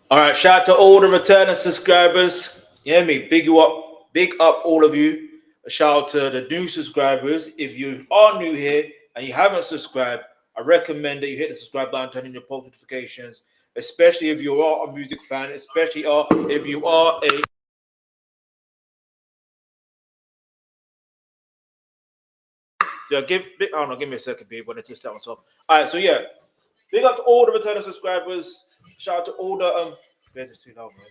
All right, shout out to all the returning subscribers. You hear me? Big up all of you. A shout out to the new subscribers. If you are new here and you haven't subscribed, I recommend that you hit the subscribe button, turn on your post notifications, especially if you are a music fan, especially if you are a give me a second, people. I need to set myself. All right, so yeah, big up to all the returning subscribers. Shout out to all the It's too loud, man.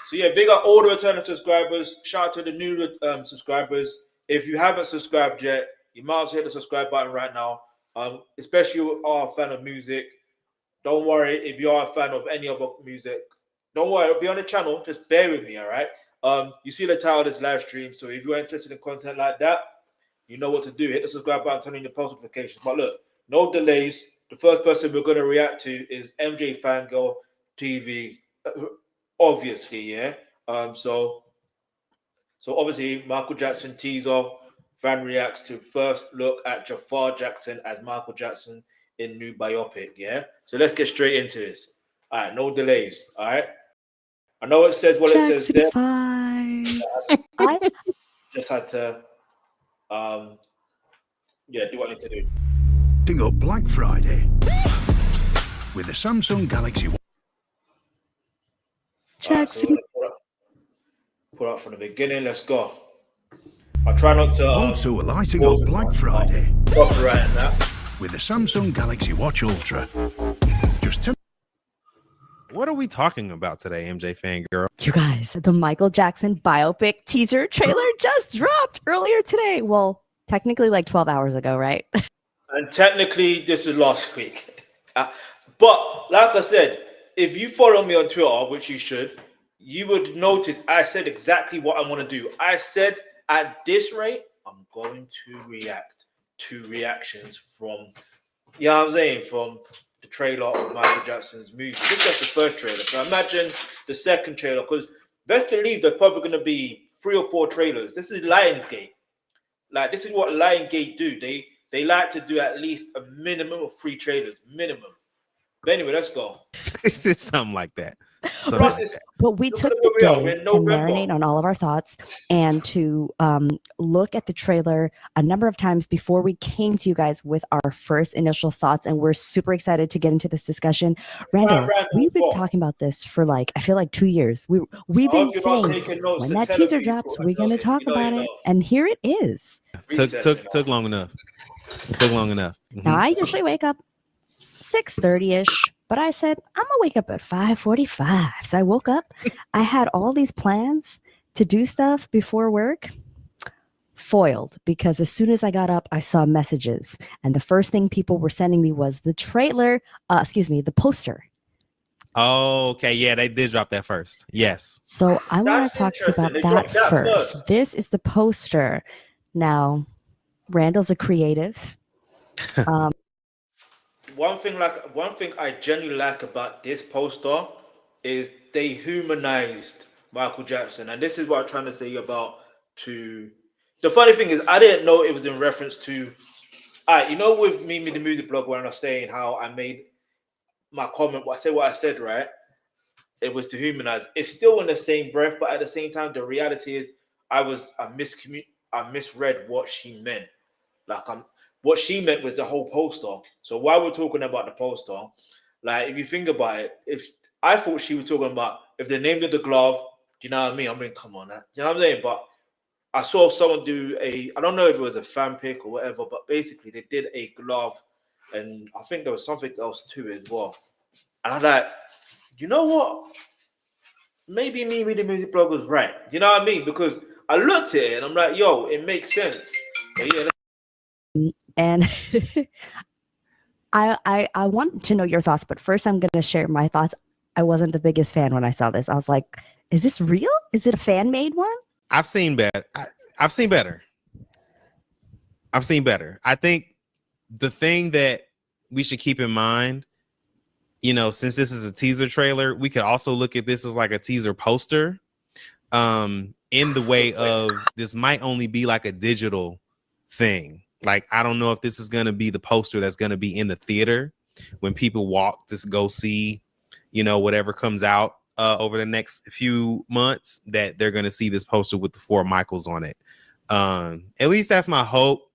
So yeah, big up all the returning subscribers. Shout out to the new subscribers. If you haven't subscribed yet, you might as well hit the subscribe button right now. Especially if you are a fan of music. Don't worry if you are a fan of any other music. Don't worry, it'll be on the channel. Just bear with me, all right? You see the title of this live stream. So if you're interested in content like that, you know what to do. Hit the subscribe button, turn on your post notifications. But look, no delays. The first person we're going to react to is MJFanGirl TV. Obviously, yeah. So obviously Michael Jackson teaser. Fan reacts to first look at Jafar Jackson as Michael Jackson in new biopic. Yeah. So let's get straight into this. All right, no delays. All right. I know it says what Jackson it says there. 5. I just had to do what I need to do. Up Black Friday with the Samsung Galaxy. Jackson. Right, so put up from the beginning. Let's go. I'll try not to. Also lighting up Black Friday with the Samsung Galaxy Watch Ultra. Just What are we talking about today, MJFanGirl? You guys, the Michael Jackson biopic teaser trailer just dropped earlier today. Well, technically like 12 hours ago, right? And technically, this was last week. But like I said, if you follow me on Twitter, which you should, you would notice I said exactly what I want to do. I said at this rate, I'm going to react to reactions from, you know what I'm saying, from the trailer of Michael Jackson's movie. This is just the first trailer. So imagine the second trailer, because best believe there's probably going to be 3 or 4 trailers. This is Lionsgate. Like, this is what Lionsgate do. They like to do at least a minimum of 3 trailers, minimum. But anyway, let's go. It's something like that. But we took the day to marinate on all of our thoughts and to look at the trailer a number of times before we came to you guys with our first initial thoughts. And we're super excited to get into this discussion. Randall, we've been talking about this for like, I feel like 2 years. We've been saying when that teaser drops, we're going to talk about it. And here it is. Took long enough. It took long enough. Now, I usually wake up 6:30-ish, but I said, I'm going to wake up at 5:45. So I woke up. I had all these plans to do stuff before work. Foiled, because as soon as I got up, I saw messages. And the first thing people were sending me was the trailer, the poster. Oh, okay. Yeah, they did drop that first. Yes. So I want to talk to you about that first. This is the poster. Now, Randall's a creative. One thing I genuinely like about this poster is they humanized Michael Jackson, and this is what I'm trying to say about to. The funny thing is, I didn't know it was in reference to. With me, the music blog, when I was saying how I made my comment, what I said, right? It was to humanize. It's still in the same breath, but at the same time, the reality is, I misread what she meant. What she meant was the whole poster. So while we're talking about the poster, like if you think about it, if I thought she was talking about if they named it the glove, do you know what I mean? I mean, come on, you know what I'm saying? But I saw someone do I don't know if it was a fan pick or whatever, but basically they did a glove, and I think there was something else to it as well. And I'm like, you know what? Maybe me with the music blog was right. You know what I mean? Because I looked at it and I'm like, yo, it makes sense. But yeah. And I want to know your thoughts, but first I'm going to share my thoughts. I wasn't the biggest fan when I saw this. I was like, is this real? Is it a fan-made one? I've seen better. I've seen better. I think the thing that we should keep in mind, since this is a teaser trailer, we could also look at this as like a teaser poster, in the way of this might only be like a digital thing. Like, I don't know if this is going to be the poster that's going to be in the theater when people walk to go see, whatever comes out over the next few months, that they're going to see this poster with the 4 Michaels on it. At least that's my hope.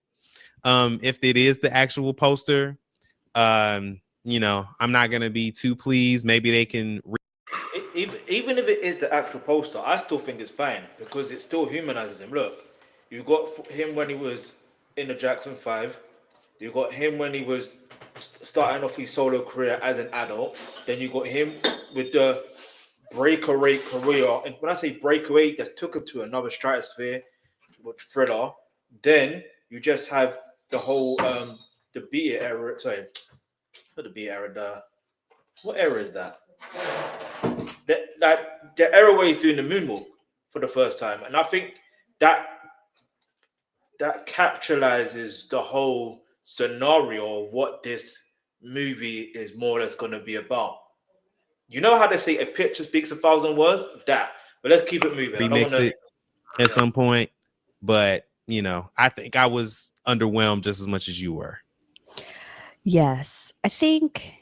If it is the actual poster, I'm not going to be too pleased. Maybe they can. Even if it is the actual poster, I still think it's fine because it still humanizes him. Look, you got him when he was in the Jackson 5. You got him when he was starting off his solo career as an adult. Then you got him with the breakaway career. And when I say breakaway, that took him to another stratosphere with Thriller. Then you just have the whole the B era. Sorry, not the B era. What era is that? The era where he's doing the moonwalk for the first time, and I think that capitalizes the whole scenario of what this movie is more or less going to be about. You know how they say a picture speaks 1,000 words? That. But let's keep it moving. Remix it at some point, but I think I was underwhelmed just as much as you were. Yes, I think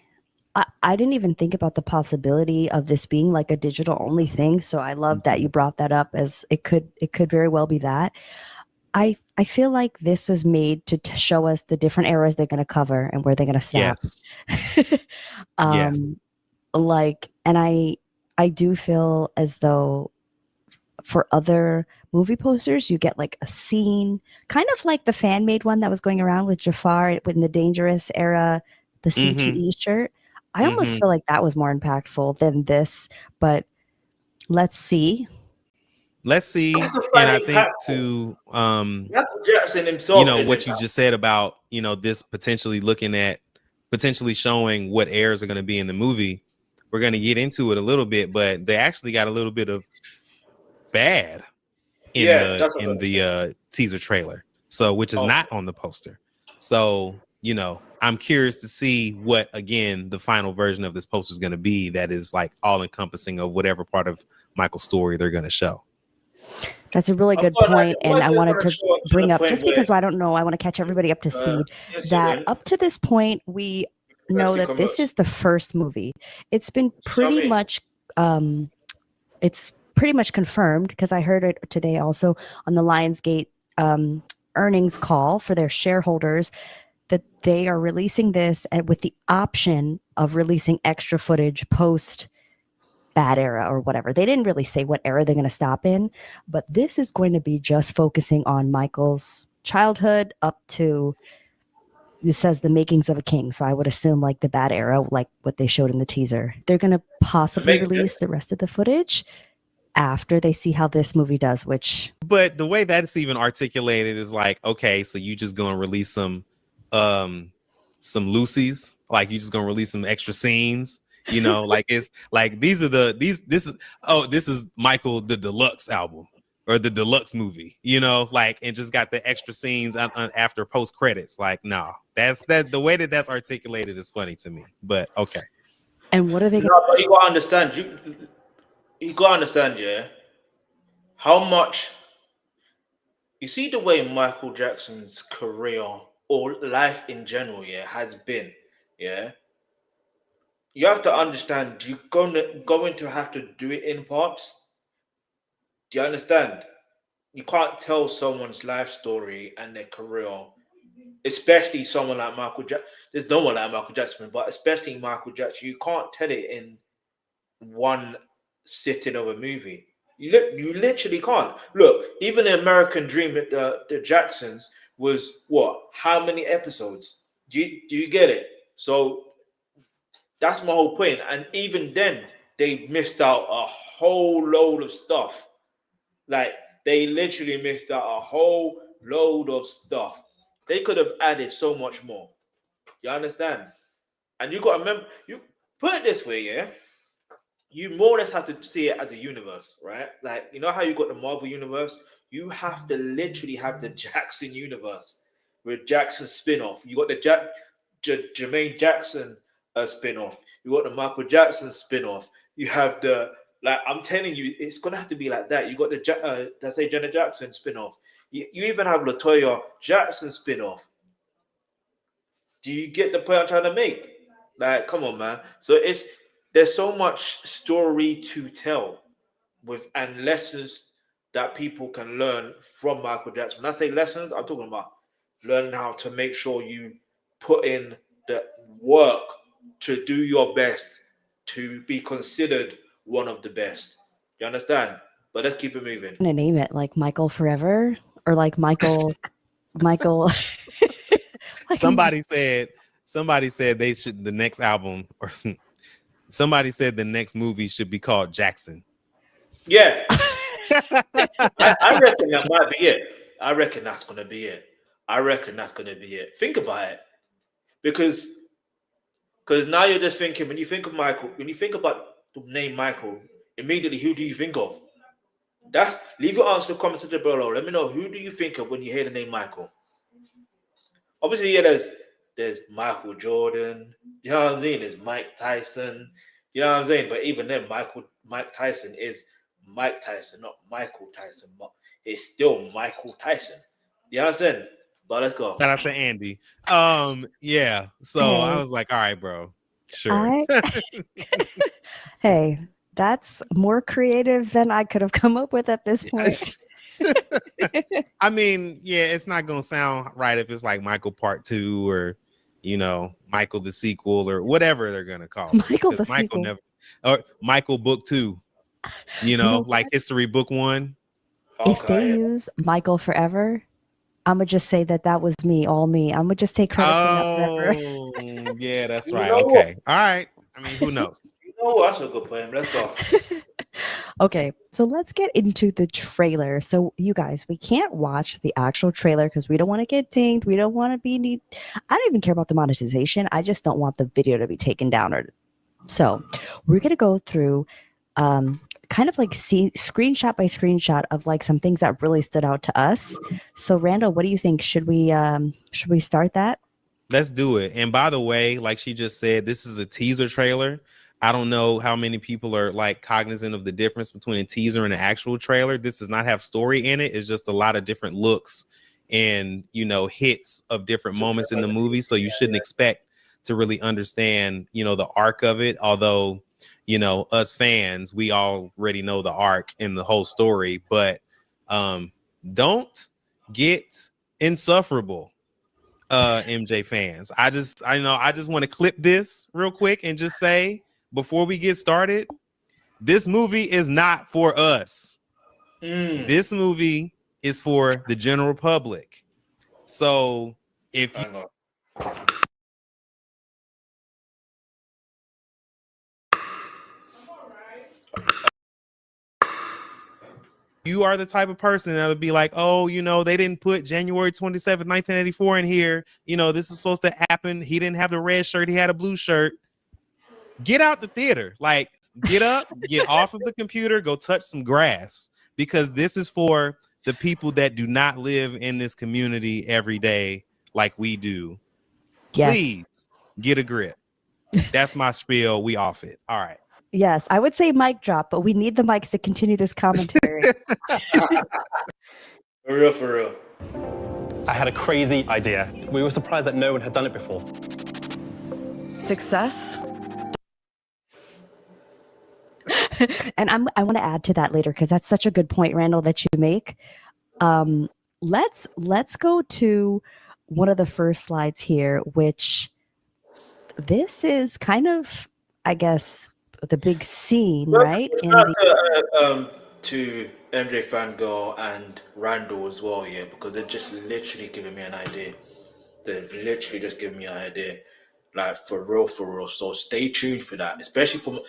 I didn't even think about the possibility of this being like a digital only thing. So I love that you brought that up, as it could very well be that. I feel like this was made to show us the different eras they're going to cover and where they're going to snap. Yes. Yes. And I do feel as though for other movie posters, you get like a scene, kind of like the fan made one that was going around with Jafar in the Dangerous era, the CTE shirt. I almost feel like that was more impactful than this, but let's see. And I think to Jackson himself, what you just said about this potentially showing what errors are going to be in the movie. We're going to get into it a little bit, but they actually got a little bit of bad in the teaser trailer, so which is not on the poster. So I'm curious to see what, again, the final version of this poster is going to be, that is like all encompassing of whatever part of Michael's story they're going to show. That's a really good point, and I wanted to bring up, just because I don't know, I want to catch everybody up to speed, that up to this point we know that this is the first movie. It's been pretty much it's pretty much confirmed, because I heard it today also on the Lionsgate earnings call for their shareholders, that they are releasing this with the option of releasing extra footage post bad era or whatever. They didn't really say what era they're going to stop in, but this is going to be just focusing on Michael's childhood up to, it says, the makings of a king. So I would assume like the bad era, like what they showed in the teaser. They're going to possibly release the rest of the footage after they see how this movie does, but the way that's even articulated is like, okay, so you just going to release some loosies, like you just going to release some extra scenes, like it's like this is Michael the deluxe album or the deluxe movie, like, and just got the extra scenes after post credits. Like, no, the way that's articulated is funny to me, but okay. And what are they? No, but you gotta understand. You gotta understand, yeah, how much. You see the way Michael Jackson's career or life in general, yeah, has been, yeah. You have to understand, you're going to have to do it in parts. Do you understand? You can't tell someone's life story and their career, especially someone like Michael Jackson. There's no one like Michael Jackson, but especially Michael Jackson, you can't tell it in one sitting of a movie. You literally can't. Look, even the American Dream, the Jacksons, was what? How many episodes? Do you get it? So that's my whole point. And even then, they missed out a whole load of stuff. Like, they literally missed out a whole load of stuff. They could have added so much more. You understand? And you got to remember, you put it this way, yeah? You more or less have to see it as a universe, right? Like, you know how you got the Marvel universe? You have to literally have the Jackson universe with Jackson spin-off. You got the Jermaine Jackson spin-off. You got the Michael Jackson spin-off. You have the, like, I'm telling you, it's gonna have to be like that. You got the Janet Jackson spin-off. You even have LaToya Jackson spin-off. Do you get the point I'm trying to make? Like, come on, man. So there's so much story to tell and lessons that people can learn from Michael Jackson. When I say lessons, I'm talking about learning how to make sure you put in the work to do your best to be considered one of the best. You understand? But let's keep it moving. I'm gonna name it like Michael Forever or like Michael. Somebody said they should the next album or somebody said the next movie should be called Jackson. Yeah. I reckon that might be it. I reckon that's gonna be it. Think about it. Because now you're just thinking, when you think of Michael, when you think about the name Michael, immediately who do you think of? Leave your answer in the comments below. Let me know, who do you think of when you hear the name Michael? Obviously, yeah, there's Michael Jordan, you know what I'm saying? There's Mike Tyson, you know what I'm saying? But even then, Mike Tyson is Mike Tyson, not Michael Tyson. But it's still Michael Tyson. You know what I'm saying? But let's go. Shout out to Andy. Yeah. So Hey. I was like, all right, bro. Sure. Hey, that's more creative than I could have come up with at this point. I mean, yeah, it's not gonna sound right if it's like Michael Part 2 or Michael the sequel or whatever they're gonna call it. Michael the sequel. Or Michael Book 2. Like History Book 1. If they use Michael Forever, I'm gonna just say that was me, all me. I'm gonna just take credit for that forever. Yeah, that's right. Okay, all right. I mean, who knows? That's a good point. Let's go. Okay, so let's get into the trailer. So you guys, we can't watch the actual trailer because we don't want to get dinged. We don't want to be. I don't even care about the monetization. I just don't want the video to be taken down. So we're gonna go through. Kind of like see screenshot by screenshot of like some things that really stood out to us. So Randall, what do you think? Should we start that? Let's do it. And by the way, like she just said, this is a teaser trailer. I don't know how many people are like cognizant of the difference between a teaser and an actual trailer. This does not have story in it. It's just a lot of different looks and hits of different moments in the movie. So you shouldn't expect to really understand, the arc of it. Although us fans, we already know the arc and the whole story, but don't get insufferable, MJ fans. I just want to clip this real quick and just say, before we get started, this movie is not for us. This movie is for the general public. So if you are the type of person that would be like, oh, they didn't put January 27th, 1984 in here. This is supposed to happen. He didn't have the red shirt. He had a blue shirt. Get out the theater. Like, get up, get off of the computer, go touch some grass, because this is for the people that do not live in this community every day like we do. Yes. Please get a grip. That's my spiel. We off it. All right. Yes, I would say mic drop, but we need the mics to continue this commentary. For real. I had a crazy idea. We were surprised that no one had done it before. Success? And I want to add to that later because that's such a good point, Randall, that you make. Let's go to one of the first slides here, which this is kind of, I guess, the big scene, right? To MJFanGirl and Randall as well, yeah, because they're just literally giving me an idea. They've literally just given me an idea, like for real. So stay tuned for that, especially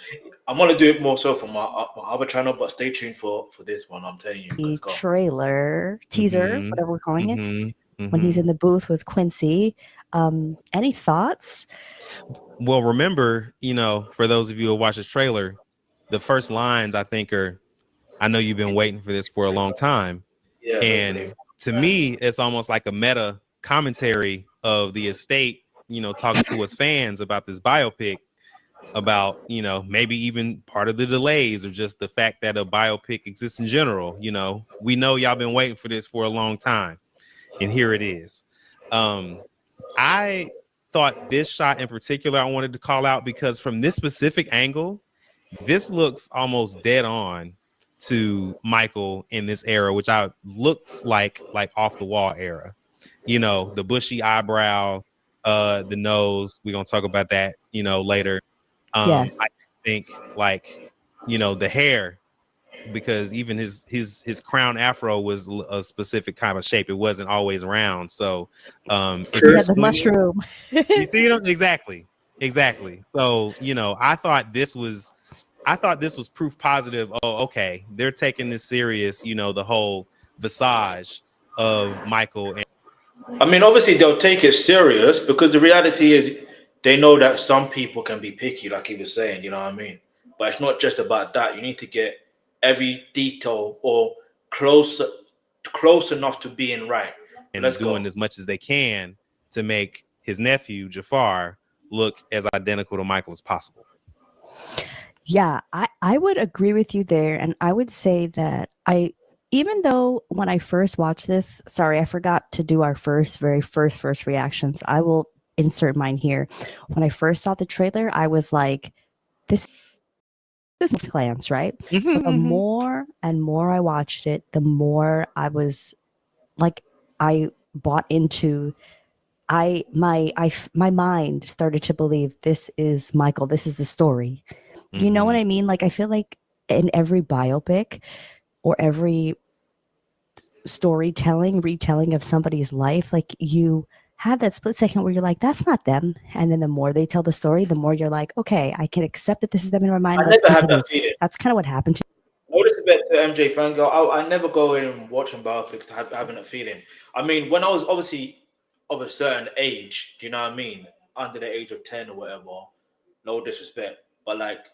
I'm gonna do it more so for my other channel, but stay tuned for this one. I'm telling you, the trailer, teaser, whatever we're calling it, when he's in the booth with Quincy. Any thoughts? Well, remember, for those of you who watch the trailer, the first lines I think are, I know you've been waiting for this for a long time. Yeah, and to me, it's almost like a meta commentary of the estate, talking to us fans about this biopic, about, maybe even part of the delays or just the fact that a biopic exists in general. We know y'all been waiting for this for a long time, and here it is. thought this shot in particular I wanted to call out because from this specific angle, this looks almost dead on to Michael in this era, which looks like off the wall era. You know, the bushy eyebrow, the nose. We're gonna talk about that, you know, later. Yeah. I think like, you know, the hair, because even his crown afro was a specific kind of shape. It wasn't always round. So if you the mushroom. you see it exactly. So, you know, I thought this was proof positive. Oh, okay, they're taking this serious, you know, the whole visage of Michael. And I mean, obviously they'll take it serious because the reality is they know that some people can be picky, like he was saying, you know what I mean? But it's not just about that. You need to get every detail or close enough to being right. And Let's doing go. as much as they can to make his nephew Jafar look as identical to Michael as possible. Yeah, I would agree with you there. And I would say that even though when I first watched this, sorry, I forgot to do our very first reactions. I will insert mine here. When I first saw the trailer, I was like, this is Clans, right? But the more and more I watched it, the more I was like, I bought into my mind started to believe this is Michael. This is the story. You know what I mean? Like, I feel like in every biopic or every retelling of somebody's life, like you have that split second where you're like, that's not them. And then the more they tell the story, the more you're like, okay, I can accept that this is them in my mind. I never had that feeling. That's kind of what happened to Notice a bit to MJFanGirl. I never go in watching biopics having that feeling. I mean, when I was obviously of a certain age, do you know what I mean? Under the age of 10 or whatever, no disrespect, but like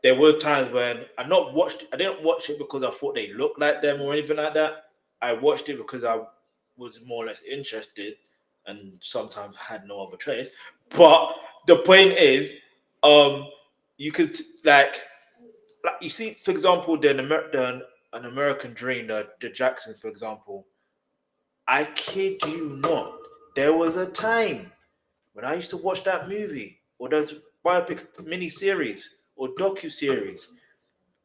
there were times when I didn't watch it because I thought they looked like them or anything like that. I watched it because I was more or less interested and sometimes had no other choice. But the point is, you could like you see, for example, an American Dream, the Jackson, for example. I kid you not, there was a time when I used to watch that movie or those biopic mini-series or docu-series.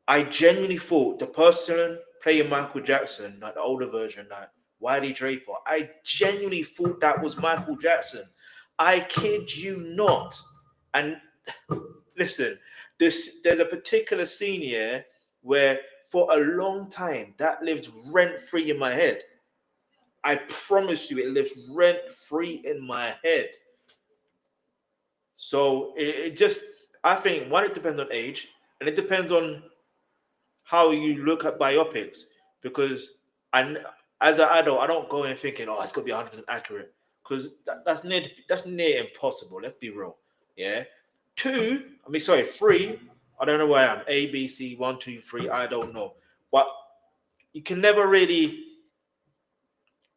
I genuinely thought the person playing Michael Jackson, like the older version, like Wiley Draper, I genuinely thought that was Michael Jackson. I kid you not. And listen, there's a particular scene here where for a long time that lived rent-free in my head. I promise you, it lives rent-free in my head. So it just, I think, one, it depends on age, and it depends on how you look at biopics. Because as an adult, I don't go in thinking, oh, it's going to be 100% accurate. Because that's near impossible. Let's be real. Yeah. Three, I don't know where I am. A, B, C, 1, 2, 3, I don't know. But you can never really,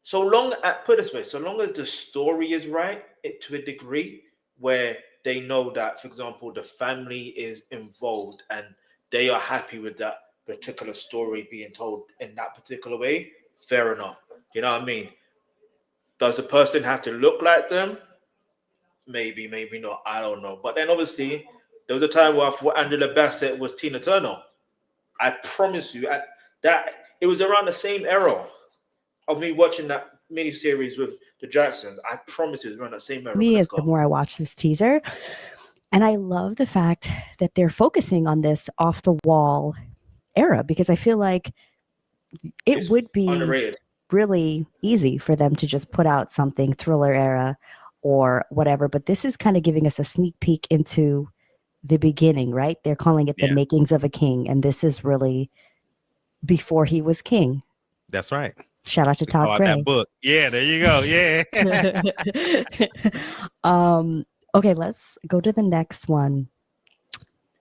so long as the story is right, to a degree, where they know that, for example, the family is involved and they are happy with that particular story being told in that particular way, fair enough. You know what I mean? Does the person have to look like them? Maybe, maybe not. I don't know. But then obviously, there was a time where I thought Angela Bassett was Tina Turner. I promise you, that it was around the same era of me watching that miniseries with the Jacksons. I promise you, it was around that same era. me is the more I watch this teaser. And I love the fact that they're focusing on this off the wall era, because I feel like it would be underrated. Really easy for them to just put out something thriller era or whatever. But this is kind of giving us a sneak peek into the beginning, right? They're calling it the makings of a king. And this is really before he was king. That's right. Shout out to Todd Gray. That book. Yeah, there you go. Yeah. Okay, let's go to the next one.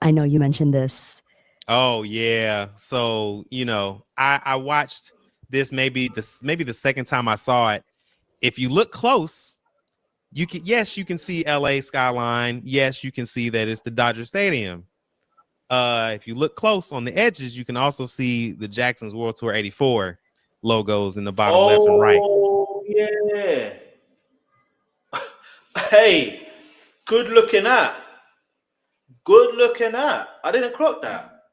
I know you mentioned this. Oh yeah. So, you know, I watched this maybe the second time I saw it. If you look close, you can see LA skyline. Yes, you can see that it's the Dodger Stadium. If you look close on the edges, you can also see the Jackson's World Tour 84 logos in the bottom left and right. Oh, yeah. Hey, good looking at. Good looking at. I didn't clock that.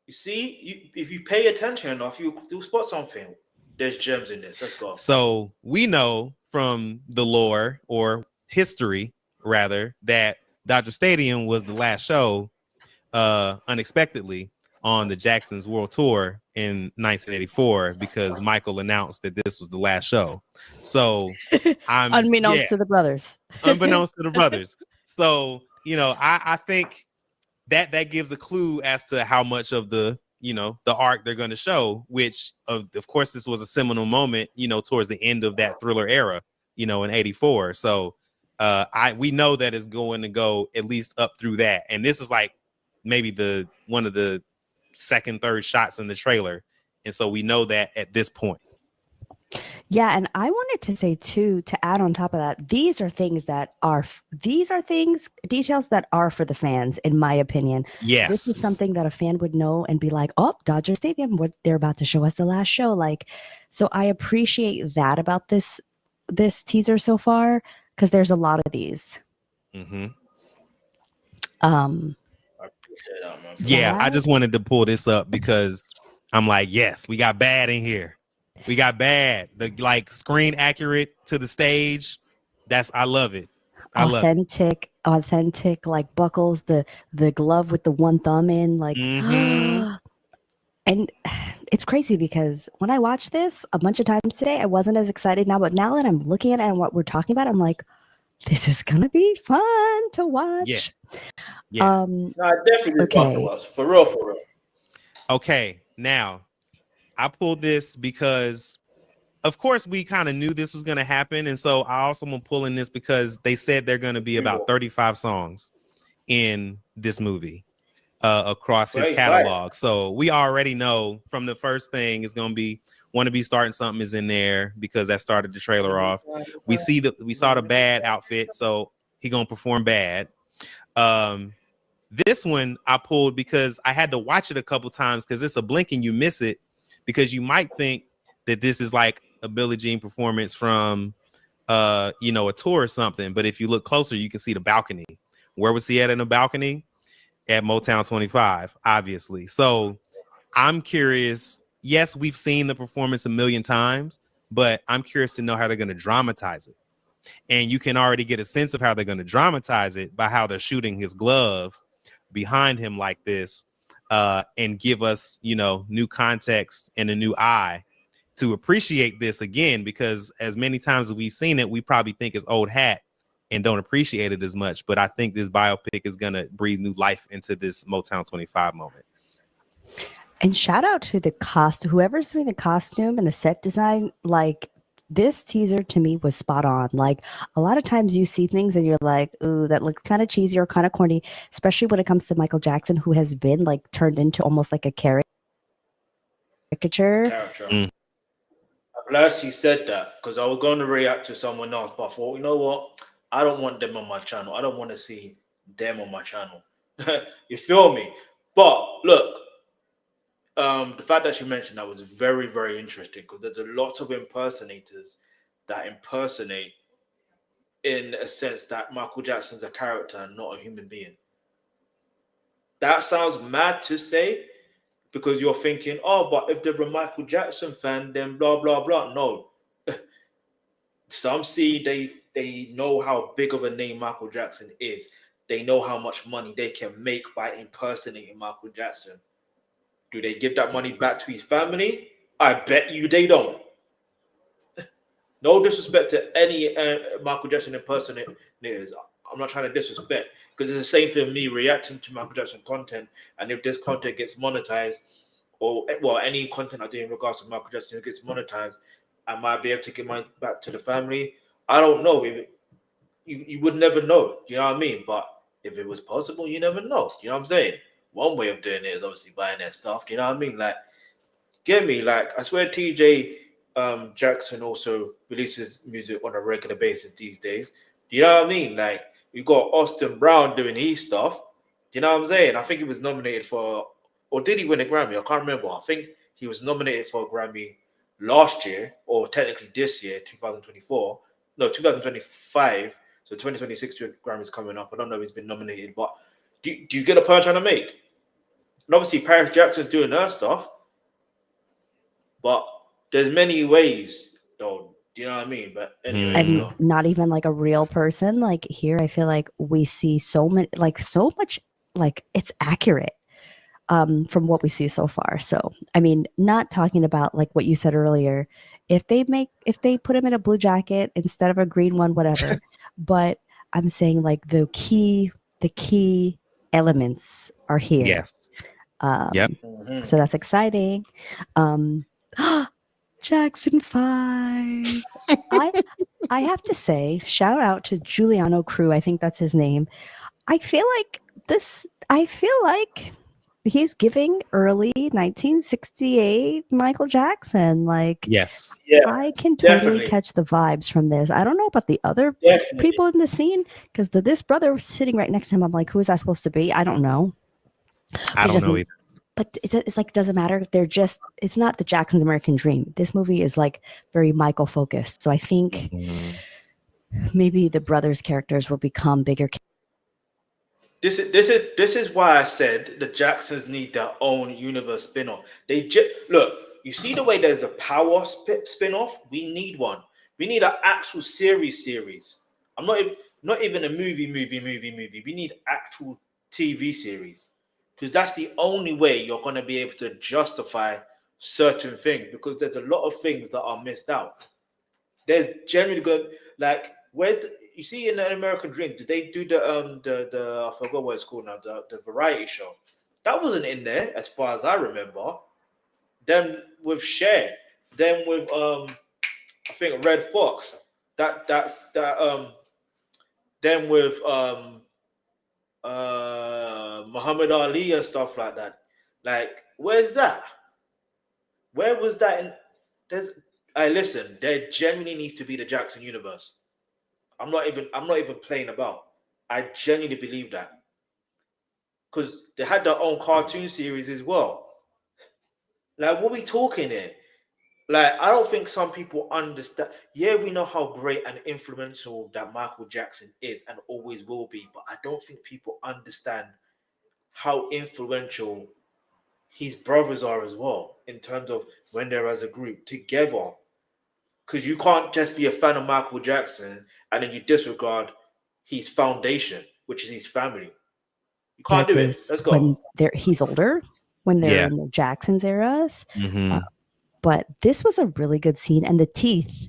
You see, if you pay attention enough, you'll spot something. There's gems in this. Let's go. So we know from the lore or history, rather, that Dodger Stadium was the last show unexpectedly on the Jackson's World Tour in 1984 because Michael announced that this was the last show. So unbeknownst to the brothers. Unbeknownst to the brothers. So, I think that gives a clue as to how much of the arc they're going to show, which of course this was a seminal moment, towards the end of that Thriller era, in 84. So we know that it's going to go at least up through that. And this is like maybe one of the second, third shots in the trailer. And so we know that at this point. Yeah, and I wanted to say too, to add on top of that, details that are for the fans, in my opinion. Yes. This is something that a fan would know and be like, oh, Dodger Stadium, what they're about to show us the last show. Like, so I appreciate that about this teaser so far, because there's a lot of these. Mm-hmm. I appreciate that, man. Yeah, I just wanted to pull this up because I'm like, yes, we got bad in here. We got bad. The screen accurate to the stage. I love it. Authentic, like buckles, the glove with the one thumb in, like and it's crazy because when I watched this a bunch of times today, I wasn't as excited now, but now that I'm looking at it and what we're talking about, I'm like, this is gonna be fun to watch. Yeah. No, definitely fun to watch. For real. Okay, now I pulled this because, of course, we kind of knew this was going to happen. And so I also am pulling this because they said they're going to be about 35 songs in this movie across his catalog. So we already know from the first thing is going to be Want to Be Starting Something is in there because that started the trailer off. We saw the Bad outfit, so he going to perform Bad. This one I pulled because I had to watch it a couple times because it's a blink and you miss it, because you might think that this is like a Billie Jean performance from a tour or something. But if you look closer, you can see the balcony. Where was he at in the balcony? At Motown 25, obviously. So I'm curious. Yes, we've seen the performance a million times, but I'm curious to know how they're going to dramatize it. And you can already get a sense of how they're going to dramatize it by how they're shooting his glove behind him like this, and give us, new context and a new eye to appreciate this again, because as many times as we've seen it, we probably think it's old hat and don't appreciate it as much. But I think this biopic is going to breathe new life into this Motown 25 moment. And shout out to the whoever's doing the costume and the set design. Like, this teaser to me was spot on. Like, a lot of times you see things and you're like, ooh, that looks kind of cheesy or kind of corny, especially when it comes to Michael Jackson, who has been like turned into almost like a caricature. I'm glad she said that, because I was going to react to someone else, but I thought, you know what? I don't want them on my channel. I don't want to see them on my channel. You feel me? But look, the fact that you mentioned that was very, very interesting, because there's a lot of impersonators that impersonate in a sense that Michael Jackson's a character and not a human being. That sounds mad to say, because you're thinking, oh, but if they're a Michael Jackson fan, then blah, blah, blah. No. Some see they know how big of a name Michael Jackson is. They know how much money they can make by impersonating Michael Jackson. Do they give that money back to his family? I bet you they don't. No disrespect to any Michael Jackson impersonators. I'm not trying to disrespect, because it's the same thing me reacting to Michael Jackson content. And if this content gets monetized, or any content I do in regards to Michael Jackson gets monetized, I might be able to give money back to the family. I don't know. You would never know. You know what I mean? But if it was possible, you never know. You know what I'm saying? One way of doing it is obviously buying their stuff. Do you know what I mean? Like, get me? Like, I swear TJ Jackson also releases music on a regular basis these days. Do you know what I mean? Like, you got Austin Brown doing his stuff. Do you know what I'm saying? I think he was nominated for, or did he win a Grammy? I can't remember. I think he was nominated for a Grammy last year, or technically this year, 2024. No, 2025. So 2026 Grammys coming up. I don't know if he's been nominated, but do you get a point I'm trying to make? And obviously, Paris Jackson's doing her stuff, but there's many ways, though. Do you know what I mean? But anyway, and not even like a real person. Like here, I feel like we see so much, like it's accurate from what we see so far. So, I mean, not talking about like what you said earlier. If they put him in a blue jacket instead of a green one, whatever. But I'm saying like the key elements are here. Yes. So that's exciting. Jackson 5. I have to say, shout out to Giuliano Crew. I think that's his name. I feel like he's giving early 1968 Michael Jackson. Like, yes, I can totally catch the vibes from this. I don't know about the other people in the scene, because this brother was sitting right next to him. I'm like, who is that supposed to be? I don't know. I don't know either. But it's like, doesn't matter. It's not the Jackson's American Dream. This movie is like very Michael focused. So I think maybe the brothers' characters will become bigger. This is why I said the Jacksons need their own universe spin-off. Look, you see the way there's a power spin-off? We need one. We need an actual series. I'm not even a movie. We need actual TV series. Because that's the only way you're going to be able to justify certain things, because there's a lot of things that are missed out. There's generally good, like, you see in an American Dream, did they do the I forgot what it's called now, the variety show? That wasn't in there as far as I remember. Then with Cher, then with I think Red Fox, then with Muhammad Ali and stuff like that. Like, where's that? Where was that? Listen, there genuinely needs to be the Jackson universe. I'm not even playing about. I genuinely believe that, because they had their own cartoon series as well. Like, what are we talking here? Like, I don't think some people understand. Yeah, we know how great and influential that Michael Jackson is and always will be, but I don't think people understand how influential his brothers are as well, in terms of when they're as a group together. Because you can't just be a fan of Michael Jackson and then you disregard his foundation, which is his family. You can't do it. Let's go. When he's older, when they're in the Jackson's eras. But this was a really good scene. And the teeth,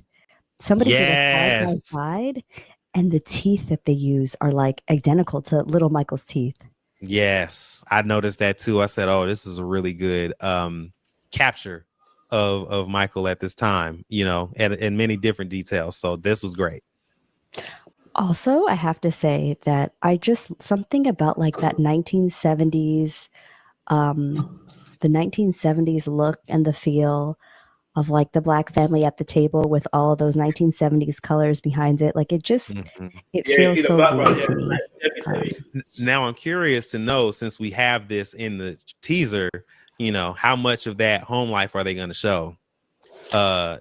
somebody did a side by side, and the teeth that they use are like identical to little Michael's teeth. Yes, I noticed that too. I said, oh, this is a really good capture of Michael at this time, and many different details. So this was great. Also, I have to say that something about like that 1970s, the 1970s look and the feel of like the Black family at the table with all of those 1970s colors behind it. Like, it just, it feels so real to me. Now I'm curious to know, since we have this in the teaser, how much of that home life are they going to show? To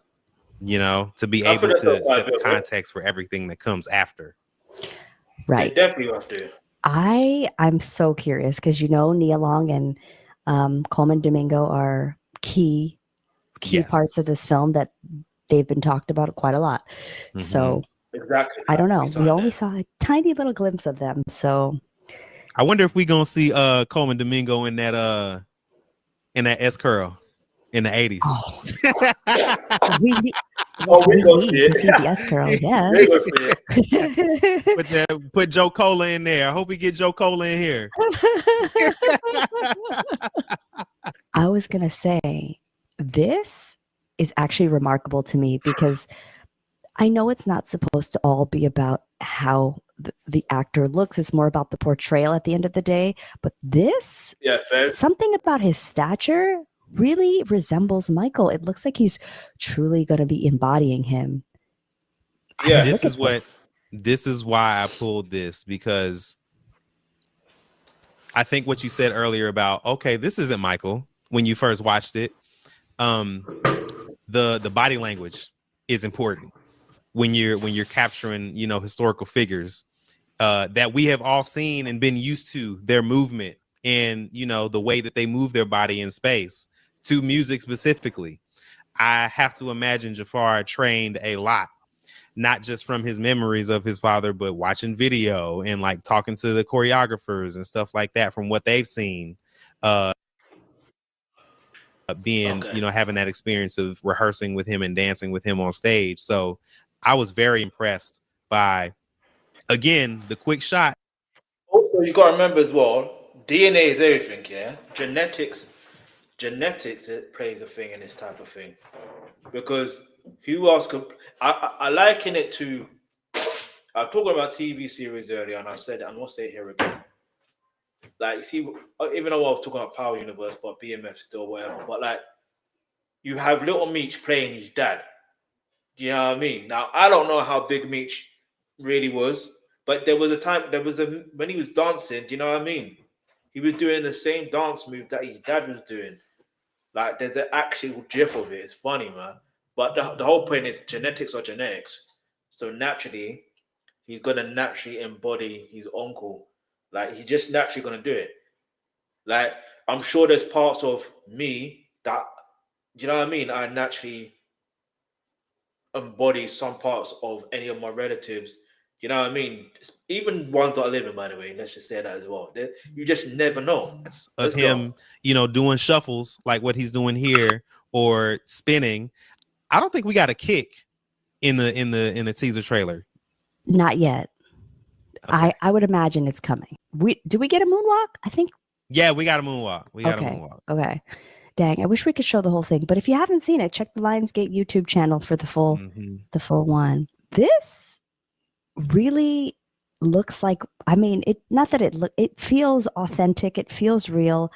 be able to set the context for everything that comes after. Right. They definitely have to. I'm so curious, because Nia Long and Coleman Domingo are key parts of this film that they've been talked about quite a lot. So exactly, I don't know. We only saw a tiny little glimpse of them. So I wonder if we're gonna see Coleman Domingo in that S curl in the 80s. Oh. we need to see the S curl. Yes. Put Joe Cola in there. I hope we get Joe Cola in here. I was gonna say, this is actually remarkable to me, because I know it's not supposed to all be about how the actor looks. It's more about the portrayal at the end of the day. But this, something about his stature really resembles Michael. It looks like he's truly going to be embodying him. Yeah, this is why I pulled this, because I think what you said earlier about, okay, this isn't Michael when you first watched it. The body language is important. when you're capturing, you know, historical figures that we have all seen and been used to their movement and, you know, the way that they move their body in space to music specifically. I have to imagine Jafar trained a lot, not just from his memories of his father, but watching video and like talking to the choreographers and stuff like that from what they've seen. Being, you know, having that experience of rehearsing with him and dancing with him on stage. So I was very impressed by, again, the quick shot. Also, you got to remember as well, DNA is everything, yeah? Genetics, it plays a thing in this type of thing. Because who else could... I liken it to... I was talking about TV series earlier, and I said, I'm going to say it here again. Like, see, even though I was talking about Power Universe, but BMF still, whatever, but like, you have Little Meech playing his dad. Do you know what I mean? Now, I don't know how big Meech really was, but there was a time, when he was dancing, do you know what I mean? He was doing the same dance move that his dad was doing. Like, there's an actual gif of it. It's funny, man. But the whole point is genetics are genetics. So naturally, he's going to naturally embody his uncle. Like, he's just naturally going to do it. Like, I'm sure there's parts of me that, do you know what I mean? I naturally embody some parts of any of my relatives. You know what I mean? Even ones that are living, by the way. Let's just say that as well. You just never know. Of him, you know, doing shuffles like what he's doing here or spinning. I don't think we got a kick in the teaser trailer. Not yet. Okay. I would imagine it's coming. Do we get a moonwalk? I think. Yeah, we got a moonwalk. We got a moonwalk. Okay. Dang, I wish we could show the whole thing. But if you haven't seen it, check the Lionsgate YouTube channel for the full one. This really looks like, I mean, it feels authentic. It feels real.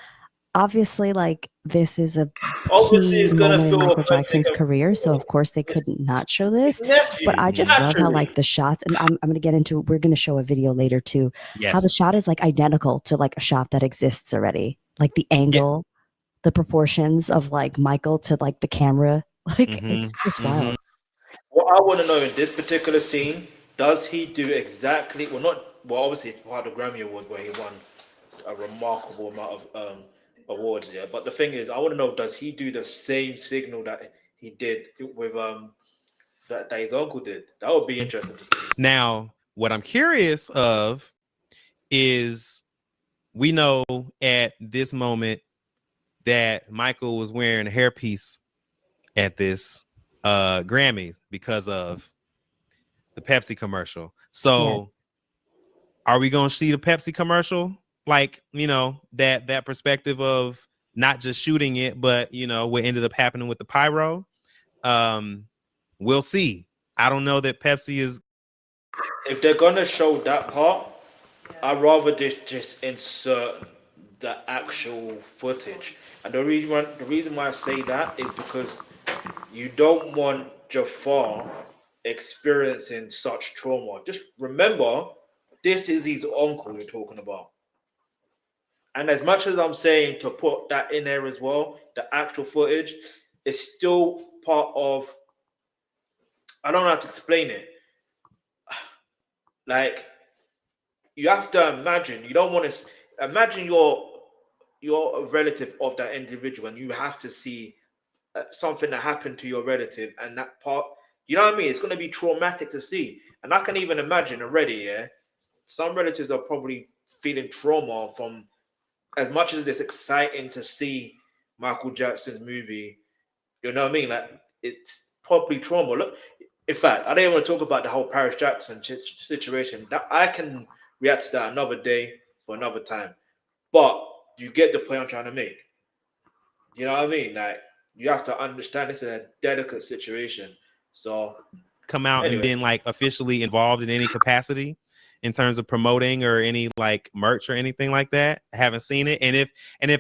Obviously, like, this is a key moment in Michael Jackson's career, so of course they couldn't not show this. But I just love how, like, the shots, and I'm going to get into, we're going to show a video later too, how the shot is like identical to like a shot that exists already. Like the angle, the proportions of like Michael to like the camera, like it's just wild. What I want to know in this particular scene, does he do exactly, obviously it's part of the Grammy Award where he won a remarkable amount of awards, yeah. But the thing is, I want to know, does he do the same signal that he did with that his uncle did? That would be interesting to see. Now, what I'm curious of is, we know at this moment that Michael was wearing a hairpiece at this Grammy because of the Pepsi commercial. So are we going to see the Pepsi commercial? Like, you know, that perspective of not just shooting it, but, you know, what ended up happening with the pyro. We'll see. I don't know that Pepsi is. If they're going to show that part, I'd rather just insert the actual footage. And the reason why I say that is because you don't want Jafar experiencing such trauma. Just remember, this is his uncle you're talking about. And as much as I'm saying to put that in there as well, the actual footage is still part of, I don't know how to explain it. Like, you have to imagine, you don't want to imagine you're a relative of that individual and you have to see something that happened to your relative, and that part, you know what I mean? It's going to be traumatic to see. And I can even imagine already, some relatives are probably feeling trauma from, as much as it's exciting to see Michael Jackson's movie, you know what I mean? Like, it's probably trauma. Look, in fact, I don't even want to talk about the whole Paris Jackson situation. That I can react to that another day for another time. But you get the point I'm trying to make. You know what I mean? Like, you have to understand this is a delicate situation. So come out and been like officially involved in any capacity in terms of promoting or any like merch or anything like that. I haven't seen it. And if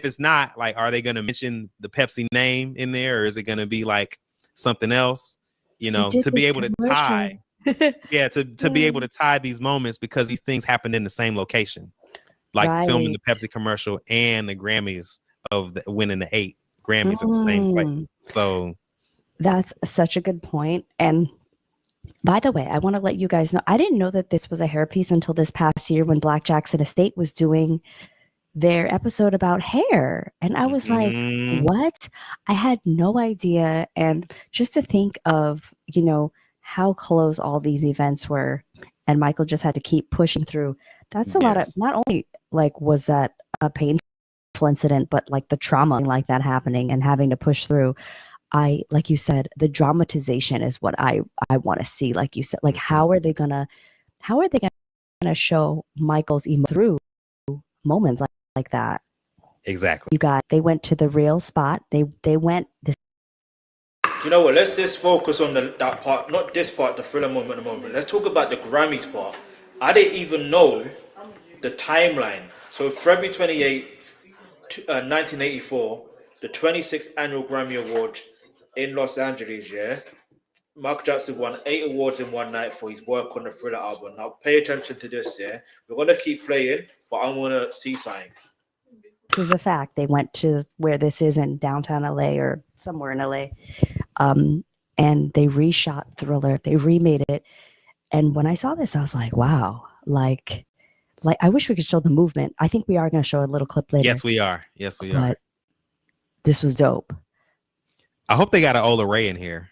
it's not, like, are they going to mention the Pepsi name in there, or is it going to be like something else, you know, to be able to tie? To be able to tie these moments, because these things happened in the same location, like filming the Pepsi commercial and the Grammys of winning the 8 Grammys at the same place. So that's such a good point. And By the way, I want to let you guys know, I didn't know that this was a hairpiece until this past year when Black Jackson Estate was doing their episode about hair. And I was like, what? I had no idea. And just to think of, you know, how close all these events were, and Michael just had to keep pushing through. That's a lot of, not only like was that a painful incident, but like the trauma like that happening and having to push through. Like you said, the dramatization is what I want to see. Like you said, like how are they gonna show Michael's through moments like that? Exactly. They went to the real spot. They went this. You know what? Let's just focus on that part, not this part, the thriller moment at the moment. Let's talk about the Grammys part. I didn't even know the timeline. So February 28th, 1984, the 26th annual Grammy Awards in Los Angeles, yeah. Michael Jackson won 8 awards in one night for his work on the Thriller album. Now pay attention to this, yeah. We're gonna keep playing, but I wanna see something. This is a fact. They went to where this is in downtown LA or somewhere in LA. And they reshot Thriller. They remade it. And when I saw this, I was like, wow, like I wish we could show the movement. I think we are going to show a little clip later. Yes, we are. Yes, we are. This was dope. I hope they got an Ola Ray in here.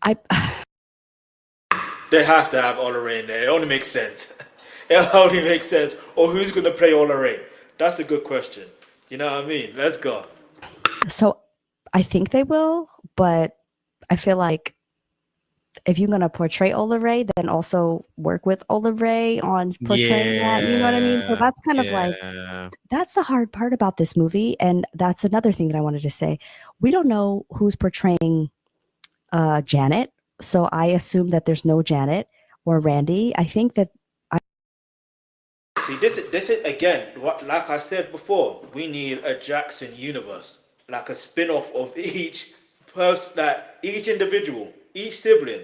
They have to have Ola Ray in there. It only makes sense. It only makes sense. Or who's going to play Ola Ray? That's a good question. You know what I mean? Let's go. So I think they will, but I feel like if you're going to portray Ola Ray, then also work with Ola Ray on portraying that. You know what I mean? So that's kind of like, that's the hard part about this movie. And that's another thing that I wanted to say. We don't know who's portraying Janet. So I assume that there's no Janet or Randy. I think that See, this is again, like I said before, we need a Jackson universe, like a spin-off of each person, like each individual, each sibling.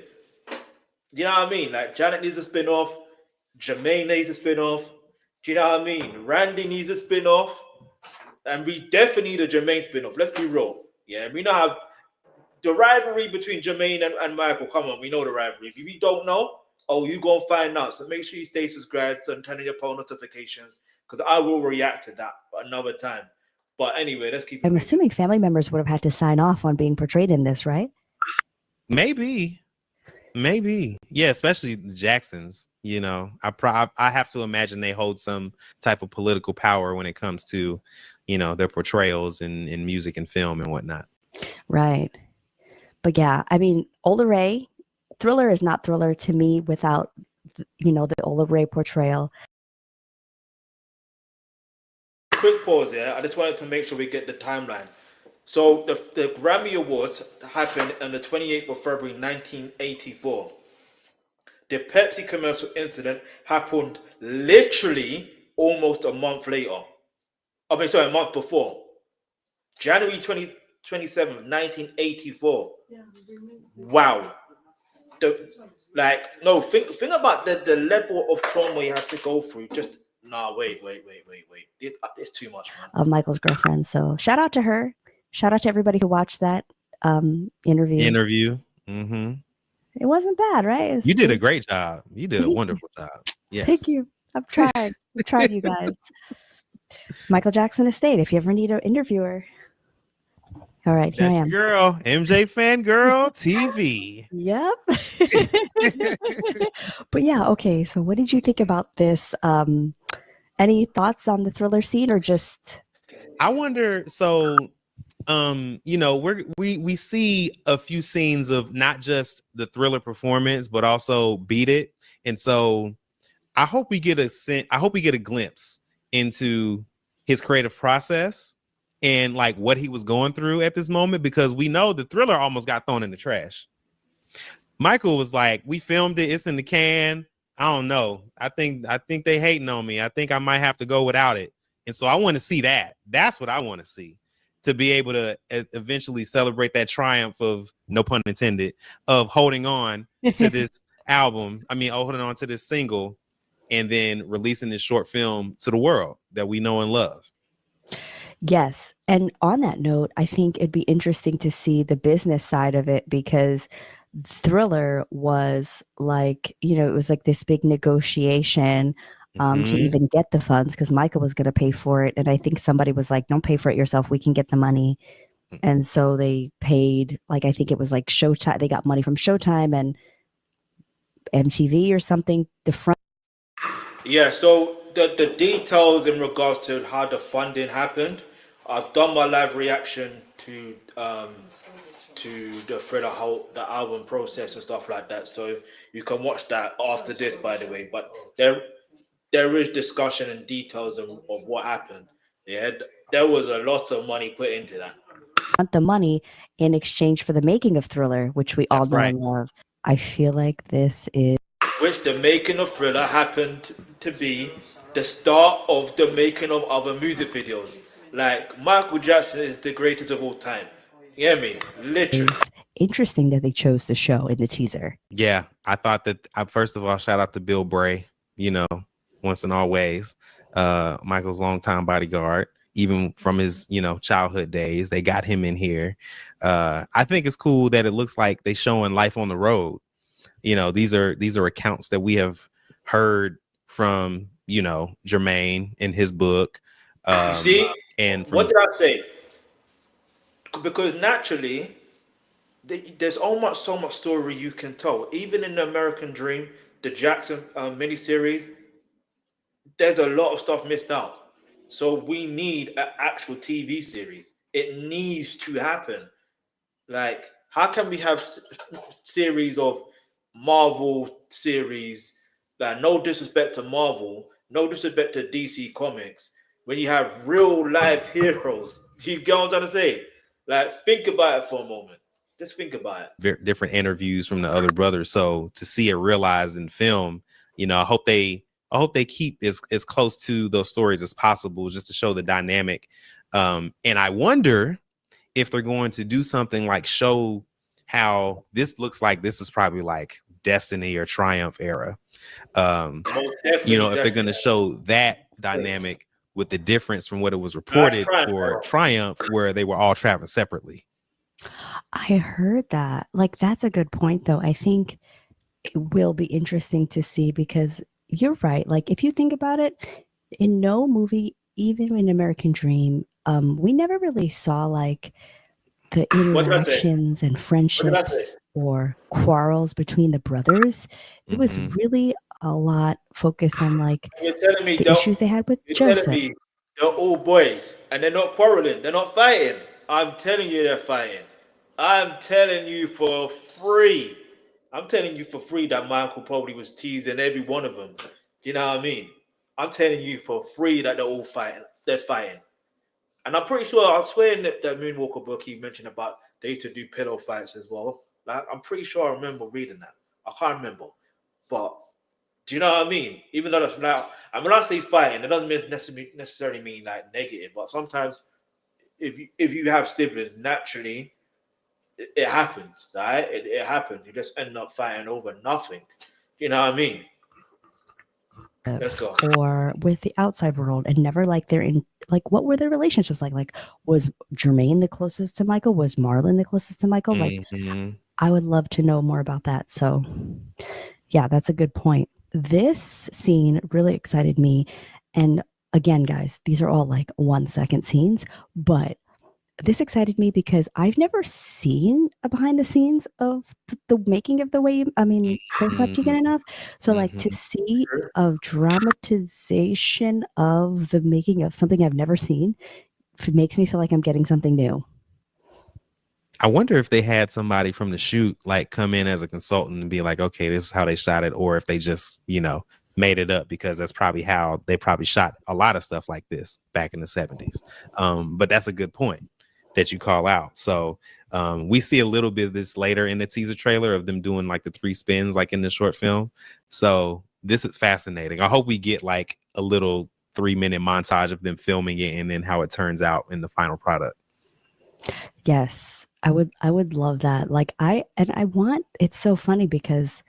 You know what I mean? Like Janet needs a spin-off, Jermaine needs a spin-off. Do you know what I mean? Randy needs a spin-off, and we definitely need a Jermaine spin-off. Let's be real. Yeah, we know how the rivalry between Jermaine and Michael. Come on, we know the rivalry. If you don't know, you gonna find out. So make sure you stay subscribed and turn on your poll notifications, because I will react to that another time. But anyway, let's keep. I'm assuming family members would have had to sign off on being portrayed in this, right? Maybe, yeah. Especially the Jacksons. You know, I have to imagine they hold some type of political power when it comes to, you know, their portrayals in music and film and whatnot. Right. But yeah, I mean, Ola Ray. Thriller is not Thriller to me without, you know, the Ola Ray portrayal. Quick pause here. I just wanted to make sure we get the timeline. So the Grammy Awards happened on the 28th of February 1984. The Pepsi commercial incident happened literally almost a month later. I mean, sorry, a month before. January 27th, 1984. Wow. Think about the level of trauma you have to go through. Just wait. It's too much, man. Of Michael's girlfriend. So shout out to her. Shout out to everybody who watched that interview. Mm-hmm. It wasn't bad, right? You did a great job. You did a wonderful job. Yes. Thank you. I've tried, you guys. Michael Jackson Estate. If you ever need an interviewer. All right, here I am. Girl, MJFanGirl TV. Yep. But yeah, okay. So what did you think about this? Any thoughts on the Thriller scene, or just? I wonder. So, you know, we see a few scenes of not just the Thriller performance, but also Beat It, and so I hope we get a glimpse into his creative process and like what he was going through at this moment, because we know the Thriller almost got thrown in the trash. Michael was like, we filmed it, it's in the can. I don't know. I think they hating on me. I think I might have to go without it. And so I want to see that. That's what I want to see, to be able to eventually celebrate that triumph of, no pun intended, of holding on to this album. I mean, holding on to this single and then releasing this short film to the world that we know and love. Yes. And on that note, I think it'd be interesting to see the business side of it, because Thriller was like, you know, it was like this big negotiation to even get the funds, because Michael was going to pay for it. And I think somebody was like, don't pay for it yourself. We can get the money. And so they paid, like, I think it was like Showtime. They got money from Showtime and MTV or something. The front. Yeah, so the details in regards to how the funding happened, I've done my live reaction to the Thriller whole the album process and stuff like that. So you can watch that after this, by the way. But there is discussion and details of what happened. Yeah, there was a lot of money put into that. The money in exchange for the making of Thriller, which we all know and love. I feel like this is. Which the making of Thriller happened to be the start of the making of other music videos. Like Michael Jackson is the greatest of all time. You hear me? Literally. It's interesting that they chose to show in the teaser. Yeah, I thought that. First of all, shout out to Bill Bray. You know, once and always, Michael's longtime bodyguard, even from his childhood days. They got him in here. I think it's cool that it looks like they showing life on the road. These are accounts that we have heard from Jermaine in his book. You see, and what did I say? Because naturally, there's so much story you can tell. Even in the American Dream, the Jackson miniseries, there's a lot of stuff missed out. So we need an actual TV series. It needs to happen. Like, how can we have series of Marvel series? Like, no disrespect to Marvel, no disrespect to DC Comics, when you have real life heroes. Do you get what I'm trying to say? Like, think about it for a moment. Just think about it. Different interviews from the other brothers. So to see it realized in film, I hope they keep as close to those stories as possible, just to show the dynamic. And I wonder if they're going to do something like show how this looks like. This is probably like Destiny or Triumph era. If they're going to show that dynamic with the difference from what it was reported for Triumph, where they were all traveling separately. I heard that. Like, that's a good point, though. I think it will be interesting to see, because you're right. Like, if you think about it, in no movie, even in American Dream, we never really saw like the interactions and friendships or quarrels between the brothers. It was really a lot focused on like the issues they had with Joseph. They're all boys and they're not quarreling. They're not fighting. I'm telling you, they're fighting. I'm telling you for free. I'm telling you for free that Michael probably was teasing every one of them. Do you know what I mean? I'm telling you for free that they're all fighting. They're fighting. And I'm pretty sure, I swear in the Moonwalker book, he mentioned about they used to do pillow fights as well. Like, I'm pretty sure I remember reading that. I can't remember. But do you know what I mean? Even though that's now, and when I say fighting, it doesn't necessarily mean like negative. But sometimes if you have siblings, naturally, it happens, right? It happens. You just end up fighting over nothing. You know what I mean? Let's go. Or with the outside world, and never like they're in like, what were their relationships like? Like, was Jermaine the closest to Michael? Was Marlon the closest to Michael? Like, I would love to know more about that. So yeah, that's a good point. This scene really excited me. And again, guys, these are all like 1 second scenes, but this excited me because I've never seen a behind the scenes of the making of the way. I mean, don't stop you get enough. So like to see a dramatization of the making of something I've never seen, it makes me feel like I'm getting something new. I wonder if they had somebody from the shoot like come in as a consultant and be like, okay, this is how they shot it. Or if they just, made it up, because that's probably how they probably shot a lot of stuff like this back in the 70s. But that's a good point that you call out. So we see a little bit of this later in the teaser trailer of them doing like the 3 spins like in the short film. So this is fascinating. I hope we get like a little 3-minute montage of them filming it and then how it turns out in the final product. Yes, I would love that. Like it's so funny because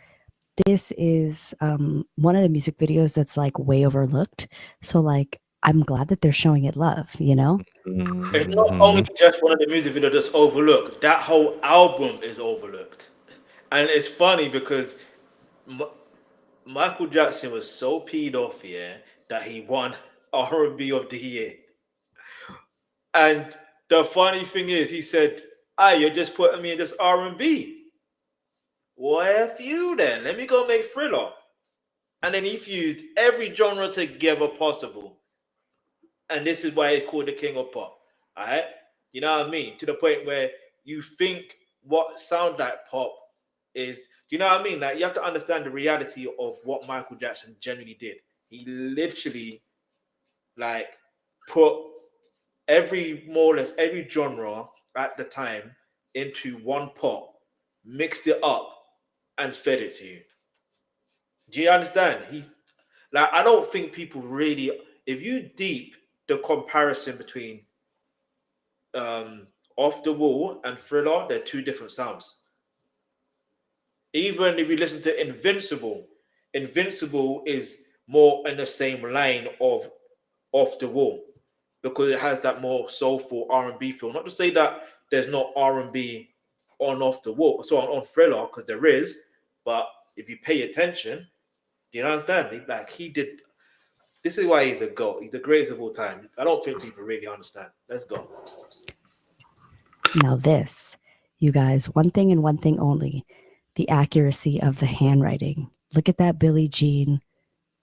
this is one of the music videos that's like way overlooked. So like, I'm glad that they're showing it love, It's not only just one of the music videos that's overlooked. That whole album is overlooked. And it's funny because Michael Jackson was so peed off, that he won R&B of the year. And the funny thing is, he said, you're just putting me in this R&B. Well, F you then. Let me go make Thriller. And then he fused every genre together possible. And this is why it's called the King of Pop. All right? You know what I mean? To the point where you think what sounds like pop is, you know what I mean? Like, you have to understand the reality of what Michael Jackson genuinely did. He literally, like, put more or less every genre at the time into one pot, mixed it up, and fed it to you. Do you understand? He's like, I don't think people really, if you deep the comparison between Off the Wall and Thriller, they're two different sounds. Even if you listen to Invincible is more in the same line of Off the Wall because it has that more soulful R&B feel. Not to say that there's no R&B on Off the Wall, so on Thriller, because there is, but if you pay attention, do you understand? He did. This is why he's the GOAT. He's the greatest of all time. I don't think people really understand. Let's go. Now this, you guys, one thing and one thing only, the accuracy of the handwriting. Look at that Billie Jean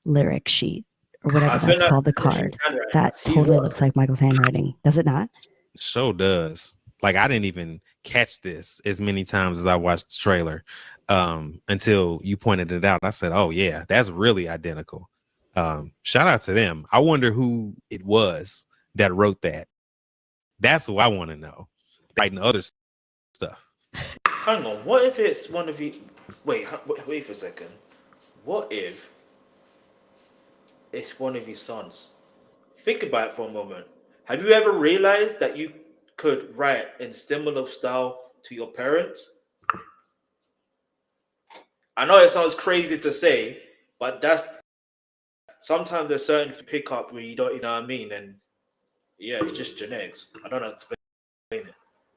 lyric sheet or whatever that's called, the card. That totally looks like Michael's handwriting. Does it not? Show does. Like, I didn't even catch this as many times as I watched the trailer until you pointed it out. I said, oh yeah, that's really identical. Shout out to them. I wonder who it was that wrote that. That's what I want to know. Writing other stuff. Hang on. What if it's one of you? Wait for a second. What if it's one of your sons? Think about it for a moment. Have you ever realized that you could write in similar style to your parents? I know it sounds crazy to say, but that's sometimes there's certain pick up where you don't, you know what I mean? And yeah, it's just genetics. I don't know how to explain it.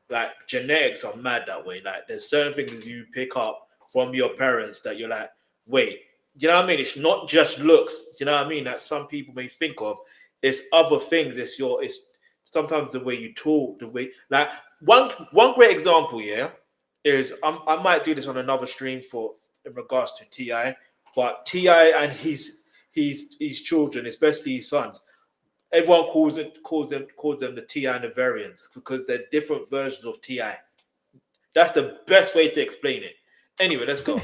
Like, genetics are mad that way. Like, there's certain things you pick up from your parents that you're like, wait, you know what I mean? It's not just looks, you know what I mean? That some people may think of. It's other things. It's sometimes the way you talk, the way, like, one great example, is I might do this on another stream in regards to T.I., but T.I. and his children, especially his sons, everyone calls them the T.I. and the variants because they're different versions of T.I. That's the best way to explain it. Anyway, let's go.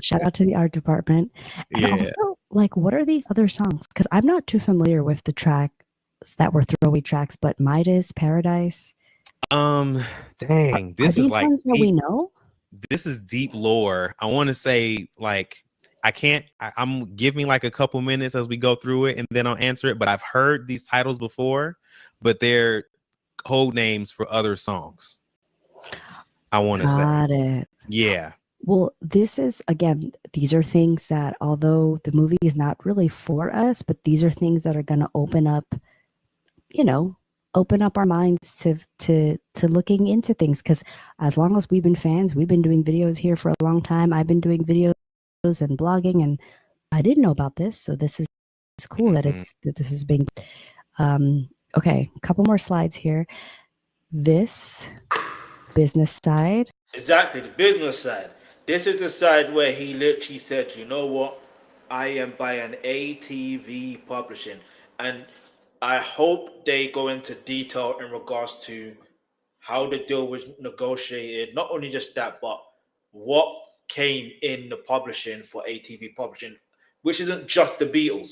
Shout out to the art department. And also, like, what are these other songs? Because I'm not too familiar with the tracks that were throwaway tracks, but Midas, Paradise. Dang, this are is these like ones that we know? This is deep lore. I want to say, like, I'm give me like a couple minutes as we go through it and then I'll answer it. But I've heard these titles before, but they're code names for other songs. I want to say. Got it. Yeah. Well, this is, again, these are things that, although the movie is not really for us, but these are things that are going to open up our minds to looking into things. Because as long as we've been fans, we've been doing videos here for a long time. I've been doing videos and blogging, and I didn't know about this. So this is cool that this is being, okay, a couple more slides here. This business side. Exactly, the business side. This is the side where he literally said, you know what? I am buying ATV Publishing. And I hope they go into detail in regards to how the deal was negotiated. Not only just that, but what came in the publishing for ATV Publishing, which isn't just the Beatles.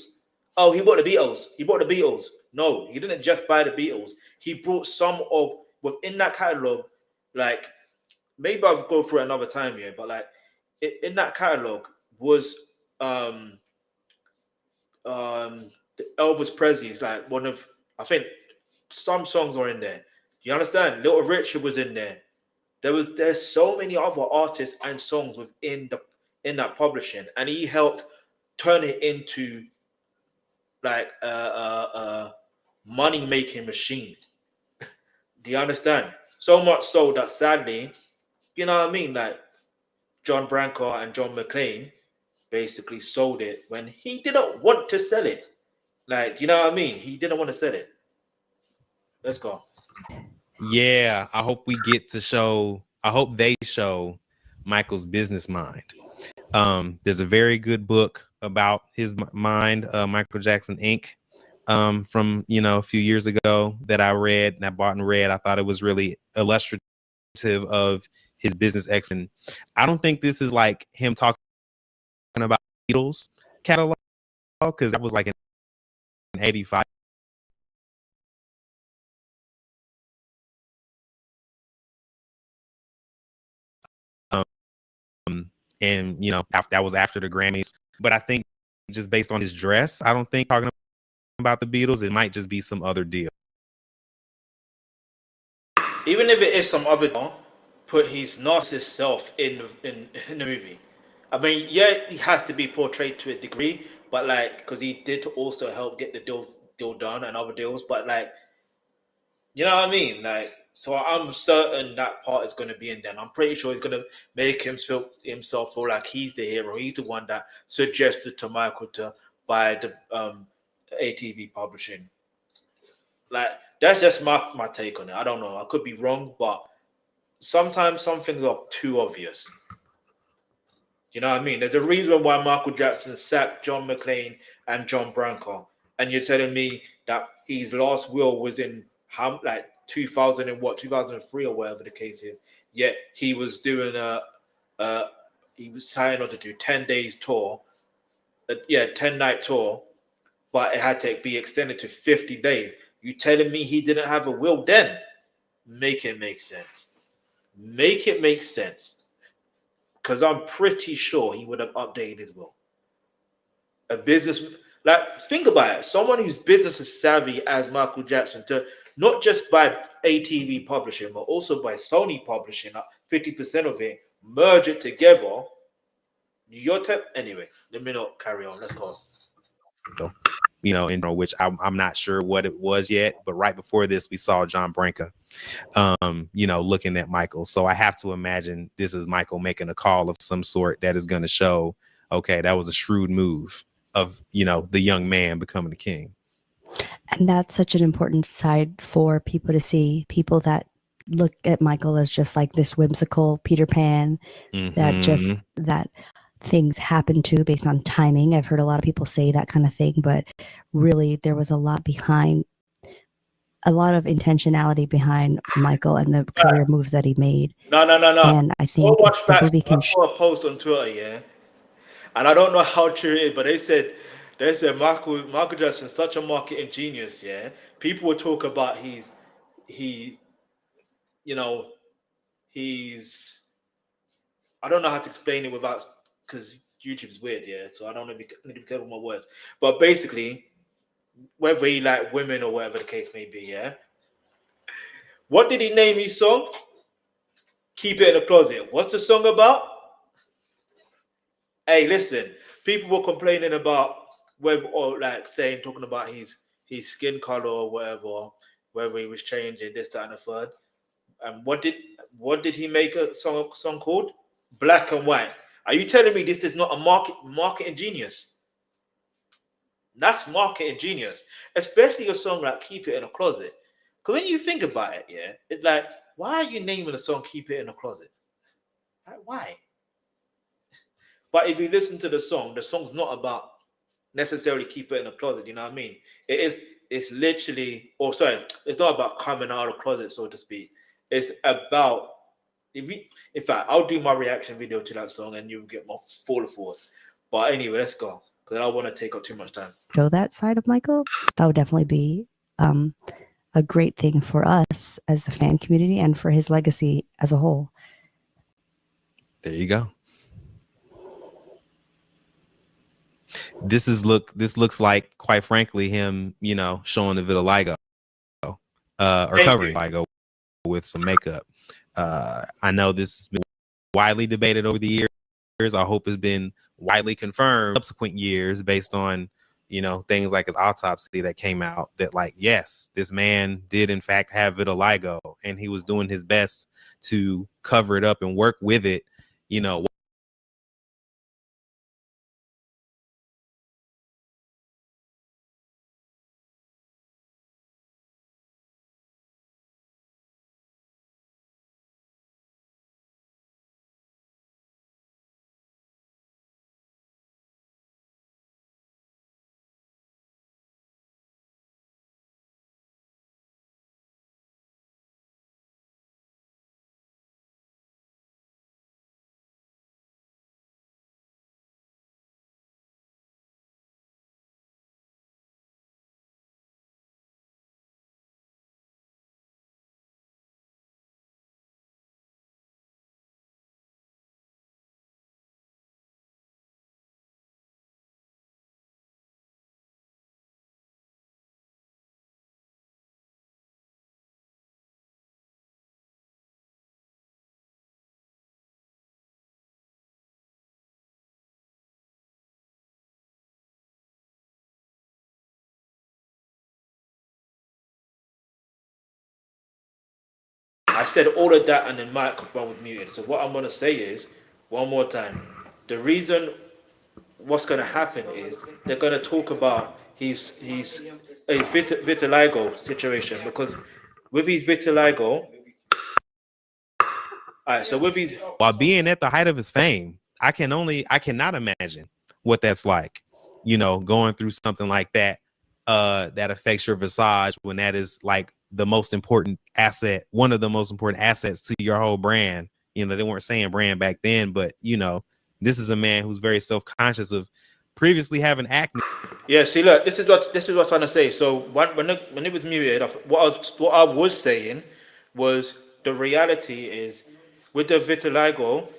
Oh, he bought the Beatles. He bought the Beatles. No, he didn't just buy the Beatles. He brought some of within that catalog, like, maybe I'll go through it another time here, but like in that catalog was the Elvis Presley's, like, one of, I think some songs are in there. You understand? Little Richard was in there. There's so many other artists and songs in that publishing, and he helped turn it into like a money making machine. Do you understand? So much so that sadly, you know what I mean? Like John Branco and John McClane basically sold it when he didn't want to sell it. Like, you know what I mean? He didn't want to sell it. Let's go. Yeah, I hope we get to show. I hope they show Michael's business mind. There's a very good book about his mind, Michael Jackson Inc. From a few years ago that I read and I bought and read. I thought it was really illustrative of his business acumen. I don't think this is like him talking about Beatles catalog, because that was like in 85. And that was after the Grammys. But I think just based on his dress, I don't think talking about the Beatles, it might just be some other deal. Even if it is some other deal, put his narcissist self in the movie. I mean, yeah, he has to be portrayed to a degree, but like, because he did also help get the deal done and other deals, but like, you know what I mean? Like, so I'm certain that part is going to be in there. And I'm pretty sure he's going to make himself feel like he's the hero. He's the one that suggested to Michael to buy the ATV publishing. Like, that's just my take on it. I don't know. I could be wrong, but sometimes some things are too obvious. You know what I mean? There's a reason why Michael Jackson sacked John McClane and John Branco. And you're telling me that his last will was in 2000 and 2003 or whatever the case is. Yet he was doing he was signing on to do 10 days tour, 10-night tour, but it had to be extended to 50 days. You telling me he didn't have a will then? Make it make sense. Make it make sense. Because I'm pretty sure he would have updated his will. A business, like, think about it. Someone who's business is savvy as Michael Jackson, to not just by ATV publishing, but also by Sony publishing, 50% of it, merge it together. Anyway, let me not carry on. Let's go. In which I'm not sure what it was yet, but right before this, we saw John Branca, looking at Michael. So I have to imagine this is Michael making a call of some sort that is going to show, okay, that was a shrewd move of, the young man becoming the king. And that's such an important side for people to see, people that look at Michael as just like this whimsical Peter Pan, that things happen to based on timing. I've heard a lot of people say that kind of thing, but really there was a lot of intentionality behind Michael and the career moves that he made. No. And I think I saw a post on Twitter, yeah, and I don't know how true it is, but they said Michael Jackson's such a marketing genius, yeah. People would talk about he's I don't know how to explain it without, because YouTube's weird, yeah. So I don't know if I need to be careful with my words. But basically, whether he like women or whatever the case may be, yeah. What did he name his song? Keep It in the Closet. What's the song about? Hey, listen, people were complaining about talking about his skin color or whatever, whether he was changing this, that, and the third. And what did he make a song called? Black and White. Are you telling me this is not a marketing genius? That's marketing genius, especially a song like Keep It in a Closet. Because when you think about it, yeah, it's like, why are you naming a song Keep It in a Closet? Like, why? But if you listen to the song's not about necessarily keep it in a closet, you know what I mean? It's literally, it's not about coming out of the closet, so to speak. It's about, in fact, I'll do my reaction video to that song and you'll get my full thoughts. But anyway, let's go, because I don't want to take up too much time. Show that side of Michael, that would definitely be a great thing for us as the fan community and for his legacy as a whole. There you go. This looks like, quite frankly, him, showing the vitiligo, or covering vitiligo with some makeup. I know this has been widely debated over the years. I hope it's been widely confirmed subsequent years based on you know, things like his autopsy that came out that like, yes, this man did in fact have vitiligo, and he was doing his best to cover it up and work with it, you know. I said all of that and the microphone was muted. So what I'm going to say is, one more time, the reason what's going to happen is they're going to talk about his a vitiligo situation, because with his vitiligo, all right, so with his, while being at the height of his fame, I cannot imagine what that's like, you know, going through something like that, that affects your visage when that is like the most important asset, one of the most important assets to your whole brand. You know, they weren't saying brand back then, but you know, this is a man who's very self-conscious of previously having acne. Yeah, see, look, this is what I'm trying to say. So when it was muted, what I was saying was the reality is with the vitiligo,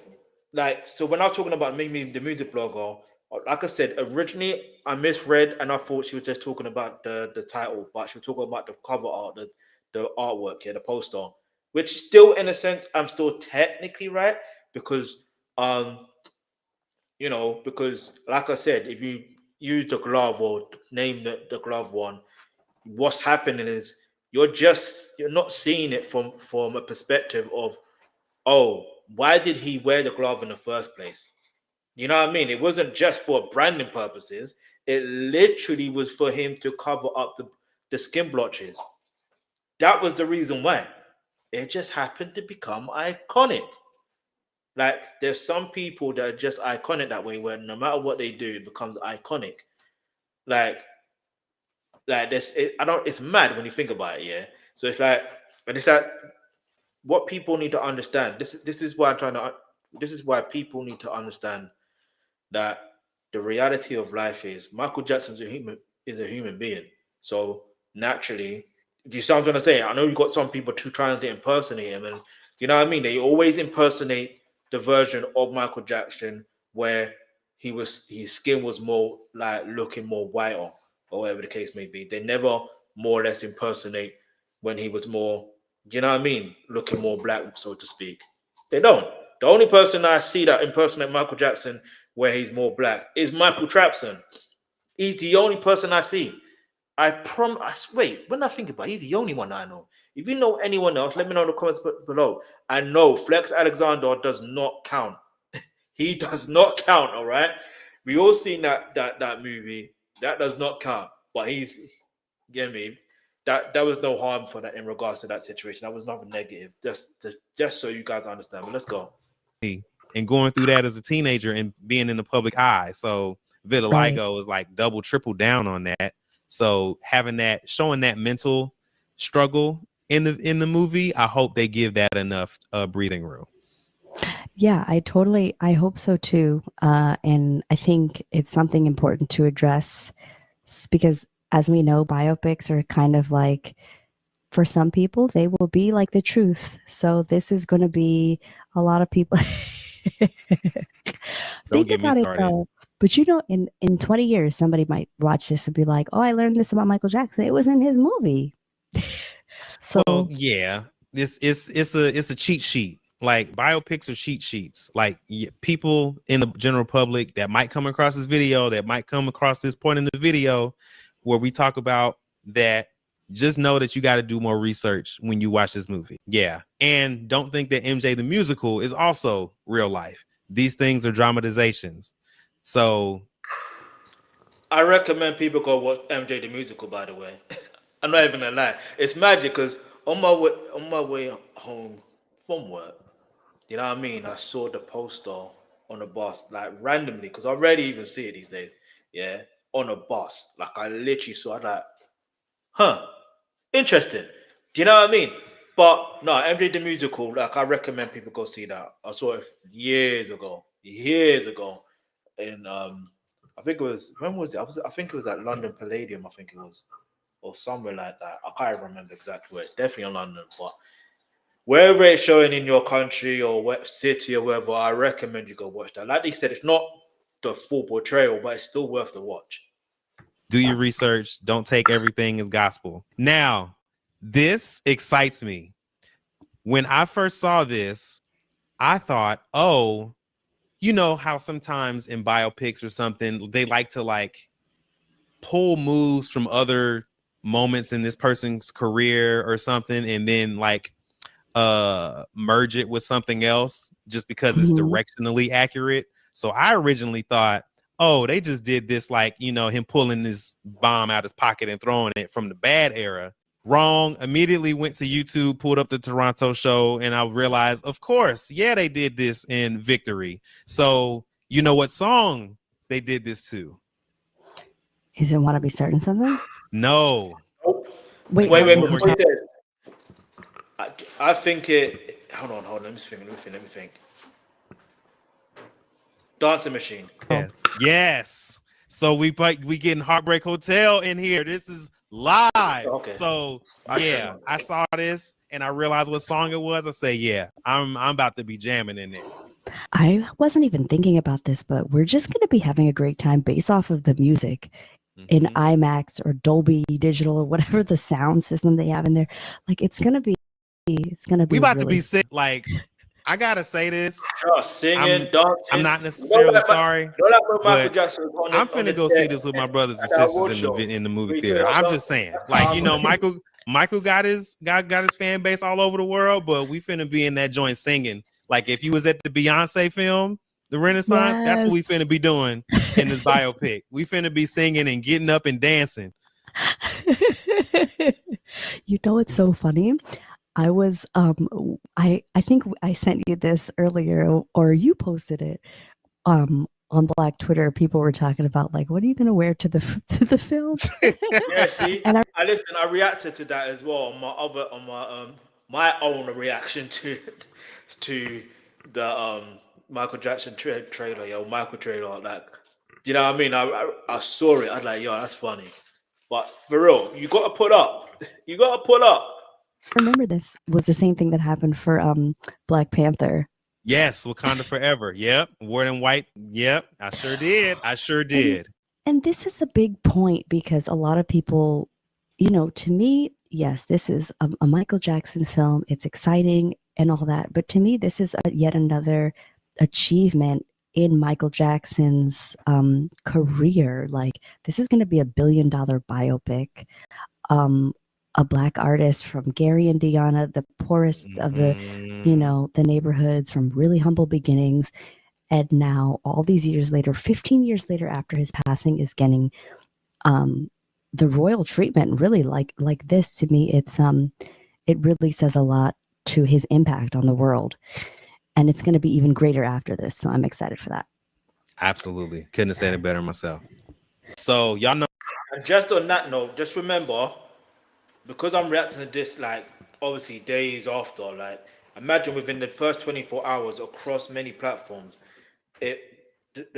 like, so when I was talking about Mimi, the music blogger, like I said, originally I misread and I thought she was just talking about the title, but she was talking about the cover art, the artwork, yeah, the poster, which still, in a sense, I'm still technically right, because you know, because like I said, if you use the glove or name the glove one, what's happening is you're not seeing it from a perspective of, oh, why did he wear the glove in the first place? You know what I mean? It wasn't just for branding purposes. It literally was for him to cover up the skin blotches. That was the reason why. It just happened to become iconic. Like, there's some people that are just iconic that way, where no matter what they do, it becomes iconic. Like this, it's mad when you think about it, yeah. So it's like what people need to understand. This is why this is why people need to understand that the reality of life is Michael Jackson's a human being. So naturally, do you see what I'm trying to say? I know you've got some people trying to impersonate him, and you know what I mean? They always impersonate the version of Michael Jackson where his skin was more like looking more whiter, or whatever the case may be. They never more or less impersonate when he was more, you know what I mean, looking more black, so to speak. They don't. The only person I see that impersonate Michael Jackson where he's more black is Michael Trapson. He's the only person I see. Wait, when I think about it, he's the only one I know. If you know anyone else, let me know in the comments below. I know Flex Alexander does not count. He does not count, all right? We all seen that movie. That does not count. But he's, get me? That was no harm for that in regards to that situation. That was nothing negative. Just so you guys understand. But let's go. And going through that as a teenager and being in the public eye. So vitiligo is like double, triple down on that. So having that, showing that mental struggle in the movie, I hope they give that enough breathing room. Yeah, I hope so too. And I think it's something important to address, because as we know, biopics are kind of like, for some people, they will be like the truth. So this is going to be a lot of people. Think about it though. But you know, in 20 years, somebody might watch this and be like, oh, I learned this about Michael Jackson. It was in his movie. So well, yeah, it's a cheat sheet Like biopics are cheat sheets. Like people in the general public that might come across this video, that might come across this point in the video where we talk about that, just know that you got to do more research when you watch this movie. Yeah. And don't think that MJ the musical is also real life. These things are dramatizations. So I recommend people go watch MJ the musical, by the way. I'm not even gonna lie. It's magic because on my way home from work, you know what I mean? I saw the poster on the bus, like randomly, because I rarely even see it these days. Yeah, on a bus. Like I literally saw it, like, huh, interesting. Do you know what I mean? But no, MJ the musical, like I recommend people go see that. I saw it years ago. And I think it was, when was it? I think it was at London Palladium, I think it was, or somewhere like that. I can't remember exactly where. It's definitely in London, but wherever it's showing in your country or what city or wherever, I recommend you go watch that. Like they said, it's not the full portrayal, but it's still worth the watch. do your research. Don't take everything as gospel. Now, this excites me. When I first saw this, I thought, oh, you know how sometimes in biopics or something, they like to like pull moves from other moments in this person's career or something, and then like merge it with something else just because it's directionally accurate. So I originally thought, oh, they just did this, like, you know, him pulling this bomb out his pocket and throwing it from the bad era. Wrong. Immediately went to YouTube, pulled up the Toronto show, and I realized, of course, yeah, they did this in Victory. So you know what song they did this to? Is it Want to Be Starting Something? No. Wait. I think it. Hold on. Let me think. Dancing Machine. Yes. So we getting Heartbreak Hotel in here. This is live. Okay. So yeah, I saw this and I realized what song it was. I say, yeah, I'm about to be jamming in there. I wasn't even thinking about this, but we're just going to be having a great time based off of the music in IMAX or Dolby Digital or whatever the sound system they have in there. Like it's going to be. We about to be sick. Like, I gotta say this. Singing, dancing. I'm not necessarily sorry, but I'm finna go see this with my brothers and sisters in the movie theater. I'm just saying, like, you know, Michael got his fan base all over the world, but we finna be in that joint singing. Like if you was at the Beyonce film, The Renaissance, that's what we finna be doing in this biopic. We finna be singing and getting up and dancing. You know, it's so funny. I was I think I sent you this earlier, or you posted it on Black Twitter. People were talking about like, what are you going to wear to the film? Yeah, see, and I reacted to that as well on my own reaction to the Michael Jackson trailer, Michael trailer. Like, you know what I mean? I saw it. I was like, yo, that's funny. But for real, you got to put up. Remember, this was the same thing that happened for Black Panther. Yes, Wakanda Forever. Yep, wore in white. Yep, I sure did. And this is a big point because a lot of people, you know, to me, yes, this is a Michael Jackson film. It's exciting and all that, but to me, this is yet another achievement in Michael Jackson's career. Like, this is going to be $1 billion biopic. A Black artist from Gary, Indiana, the poorest of the, you know, the neighborhoods, from really humble beginnings. And now all these years later, 15 years later after his passing, is getting the royal treatment. Really, like this, to me, it really says a lot to his impact on the world. And it's going to be even greater after this. So I'm excited for that. Absolutely. Couldn't have said it better myself. So y'all know. And just on that note, just remember, because I'm reacting to this, like, obviously days after, like, imagine within the first 24 hours across many platforms, the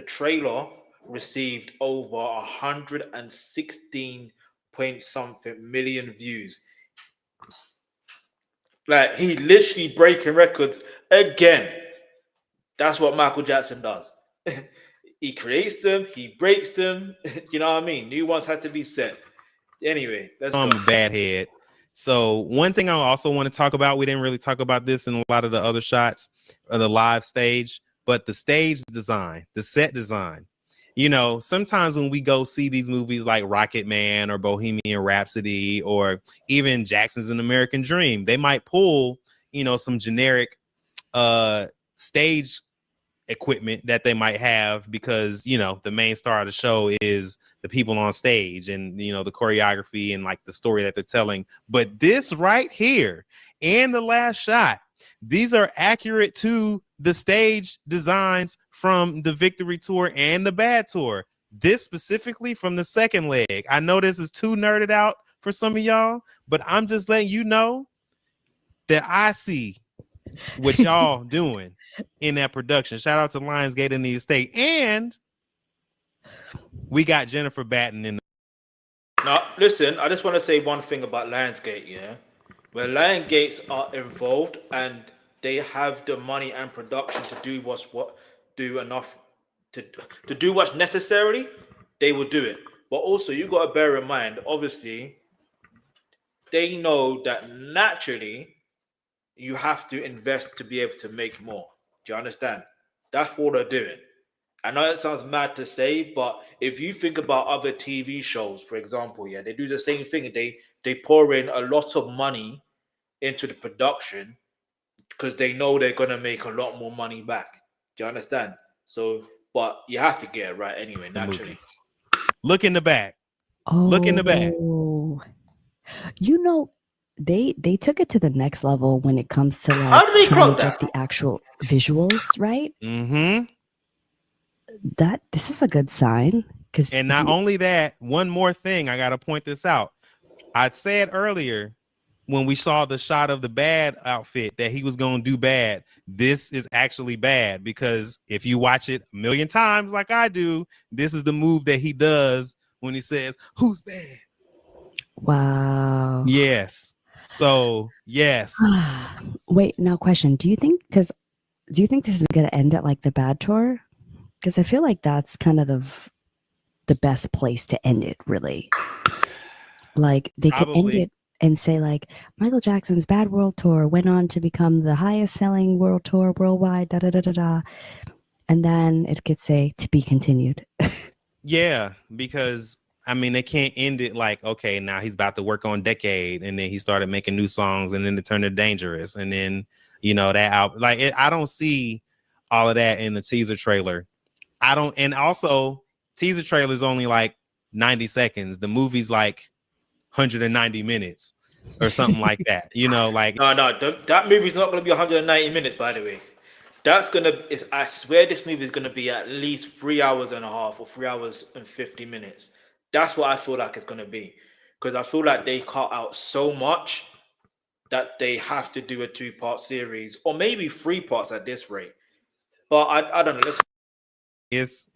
trailer received over 116 point something million views. Like, he literally breaking records again. That's what Michael Jackson does. He creates them, he breaks them. You know what I mean? New ones have to be set. Anyway, let's go. I'm a bad head. So one thing I also want to talk about, we didn't really talk about this in a lot of the other shots of the live stage, but the stage design, the set design. You know, sometimes when we go see these movies like Rocket Man or Bohemian Rhapsody or even Jackson's An American Dream, they might pull, you know, some generic stage equipment that they might have because, you know, the main star of the show is the people on stage and, you know, the choreography and like the story that they're telling. But this right here and the last shot, these are accurate to the stage designs from the Victory Tour and the Bad Tour. This specifically from the second leg. I know this is too nerded out for some of y'all, but I'm just letting you know that I see what y'all doing in that production. Shout out to Lionsgate and the estate. And we got Jennifer Batten in. Now, listen, I just want to say one thing about Lionsgate, yeah? Where Lionsgates are involved and they have the money and production to do to do what's necessary, they will do it. But also, you got to bear in mind, obviously, they know that naturally you have to invest to be able to make more. Do you understand? That's what they're doing. I know it sounds mad to say, but if you think about other TV shows, for example, yeah, they do the same thing. They pour in a lot of money into the production because they know they're gonna make a lot more money back. Do you understand? So, but you have to get it right anyway, naturally. Look in the back. Oh, Look in the back. You know, they took it to the next level when it comes to How do they trying to clock get the actual visuals right. Mm-hmm. This is a good sign. And not only that, one more thing, I gotta point this out. I said earlier when we saw the shot of the bad outfit that he was gonna do bad. This is actually bad because if you watch it a million times like I do, this is the move that he does when he says, "Who's bad?" Wow. Yes. So yes. Wait, now question. Do you think this is gonna end at like the Bad Tour? Because I feel like that's kind of the best place to end it, really. Like they could end it and say like Michael Jackson's Bad World Tour went on to become the highest selling world tour worldwide, da da da da da. And then it could say to be continued. Yeah, because I mean they can't end it like, okay, now he's about to work on Decade, and then he started making new songs, and then it turned to Dangerous, and then you know that out like I don't see all of that in the teaser trailer. I don't, and also teaser trailer is only like 90 seconds. The movie's like 190 minutes or something like that. You know, like no, that movie's not gonna be 190 minutes, by the way. I swear this movie is gonna be at least 3 hours and a half or 3 hours and 50 minutes. That's what I feel like it's gonna be. Because I feel like they cut out so much that they have to do a 2-part series or maybe 3 parts at this rate. But I don't know. It's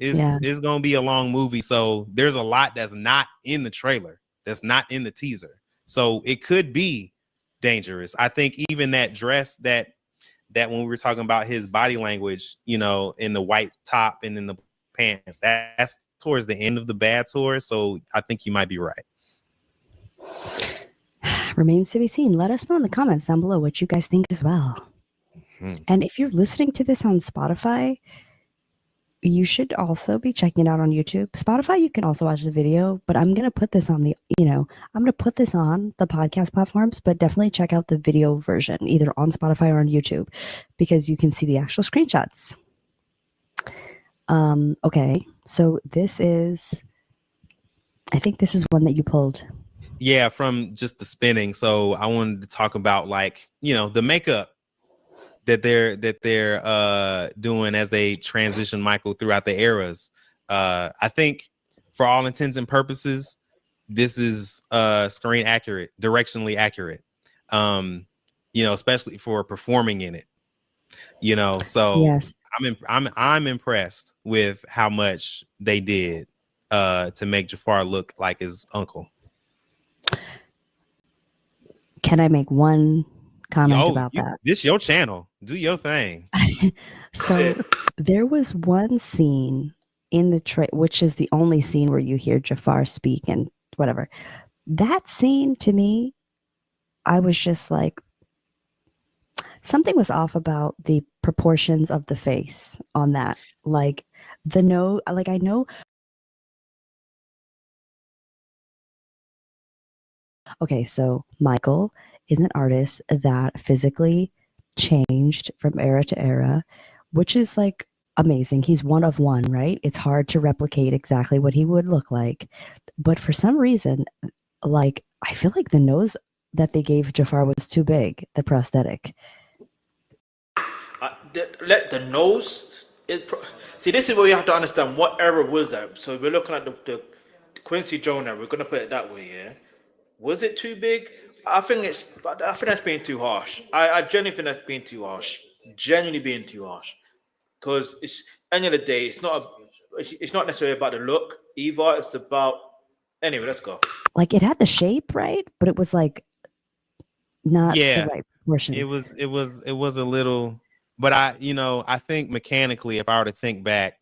gonna be a long movie. So there's a lot that's not in the trailer, that's not in the teaser. So it could be Dangerous. I think even that dress that when we were talking about his body language, you know, in the white top and in the pants, that's towards the end of the Bad Tour. So I think you might be right. Remains to be seen. Let us know in the comments down below what you guys think as well. Mm-hmm. And if you're listening to this on Spotify, you should also be checking it out on YouTube. Spotify, you can also watch the video, but I'm going to put this on the podcast platforms, but definitely check out the video version, either on Spotify or on YouTube, because you can see the actual screenshots. Okay, so I think this is one that you pulled. Yeah, from just the spinning. So I wanted to talk about like, you know, the makeup that they're doing as they transition Michael throughout the eras. I think for all intents and purposes, this is screen accurate, directionally accurate. You know, especially for performing in it. You know, so yes. I'm impressed with how much they did to make Jafar look like his uncle. Can I make one comment about that? This your channel. Do your thing. So there was one scene in the which is the only scene where you hear Jafar speak and whatever. That scene to me I was just like, something was off about the proportions of the face on that. Like the nose, like I know. Okay, so Michael is an artist that physically changed from era to era, which is like amazing. He's one of one, right? It's hard to replicate exactly what he would look like. But for some reason, like I feel like the nose that they gave Jafar was too big, the prosthetic. Let the nose. See, this is where you have to understand what era was that. So we're looking at the Quincy Jones era. We're gonna put it that way, yeah. Was it too big? I think that's being too harsh. I genuinely think that's being too harsh. Genuinely being too harsh. Because it's end of the day, it's not necessarily about the look either. It's about anyway. Let's go. Like it had the shape, right? But it was like not the right proportion. It was a little, but I think mechanically, if I were to think back,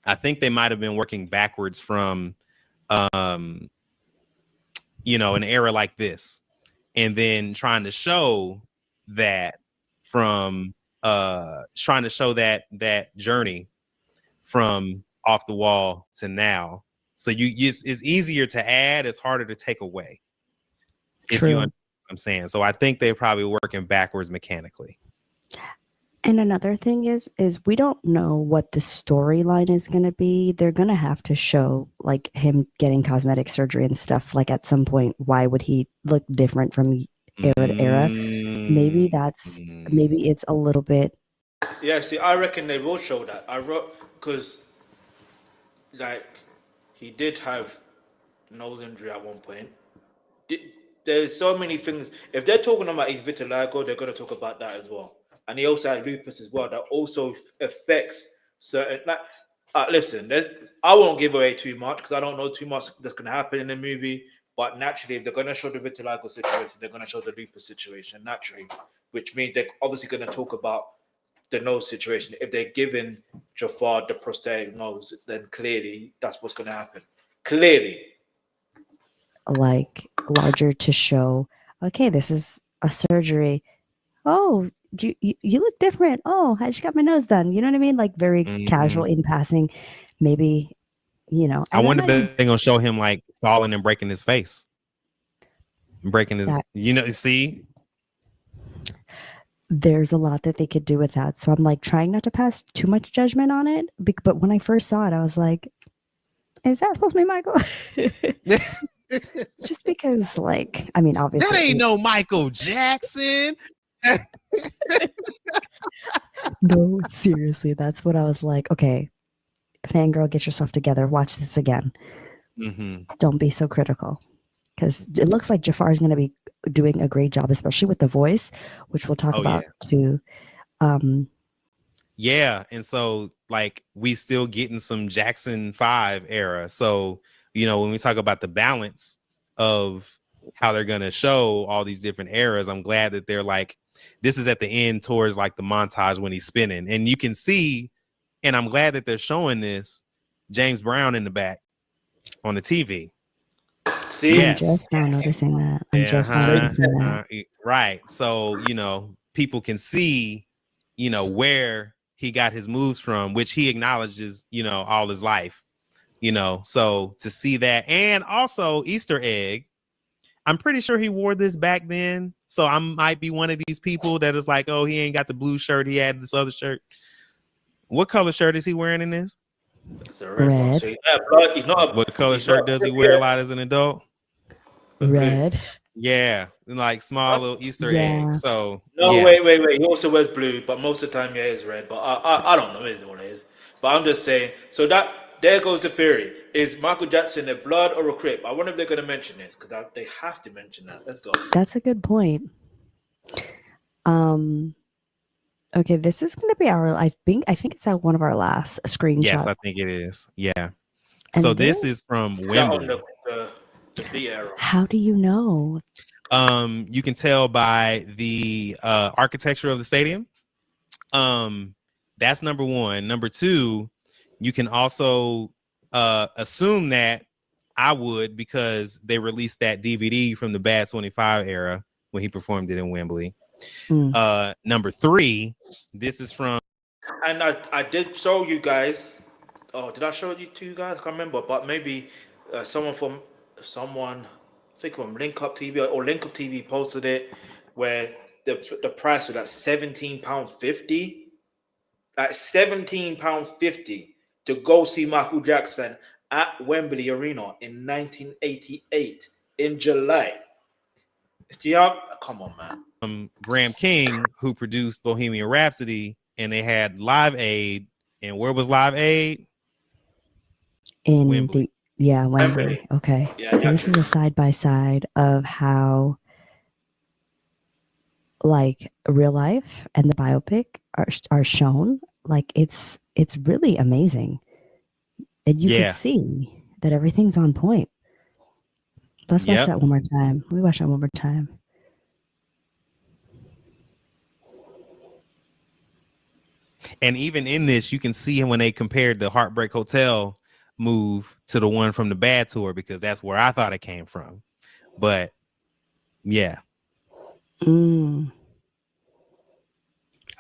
I think they might have been working backwards from an era like this, and then trying to show that that journey from off the wall to now. So it's easier to add, it's harder to take away. True. If you understand what I'm saying. So I think they're probably working backwards mechanically. And another thing is we don't know what the storyline is going to be. They're going to have to show like him getting cosmetic surgery and stuff. Like at some point, why would he look different from era to era? Maybe it's a little bit. Yeah, see, I reckon they will show that. I wrote because like he did have nose injury at one point. There's so many things. If they're talking about his vitiligo, they're going to talk about that as well. And he also had lupus as well. That also affects certain. Like, listen, I won't give away too much because I don't know too much that's going to happen in the movie. But naturally, if they're going to show the vitiligo situation, they're going to show the lupus situation naturally, which means they're obviously going to talk about the nose situation. If they're giving Jafar the prosthetic nose, then clearly that's what's going to happen. Clearly. Like larger to show, okay, this is a surgery. Oh, you look different. Oh, I just got my nose done. You know what I mean? Like very casual in passing. Maybe, I wonder if they're going to show him like falling and breaking his face. Breaking his, see? There's a lot that they could do with that. So I'm like trying not to pass too much judgment on it. But when I first saw it, I was like, is that supposed to be Michael? Just because, like, I mean, obviously. That ain't no Michael Jackson. No, seriously. That's what I was like, okay, fangirl, get yourself together. Watch this again. Don't be so critical. Because it looks like Jafar is going to be doing a great job, especially with the voice, which we'll talk about too. Yeah, and so like we still getting some Jackson 5 era. So when we talk about the balance of how they're gonna show all these different eras, I'm glad that they're like, this is at the end towards like the montage when he's spinning, and you can see, and I'm glad that they're showing this James Brown in the back on the TV. See, I'm just now noticing that. Right. So, people can see, where he got his moves from, which he acknowledges, all his life, so to see that. And also Easter egg, I'm pretty sure he wore this back then. So I might be one of these people that is like, oh, he ain't got the blue shirt. He had this other shirt. What color shirt is he wearing in this? It's a red. What color shirt does he wear a lot as an adult? Red. Yeah, like small little Easter egg. So wait. He also wears blue, but most of the time, it's red. But I don't know. It is what it is. But I'm just saying. So there goes the theory: is Michael Jackson a blood or a Crip? I wonder if they're going to mention this because they have to mention that. Let's go. That's a good point. Okay, this is going to be I think it's one of our last screenshots. Yes, I think it is. Yeah. And so this is from Wembley. The B era. How do you know? You can tell by the architecture of the stadium. That's number one. Number two, you can also assume that I would, because they released that DVD from the Bad 25 era when he performed it in Wembley. Mm. Number 3, this is from, and I did show you guys. Oh, did I show it to you guys? I can't remember, but maybe someone, I think from Link Up TV or Link Up TV posted it, where the price was at £17.50, like £17.50 to go see Michael Jackson at Wembley Arena in 1988 in July. Yeah, come on, man. Graham King, who produced Bohemian Rhapsody, and they had Live Aid. And where was Live Aid? In Wembley. Wembley. Okay. Yeah, So this is a side by side of how like real life and the biopic are shown. Like it's really amazing. And you can see that everything's on point. Let's watch that one more time. Let me watch that one more time. And even in this, you can see when they compared the Heartbreak Hotel move to the one from the Bad Tour, because that's where I thought it came from. But yeah. All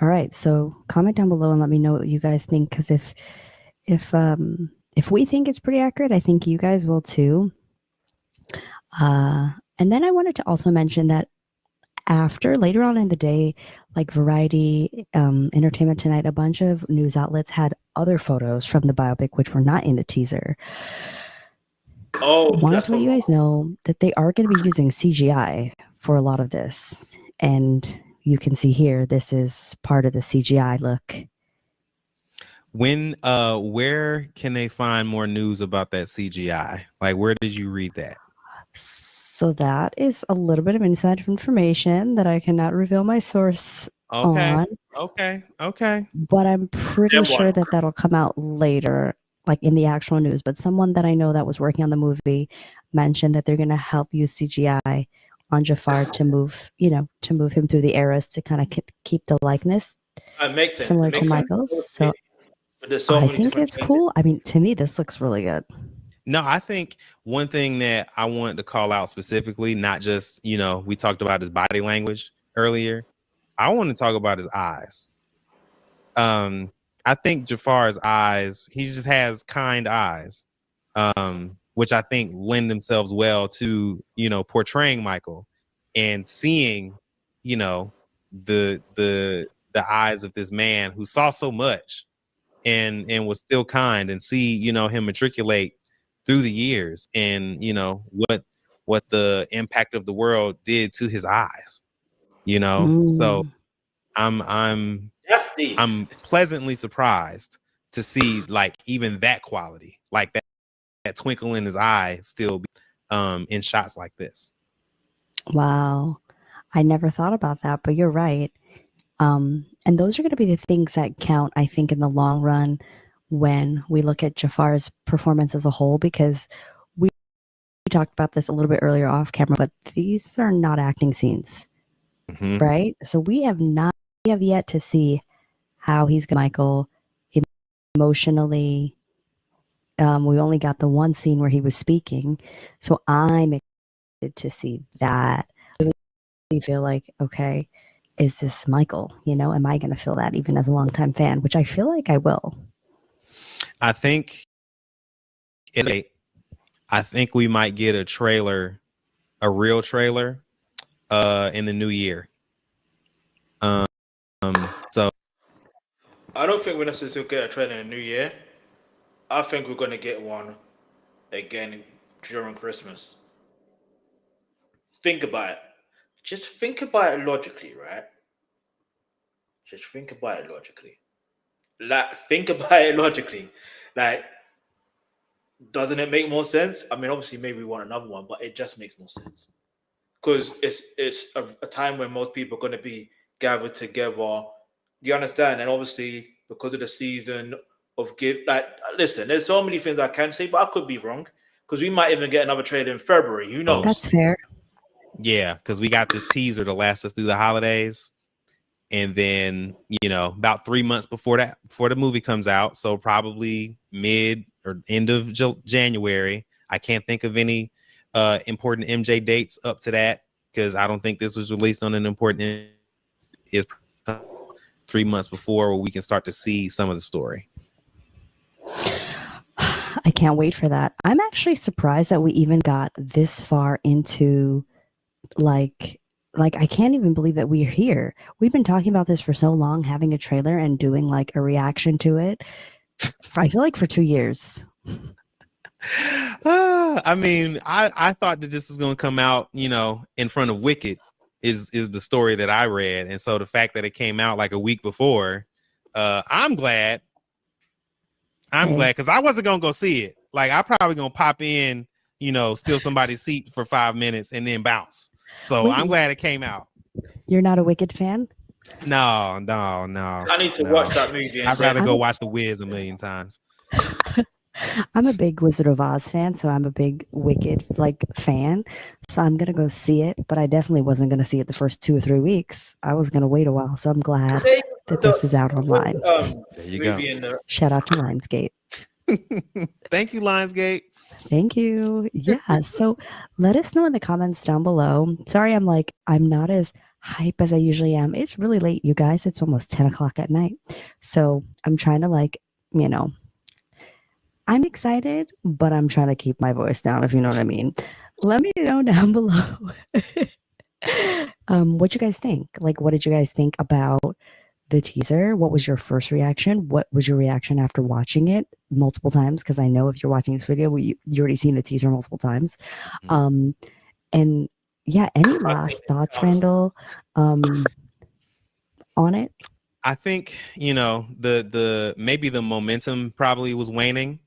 right. So comment down below and let me know what you guys think. Because if we think it's pretty accurate, I think you guys will too. And then I wanted to also mention that later on in the day, like Variety, Entertainment Tonight, a bunch of news outlets had other photos from the biopic which were not in the teaser. Wanted to let you guys know that they are going to be using CGI for a lot of this, and you can see here this is part of the CGI look. Where can they find more news about that CGI? Like, where did you read that? So that is a little bit of inside information that I cannot reveal my source on. Okay. But I'm pretty sure that that'll come out later, like in the actual news. But someone that I know that was working on the movie mentioned that they're going to help use CGI on Jafar to move him through the eras to kind of keep the likeness similar to Michael's. So I think it's cool. I mean, to me, this looks really good. No, I think one thing that I wanted to call out specifically, not just, we talked about his body language earlier. I want to talk about his eyes. I think Jafar's eyes, he just has kind eyes, which I think lend themselves well to, portraying Michael and seeing, the eyes of this man who saw so much and was still kind, and see, him matriculate through the years, and what the impact of the world did to his eyes, so I'm pleasantly surprised to see like even that quality, like that twinkle in his eye still be in shots like this. Wow, I never thought about that, but you're right. And those are going to be the things that count, I think, in the long run when we look at Jafar's performance as a whole, because we talked about this a little bit earlier off camera, but these are not acting scenes, right? So we have yet to see how he's Michael emotionally. We only got the one scene where he was speaking, so I'm excited to see that. I really feel like, okay, is this Michael? Am I going to feel that even as a longtime fan, which I feel like I will. I think we might get a trailer, a real trailer, in the new year. So I don't think we're necessarily get a trailer in the new year. I think we're going to get one again during Christmas. Think about it. Just think about it logically, right? Just think about it logically. Like, doesn't it make more sense? I mean, obviously, maybe we want another one, but it just makes more sense. Because it's a time when most people are going to be gathered together. You understand? And obviously, because of the season of listen, there's so many things I can say, but I could be wrong. Because we might even get another trailer in February. Who knows? That's fair. Yeah, because we got this teaser to last us through the holidays. And then, about 3 months before the movie comes out. So probably mid or end of January. I can't think of any important MJ dates up to that. because I don't think this was released on an important is 3 months before where we can start to see some of the story. I can't wait for that. I'm actually surprised that we even got this far into like I can't even believe that we're here. We've been talking about this for so long, having a trailer and doing like a reaction to it. I feel like for 2 years. I mean, I thought that this was going to come out, you know, in front of Wicked is the story that I read. And so the fact that it came out like a week before, I'm glad. I'm glad because I wasn't going to go see it. Like, I probably going to pop in, you know, steal somebody's seat for 5 minutes and then bounce. So Wait, I'm glad it came out. You're not a Wicked fan? No. I need to watch that movie. I'd rather go watch The Wiz a million times. I'm a big Wizard of Oz fan, so I'm a big Wicked fan. So I'm gonna go see it, but I definitely wasn't gonna see it the first 2 or 3 weeks. I was gonna wait a while, so I'm glad that this is out online. There you go. Shout out to Lionsgate. Thank you, Lionsgate. Thank you. Yeah. So let us know in the comments down below. Sorry, I'm not as hype as I usually am. It's really late, you guys. It's almost 10 o'clock at night. So I'm trying to I'm excited, but I'm trying to keep my voice down, if you know what I mean. Let me know down below what you guys think. Like, what did you guys think about the teaser? What was your first reaction? What was your reaction after watching it multiple times? Because I know if you're watching this video, you already seen the teaser multiple times. And yeah, any last thoughts, Randall, on it? I think, you know, maybe the momentum probably was waning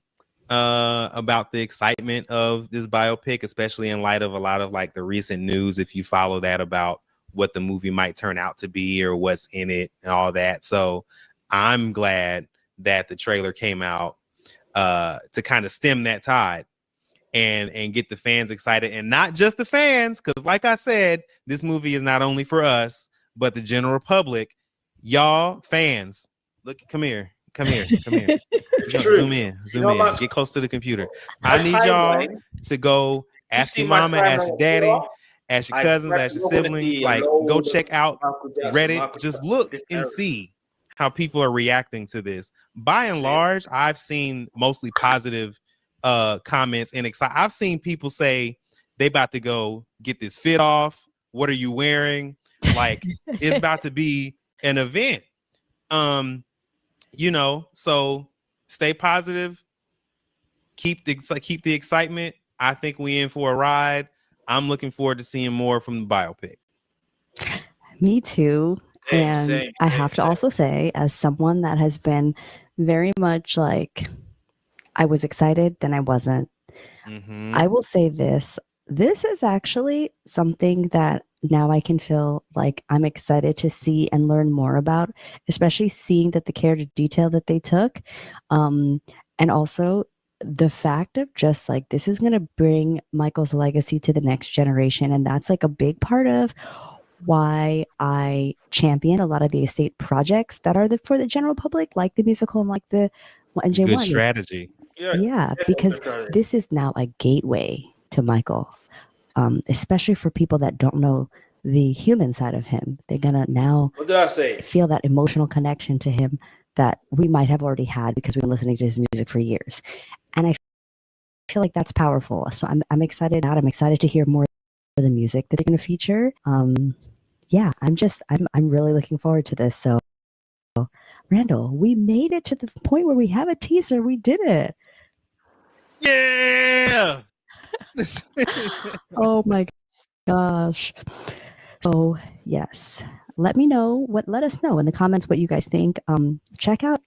about the excitement of this biopic, especially in light of a lot of like the recent news, if you follow that, about what the movie might turn out to be or what's in it and all that. So I'm glad that the trailer came out to kind of stem that tide and get the fans excited, and not just the fans, because like I said, this movie is not only for us, but the general public. Y'all fans, look, come here. Zoom in, get close to the computer. I need y'all to go ask your mama, ask your daddy, ask your cousins, ask your siblings, like go check out Reddit. Just look and see how people are reacting to this. By and large, I've seen mostly positive comments and I've seen people say they about to go get this fit off. What are you wearing? Like, it's about to be an event. You know, so stay positive, keep the excitement. I think we in for a ride. I'm looking forward to seeing more from the biopic. Me too. And I have to also say, as someone that has been very much like, I was excited, then I wasn't. I will say this is actually something that now I can feel like I'm excited to see and learn more about, especially seeing that the care to detail that they took. And also the fact of just like, this is going to bring Michael's legacy to the next generation. And that's like a big part of why I champion a lot of the estate projects that are for the general public, like the musical and like the MJ1. Good strategy. Yeah, because this is now a gateway to Michael. Especially for people that don't know the human side of him. They're gonna now feel that emotional connection to him that we might have already had because we've been listening to his music for years. And I feel like that's powerful. So I'm excited out. I'm excited to hear more of the music that they're gonna feature. Yeah, I'm really looking forward to this. So Randall, we made it to the point where we have a teaser. We did it. Yeah. Oh my gosh. So yes, let us know in the comments what you guys think. Check out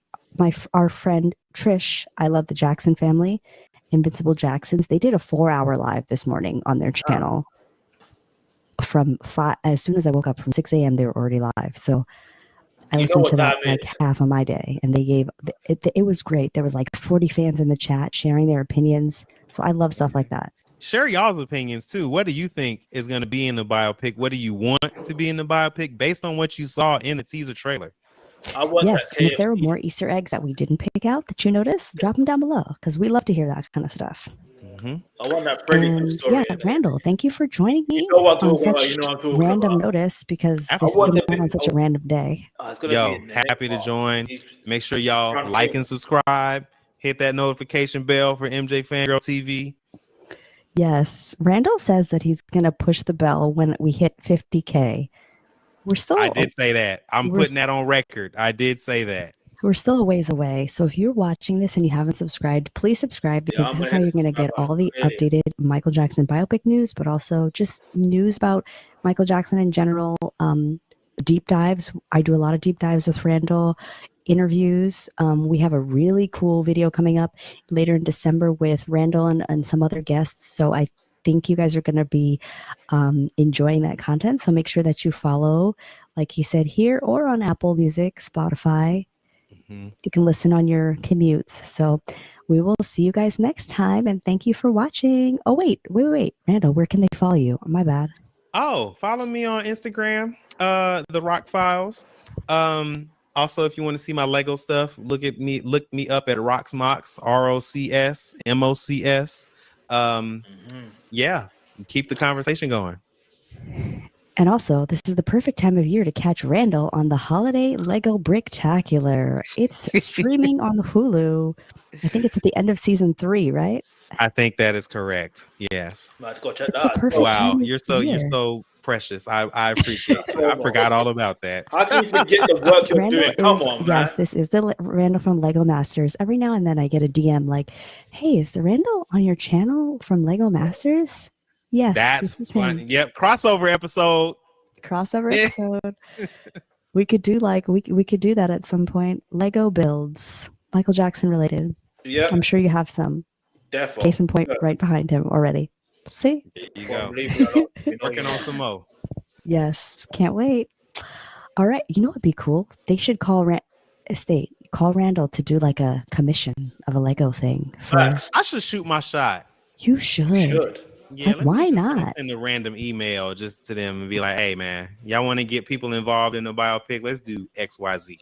our friend Trish, I Love the Jackson Family, Invincible Jacksons. They did a 4-hour live this morning on their channel. From 5, as soon as I woke up, from 6 a.m. they were already live. So I listened to that like half of my day, and they gave it was great. There was like 40 fans in the chat sharing their opinions. So I love stuff like that. Share y'all's opinions too. What do you think is going to be in the biopic? What do you want to be in the biopic based on what you saw in the teaser trailer? Yes, and if there were more Easter eggs that we didn't pick out that you noticed, drop them down below because we love to hear that kind of stuff. I want that Freddie story. Yeah, Randall, thank you for joining me on such random notice because this came out on such a random day. Happy to join. Make sure y'all like and subscribe. Hit that notification bell for MJFanGirl TV. Yes, Randall says that he's gonna push the bell when we hit 50K. I did say that. I'm putting that on record. I did say that. We're still a ways away. So if you're watching this and you haven't subscribed, please subscribe because this is how you're going to get all the updated Michael Jackson biopic news, but also just news about Michael Jackson in general, deep dives. I do a lot of deep dives with Randall, interviews. We have a really cool video coming up later in December with Randall and some other guests. So I think you guys are going to be enjoying that content. So make sure that you follow, like he said, here or on Apple Music, Spotify. You can listen on your commutes. So we will see you guys next time. And thank you for watching. Oh, wait. Randall, where can they follow you? My bad. Oh, follow me on Instagram, The Rock Files. Also, if you want to see my Lego stuff, look me up at Rocksmox, ROCSMOCS. Yeah, keep the conversation going. And also, this is the perfect time of year to catch Randall on the Holiday Lego Bricktacular. It's streaming on Hulu. I think it's at the end of season 3, right? I think that is correct. Yes. Let's go check it's that. The perfect time you're so precious. I appreciate you. I forgot all about that. How can you forget the work you're doing? Come on, man. Yes, this is the Randall from Lego Masters. Every now and then I get a DM like, "Hey, is the Randall on your channel from Lego Masters?" Yes, that's fun. Yep, crossover episode. We could do we could do that at some point. Lego builds, Michael Jackson related. Yeah, I'm sure you have some. Definitely. Case in point, right behind him already. See, there you go. Working on some more. Yes, can't wait. All right, you know what'd be cool? They should call Randall to do like a commission of a Lego thing. I should shoot my shot. You should. Yeah, why not? Send a random email just to them and be like, "Hey, man, y'all want to get people involved in the biopic? Let's do XYZ."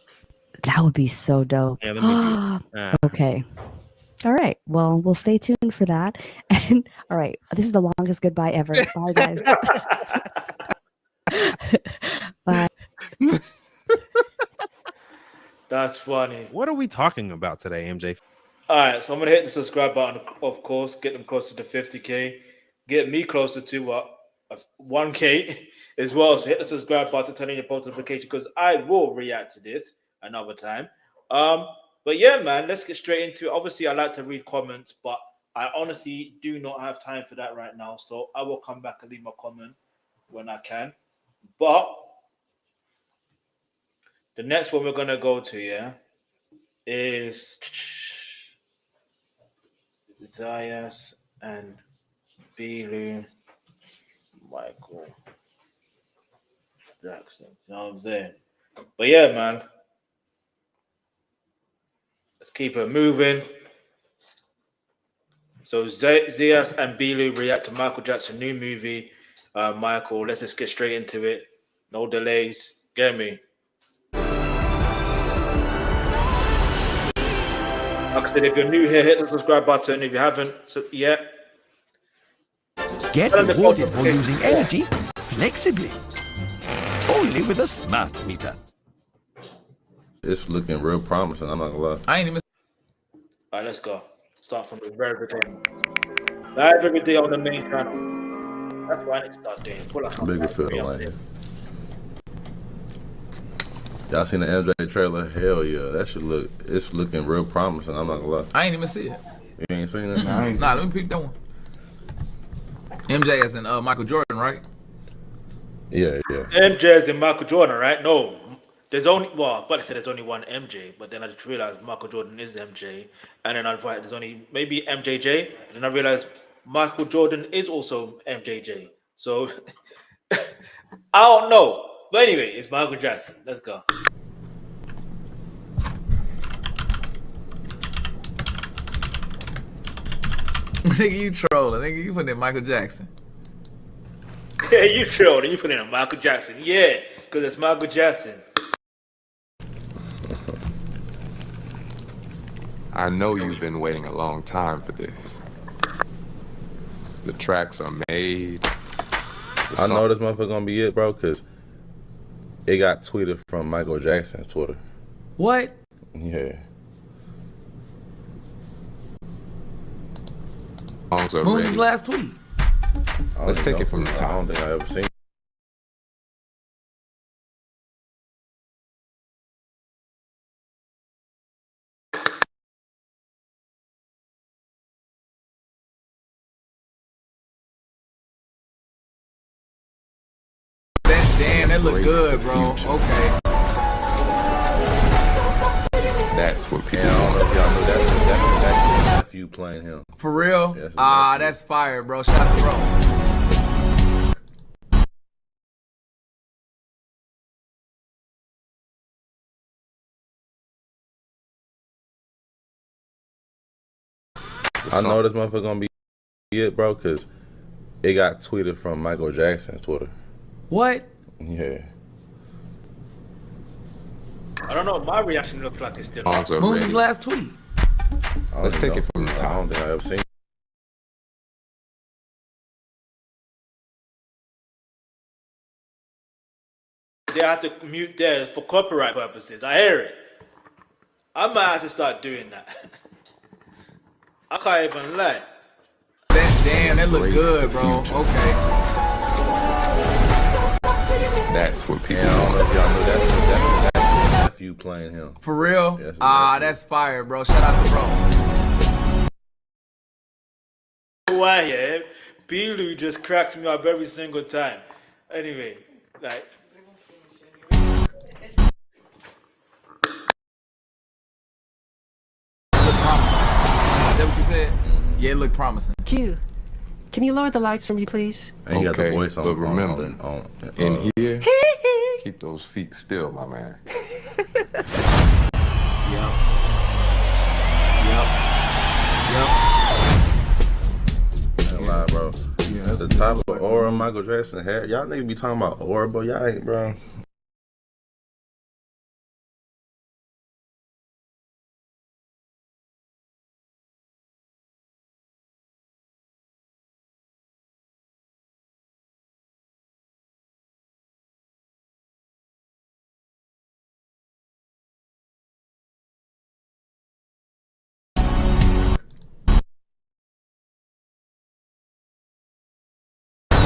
That would be so dope. Yeah, let me do it. Okay. All right. Well, we'll stay tuned for that. And all right, this is the longest goodbye ever. Bye, guys. Bye. That's funny. What are we talking about today, MJ? All right, so I'm gonna hit the subscribe button, of course, get them closer to 50K, get me closer to 1K as well. So hit the subscribe button, turn on your post notification because I will react to this another time. But yeah, man, let's get straight into it. Obviously, I like to read comments, but I honestly do not have time for that right now. So I will come back and leave my comment when I can. But the next one we're gonna go to, is Zias and B. Michael Jackson. You know what I'm saying? But yeah, man. Let's keep it moving. So Zias and Bilu react to Michael Jackson's new movie. Michael, let's just get straight into it. No delays. Get me. Like I said, if you're new here, hit the subscribe button. If you haven't yet, get rewarded for using energy flexibly. Only with a smart meter. It's looking real promising. I'm not gonna lie. I ain't even. All right, let's go. Start from the very beginning. Live every day on the main channel. That's why I need to start doing. Bigger film like it. Y'all seen the MJ trailer? Hell yeah, that should look. It's looking real promising. I'm not gonna lie. I ain't even see it. You ain't seen it? Nah, let me pick that one. MJ as in Michael Jordan, right? Yeah. MJ as in Michael Jordan, right? No, there's only but I said there's only one MJ, but then I just realized Michael Jordan is MJ, and then I thought there's only maybe MJJ, and then I realized Michael Jordan is also MJJ. So I don't know. But anyway, it's Michael Jackson. Let's go. Nigga, you trolling. Nigga, you putting in Michael Jackson. Yeah, you trolling. You putting in Michael Jackson. Yeah, because it's Michael Jackson. I know you've been waiting a long time for this. The tracks are made. I know this motherfucker gonna be it, bro, because it got tweeted from Michael Jackson's Twitter. What? Yeah. Songs are When was ready. his last tweet? Let's take it from the top. I don't think I ever seen it. Damn, that look good, bro. Okay. That's what people And I don't know if y'all knew that's his nephew playing him. For real? Yes, That's fire, bro. Shout out to bro. I know this motherfucker gonna be it, bro, because it got tweeted from Michael Jackson's Twitter. What? Yeah. I don't know what my reaction looks like. It's still. songs are When was his ready. last tweet? Let's take it from the I top. don't think I ever seen it. They have to mute theirs for copyright purposes. I hear it. I might have to start doing that. I can't even lie. Damn, that look good, bro. Okay. That's what people And I don't know if y'all knew that's his nephew playing him. For real? Yes, That's fire, bro. Shout out to bro. Why, yeah? B-Lou just cracks me up every single time. Anyway, like. Is that what you said? Yeah, it looked promising. Q, can you lower the lights for me, please? And he got the Okay, voice on. but remember, in here, keep those feet still, my man. Yep. Ain't lie, bro. That's the type of aura Michael Jackson had. Y'all niggas be talking about aura, but y'all ain't, bro. Is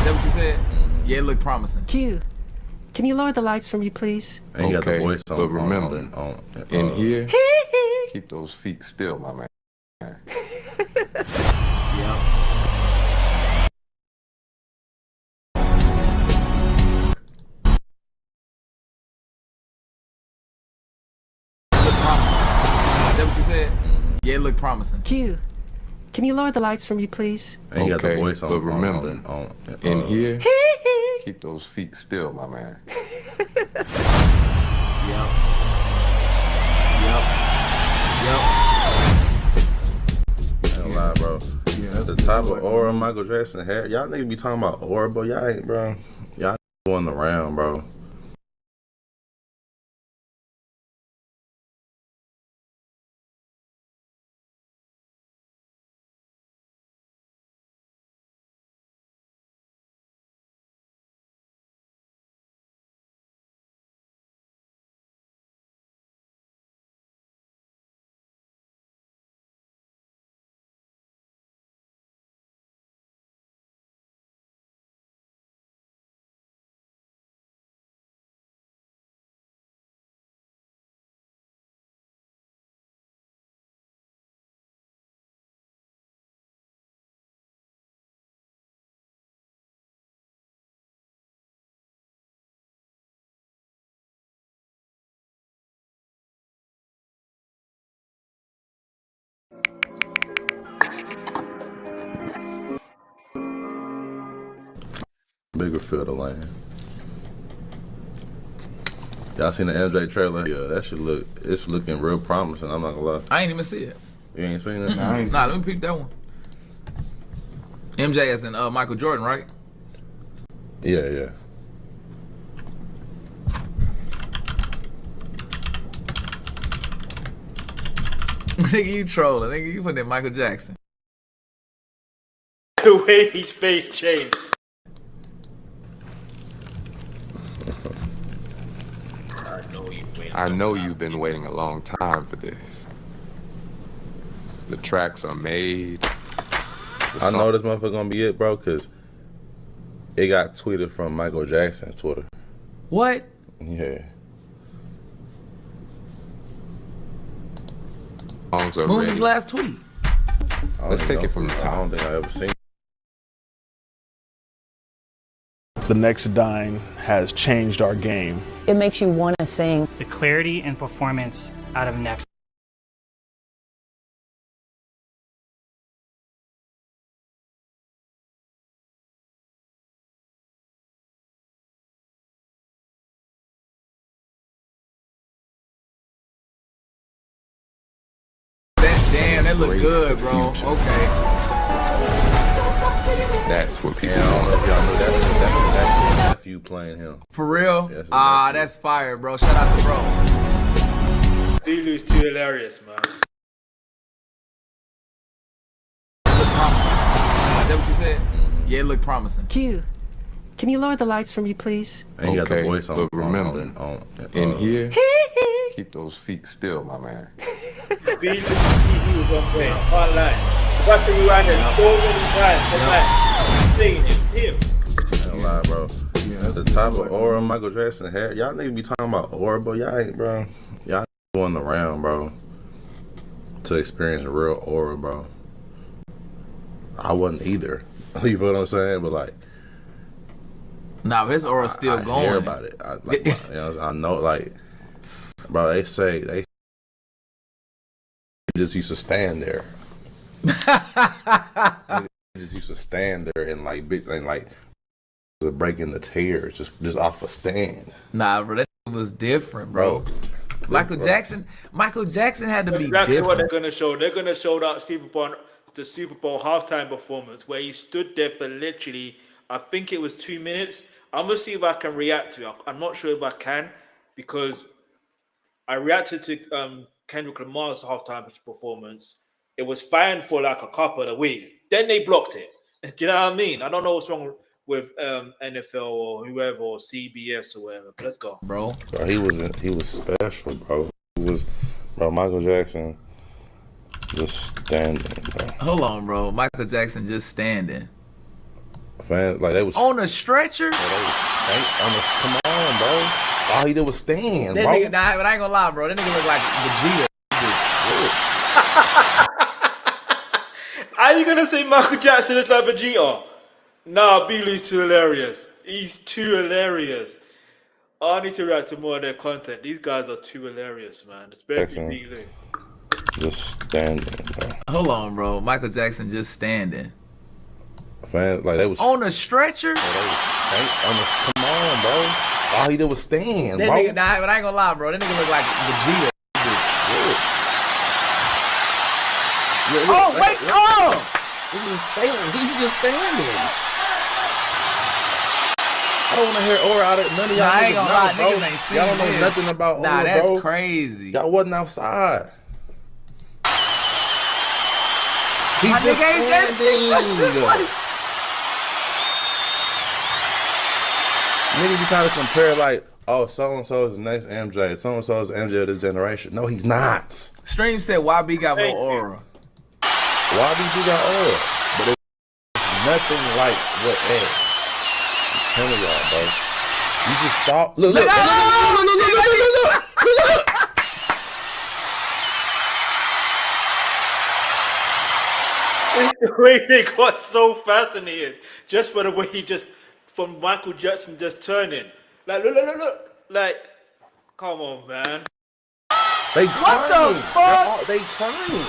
that what you said? Yeah, it looked promising. Q, can you lower the lights for me, please? And he got the Okay, voice on. but remember, in here, keep those feet still, my man. Yep. Is that what you said? Yeah, it looked promising. Q, can you lower the lights for me, please? And he got the Okay, voice on. but remember, in here, keep those feet still, my man. Yep. Ain't lie, bro. That's the type of aura Michael Jackson had. Y'all niggas be talking about aura, but y'all ain't, bro. Y'all going around, bro. Bigger field of land. Y'all seen the MJ trailer? Yeah, that shit it's looking real promising. I'm not gonna lie. I ain't even see it. You ain't seen it? Nah, let me peep that one. MJ as in Michael Jordan, right? Yeah, yeah. Nigga, you trolling. Nigga, you putting in Michael Jackson. The way his face changed. I know you've been waiting a long time for this. The tracks are made. I know this motherfucker gonna be it, bro, because it got tweeted from Michael Jackson's Twitter. What? Yeah. Songs are When was ready. his last tweet? Let's take it from the top. I don't think I ever seen it. The next Dine has changed our game. It makes you want to sing. The clarity and performance out of Next. Damn, that look good, bro. Okay. That's what people I don't know if y'all knew that's his nephew playing him. For real? Yes, That's fire, bro. Shout out to bro. Lulu's too hilarious, man. Is that what you said? Yeah, it looked promising. Q, can you lower the lights for me, please? And he got the voice on. But remember, in here, keep those feet still, my man. He was on point. I can't lie. Got to rewind it so many times. I'm like, singing, it's him. I don't lie, bro. The type of aura Michael Jackson had. Y'all niggas be talking about aura, but y'all ain't, bro. Y'all going around, bro, to experience a real aura, bro. I wasn't either. You feel what I'm saying? But like, nah, but this aura's still going. I hear about it. I know, like, bro. They say they just used to stand there. They just used to stand there and like breaking the tears just off a stand. Nah, bro, that was different, bro. Michael Jackson had to be exactly different. what they're gonna show. They're gonna show that the Super Bowl halftime performance where he stood there for literally, I think it was 2 minutes. I'm gonna see if I can react to it. I'm not sure if I can because I reacted to Kendrick Lamar's halftime performance. It was fine for like a couple of weeks. Then they blocked it. Do you know what I mean? I don't know what's wrong with NFL or whoever or CBS or whatever. But let's go, bro. He was special, bro. Michael Jackson just standing, bro. Hold on, bro. Michael Jackson just standing. Fans like they was on a stretcher. Come on, bro. All he did was stand, that bro. Nigga, nah, but I ain't gonna lie, bro. That nigga look like Vegeta. Are you gonna say Michael Jackson looks like Vegeta? Nah, B-Lou's too hilarious. He's too hilarious. I need to react to more of their content. These guys are too hilarious, man. Especially B-Lou. Just standing, bro. Hold on, bro. Michael Jackson just standing. Fans like they was on a stretcher. Come on, bro. All he did was stand, that bro. Nigga, nah, but I ain't gonna lie, bro. That nigga look like Vegeta. Oh, wait! He's just standing. I don't want to hear aura out of none of y'all. Nah, I ain't gonna lie, bro. niggas ain't seen Y'all don't know this. nothing about aura, nah, that's bro. crazy. Y'all wasn't outside. He My just standing. Niggas be trying to compare like, oh, so and so is the next MJ, so and so is MJ of this generation. No, he's not. Stream said YB got more aura. YB got aura, but it's nothing like what Ed. I'm telling y'all, bro. You just saw. Look. The way they got so fascinated just for the way he just from Michael Jackson just turning. Like, look. Like, come on, man. They crying. What the fuck? They crying.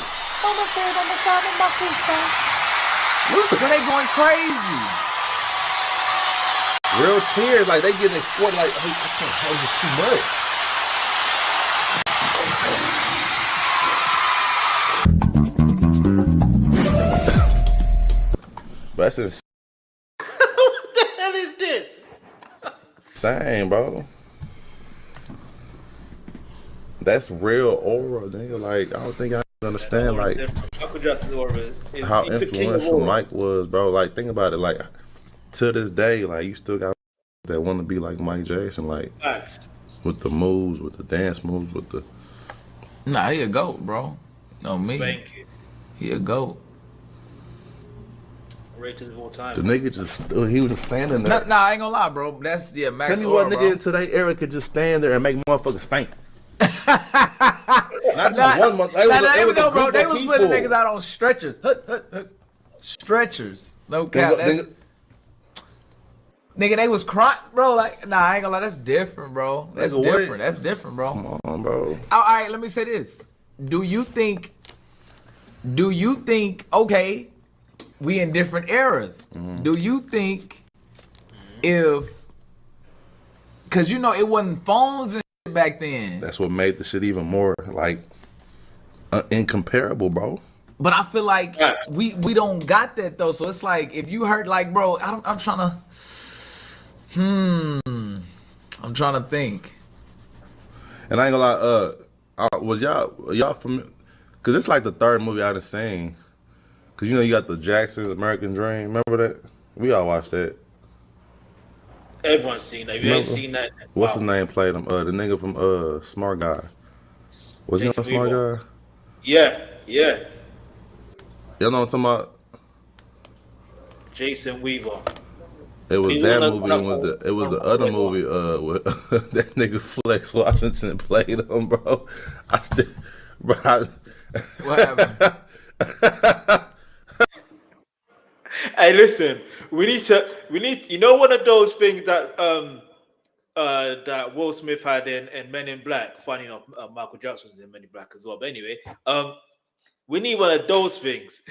Look, they going crazy. Real tears, like they getting exploited. Like, hey, I can't hold this too much. That's insane. What the hell is this? Insane, bro. That's real aura, nigga. Like, I don't think I understand like Michael Jackson's aura is how he's the king of influential aura. Mike was, bro. Like, think about it. Like, to this day, like, you still got that want to be like Mike Jackson, like, Facts. with the moves, with the dance moves, with the. Nah, he a goat, bro. No me. Thank you. He a goat. Greatest of all time. The nigga just, he was just standing there. Nah, I ain't gonna lie, bro. That's Max. Tell me what nigga in today era could just stand there and make motherfuckers faint. Not just one month. They was putting niggas out on stretchers. Stretchers. No cap. Nigga, they was crying, bro. Like, nah, I ain't gonna lie. That's different, bro. That's different. That's different, bro. Come on, bro. All right, let me say this. Do you think, okay, we in different eras. Do you think because you know it wasn't phones and shit back then. That's what made the shit even more like incomparable, bro. But I feel like we don't got that though. So it's like if you heard like, bro, I'm trying to think. And I ain't gonna lie, was y'all familiar? Cause it's like the third movie I done seen. Cause you know you got the Jackson's American Dream. Remember that? We all watched that. Everyone's seen that. You ain't seen that. What's his name played him? The nigga from Smart Guy. Was he on Smart Guy? Yeah. Y'all know what I'm talking about? Jason Weaver. It was that movie. It was the other movie. With that nigga Flex Washington played him, bro. What happened? Hey, listen. We need. You know, one of those things that that Will Smith had in Men in Black. Funny enough, Michael Jackson was in Men in Black as well. But anyway, we need one of those things.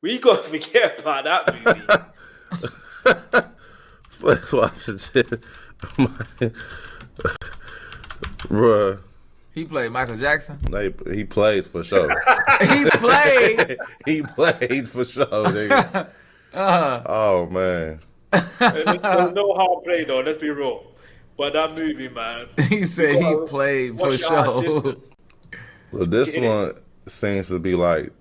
We gotta forget about that movie. Flex Washington, bruh. He played Michael Jackson. He played for sure. He played. He played for sure, nigga. Oh man. There's no hard play though. Let's be real. But that movie, man. He said he played for sure. Well, this one seems to be like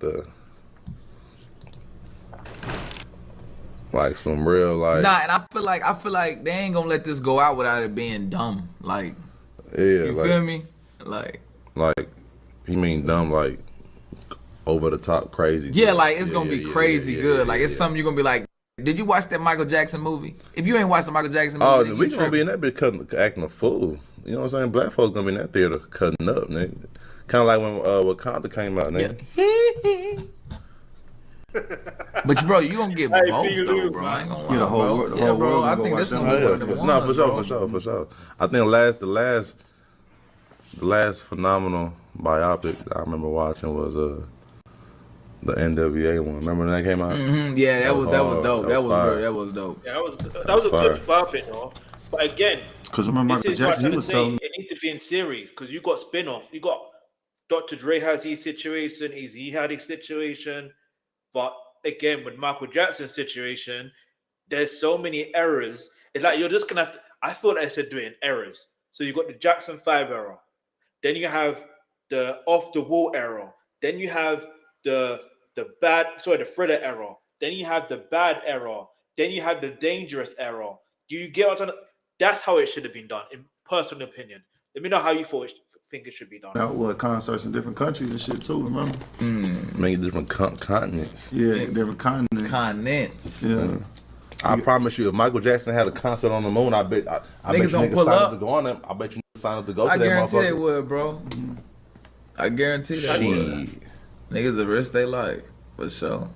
some real like. Nah, and I feel like they ain't gonna let this go out without it being dumb. Like, yeah, you feel me? Like you mean dumb, like over the top crazy. Yeah, good. like it's gonna be crazy good. Like it's something you're gonna be like, did you watch that Michael Jackson movie? If you ain't watched the Michael Jackson movie, we gonna be in that bitch acting a fool. You know what I'm saying? Black folks gonna be in that theater cutting up, nigga. Kind of like when Wakanda came out, nigga. Yeah. But bro, you gonna get both though, bro. I ain't gonna lie, bro. Yeah, bro. I think this gonna be one of the ones. No, for sure. I think the last phenomenal biopic I remember watching was the NWA one. Remember when that came out? Yeah, that was dope. That was dope. Yeah, that was a good biopic, though. But again, because remember Michael Jackson, he was selling. It needs to be in series because you got spin-off. You got Dr. Dre has his situation, he had his situation. But again, with Michael Jackson's situation, there's so many errors. It's like you're just gonna have to. I thought I said doing errors. So you got the Jackson 5 era, then you have the off the wall era, then you have the Thriller era, then you have the bad era, then you have the dangerous era. Do you get what I'm saying? That's how it should have been done, in personal opinion. Let me know how you think it should be done. Now, concerts in different countries and shit too, remember? Many different continents. Yeah, different continents. Yeah. I promise you, if Michael Jackson had a concert on the moon, I bet you niggas sign up to go on them. I bet you niggas sign up to go to that motherfucker. I guarantee they would, bro. I guarantee they would. Niggas will risk their life, for sure.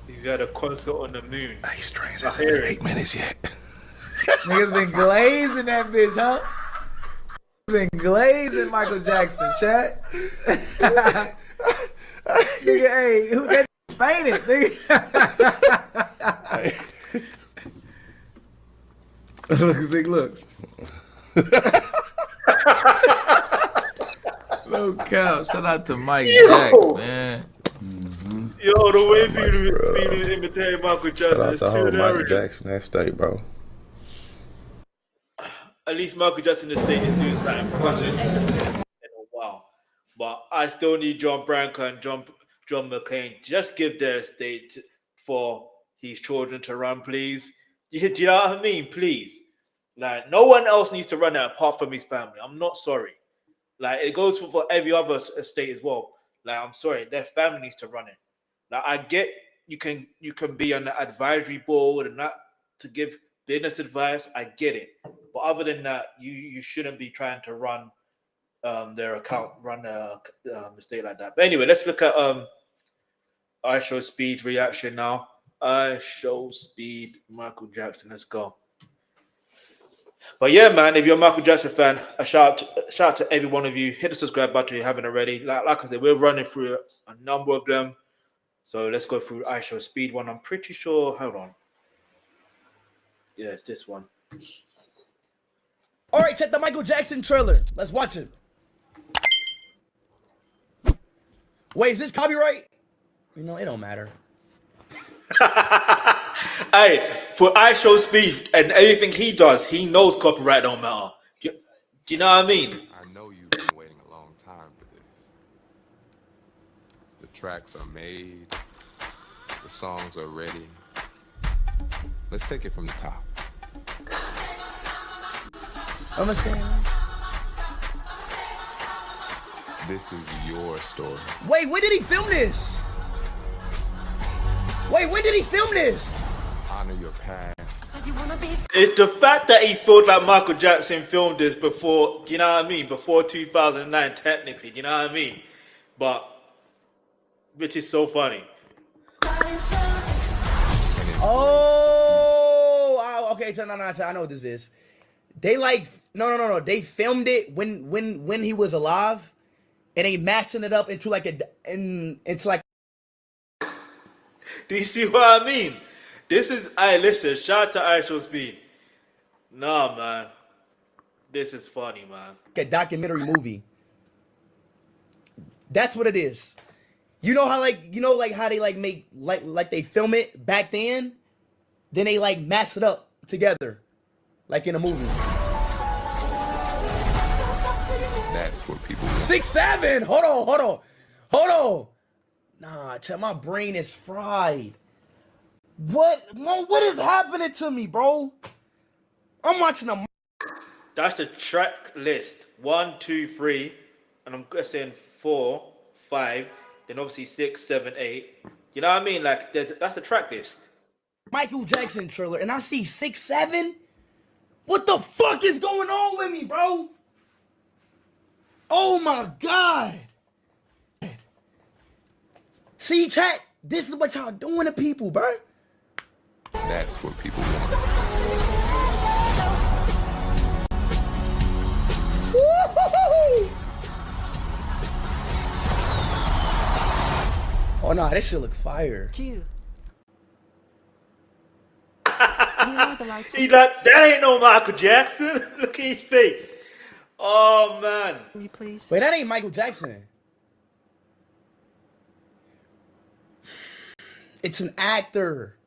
You got a concert on the moon. Hey, strange. That's 8 minutes yet. Niggas been glazing that bitch, huh? Been glazing Michael Jackson, chat. Nigga, hey, who that fainted, nigga? Look. No cow. Shout out to Mike Jack, man. Yo, the way people imitate Michael Jackson is too Michael Jackson, that state, bro. At least Michael Jackson in the state is doing time. Wow. But I still need John Branco and John McClane. Just give their estate for his children to run, please. Do you know what I mean? Please. Like, no one else needs to run it apart from his family. I'm not sorry. Like, it goes for every other estate as well. Like, I'm sorry, their family needs to run it. Like, I get you can be on the advisory board and not to give business advice. I get it. But other than that, you shouldn't be trying to run their account, run a estate like that. But anyway, let's look at IShowSpeed reaction now. IShowSpeed, Michael Jackson. Let's go. But yeah, man, if you're a Michael Jackson fan, a shout out to every one of you. Hit the subscribe button if you haven't already. Like I said, we're running through a number of them. So let's go through IShowSpeed one. I'm pretty sure. Hold on. Yeah, it's this one. All right, check the Michael Jackson trailer. Let's watch it. Wait, is this copyright? You know, it don't matter. Hey, for IShowSpeed and everything he does, he knows copyright don't matter. Do you know what I mean? I know you've been waiting a long time for this. The tracks are made. The songs are ready. Let's take it from the top. Understand? This is your story. Wait, when did he film this? Wait, when did he film this? Honor your past. It's the fact that he felt like Michael Jackson filmed this before, do you know what I mean? Before 2009, technically, do you know what I mean? But, which is so funny. Oh, okay, so no, I know what this is. They like, no. They filmed it when he was alive, and they mashing it up into like it's like. Do you see what I mean? This is, listen, shout out to IShowSpeed. Nah, man. This is funny, man. A documentary movie. That's what it is. You know how how they like make like they film it back then they like mash it up together like in a movie. That's what people 6'7". Hold on. Nah, check, my brain is fried. What is happening to me, bro? I'm watching a. That's the track list. 1, 2, 3, and I'm guessing 4, 5. Then obviously 6, 7, 8. You know what I mean? Like that's the track list. Michael Jackson trailer, and I see 6'7". What the fuck is going on with me, bro? Oh my god. See, chat, this is what y'all doing to people, bro. That's what people want. Woo-hoo-hoo-hoo! Oh no, this shit look fire. Cue. He's like, that ain't no Michael Jackson. Look at his face. Oh man. Can you please? Wait, that ain't Michael Jackson. It's an actor.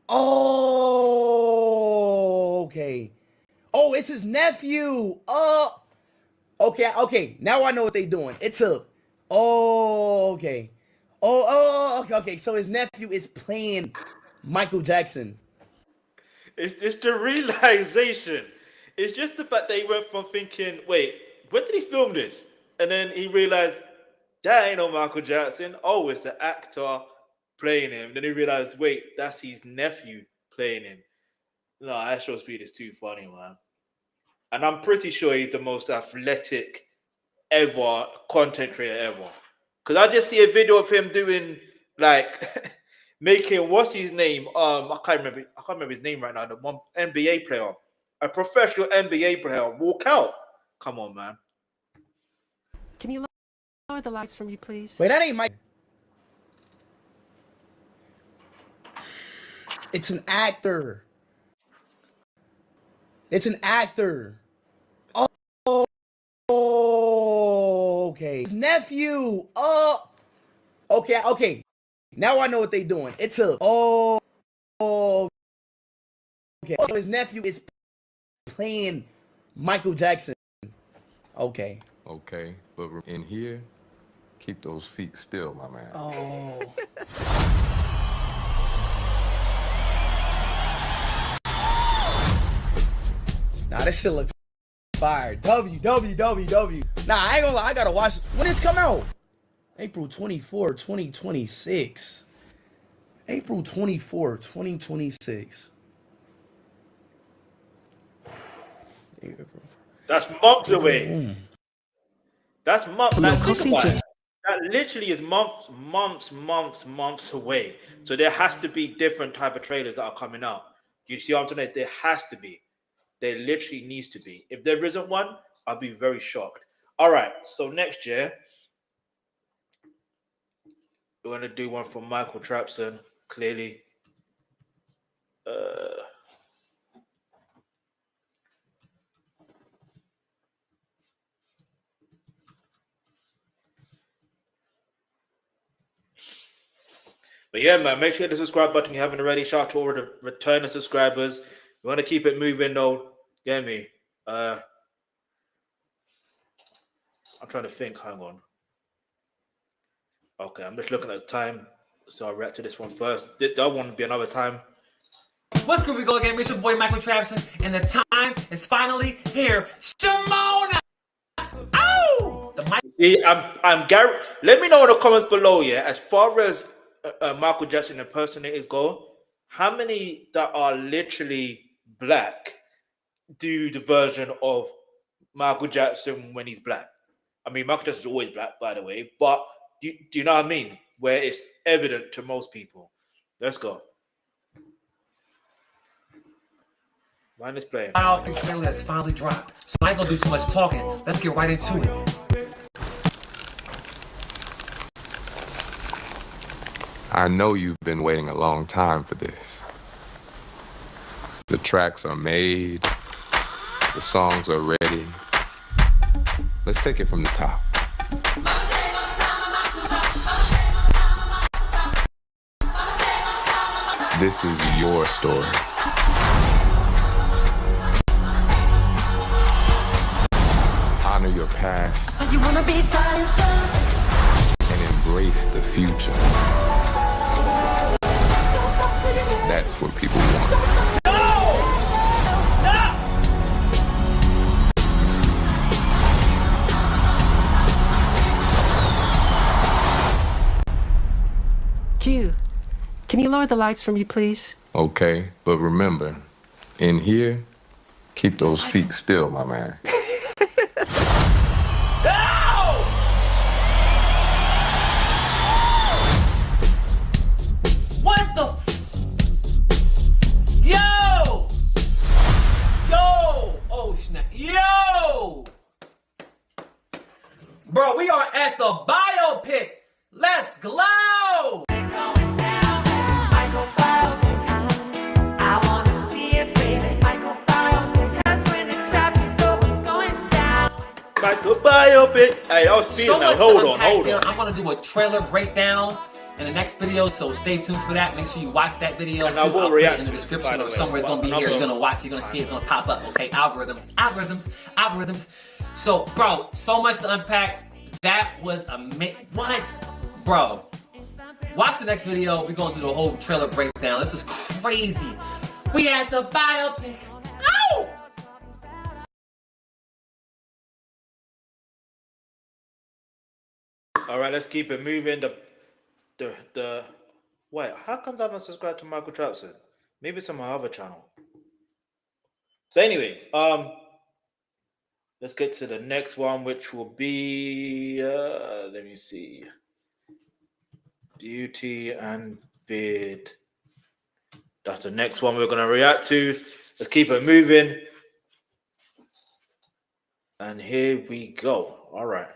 Oh, okay. Oh, it's his nephew. Oh, okay. Now I know what they doing. It's a. Oh, okay. Okay. So his nephew is playing Michael Jackson. It's the realization. It's just the fact that he went from thinking, wait, when did he film this? And then he realized, that ain't no Michael Jackson. Oh, it's the actor playing him. Then he realized, wait, that's his nephew playing him. No, IShowSpeed is too funny, man. And I'm pretty sure he's the most athletic ever content creator ever. Because I just see a video of him doing like making what's his name? I can't remember his name right now. The one NBA player, a professional NBA player, walk out. Come on, man. Can you lower the lights from you, please? Wait, that ain't Mike. It's an actor. Oh, okay. His nephew. Oh, okay. Now I know what they doing. It's a. Oh, okay. His nephew is playing Michael Jackson. Okay. Okay, but in here, keep those feet still, my man. Oh. Nah, this shit looks fire. W. Nah, I ain't gonna lie. I gotta watch. When this come out? April 24, 2026. April 24, 2026. That's months away. That's months. Now, think about it. That literally is months away. So there has to be different type of trailers that are coming out. You see what I'm saying? There has to be. There literally needs to be. If there isn't one, I'll be very shocked. All right. So next year, we're going to do one from Michael Trapson, clearly. But yeah, man, make sure you hit the subscribe button if you haven't already. Shout out to all the returning subscribers. We want to keep it moving, though. Get me? I'm trying to think. Hang on. Okay, I'm just looking at the time. So I'll react to this one first. That one will be another time. What's good, we go again? It's your boy Michael Trapson, and the time is finally here. Shimona! Ow! The mic. See, I'm Gary. Let me know in the comments below, yeah, as far as Michael Jackson impersonators go, how many that are literally black do the version of Michael Jackson when he's black? I mean, Michael Jackson's always black, by the way, but do you know what I mean? Where it's evident to most people. Let's go. Mine is playing. The trailer has finally dropped, so I ain't gonna do too much talking. Let's get right into it. I know you've been waiting a long time for this. The tracks are made, the songs are ready. Let's take it from the top. This is your story. Honor your past So you wanna be and embrace the future. That's what people want. Q, can you lower the lights for me, please? Okay, but remember, in here, keep those feet still, my man. What the? Yo! Oh snap! Yo! Bro, we are at the Biopic. Let's go! Michael Biopic. Hey, I was speeding now. Hold on. I'm gonna do a trailer breakdown in the next video, so stay tuned for that. Make sure you watch that video. And I will I'll put react it in the description or somewhere. It's gonna be here. You're gonna watch it. You're gonna see it. It's gonna pop up. Okay, algorithms. So, bro, so much to unpack. That was amazing. What, bro? Watch the next video. We're gonna do the whole trailer breakdown. This is crazy. We at the Biopic. Ow! All right, let's keep it moving. The wait, how comes I haven't subscribed to Michael Trapson? Maybe it's on my other channel. But anyway, let's get to the next one, which will be let me see. Beauty and Beard. That's the next one we're gonna react to. Let's keep it moving. And here we go. All right.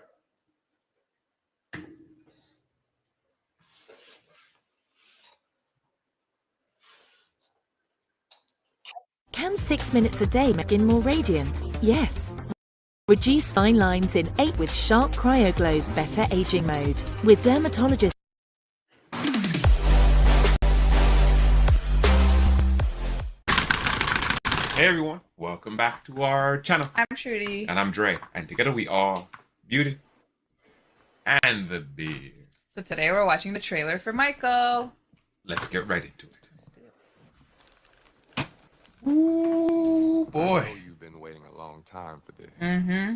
Can 6 minutes a day make skin more radiant? Yes. Reduce fine lines in 8 with Sharp Cryo Glow's Better Aging Mode. With dermatologists. Hey everyone, welcome back to our channel. I'm Trudy. And I'm Dre. And together we are Beauty and the Beard. So today we're watching the trailer for Michael. Let's get right into it. Ooh, boy. I know you've been waiting a long time for this. Mm-hmm.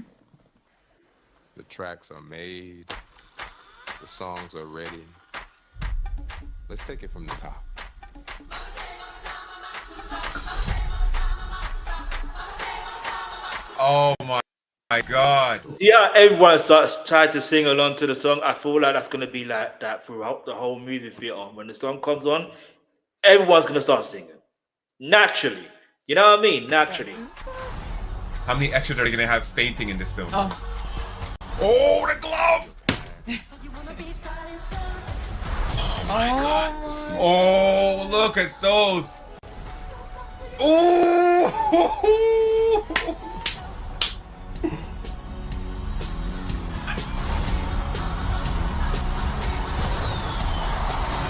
The tracks are made. The songs are ready. Let's take it from the top. Oh my God. Yeah, everyone starts trying to sing along to the song. I feel like that's gonna be like that throughout the whole movie theater. When the song comes on, everyone's gonna start singing. Naturally. You know what I mean? Naturally. How many extras are you gonna have fainting in this film? Oh, the glove! oh my God. Oh, look at those. Ooh!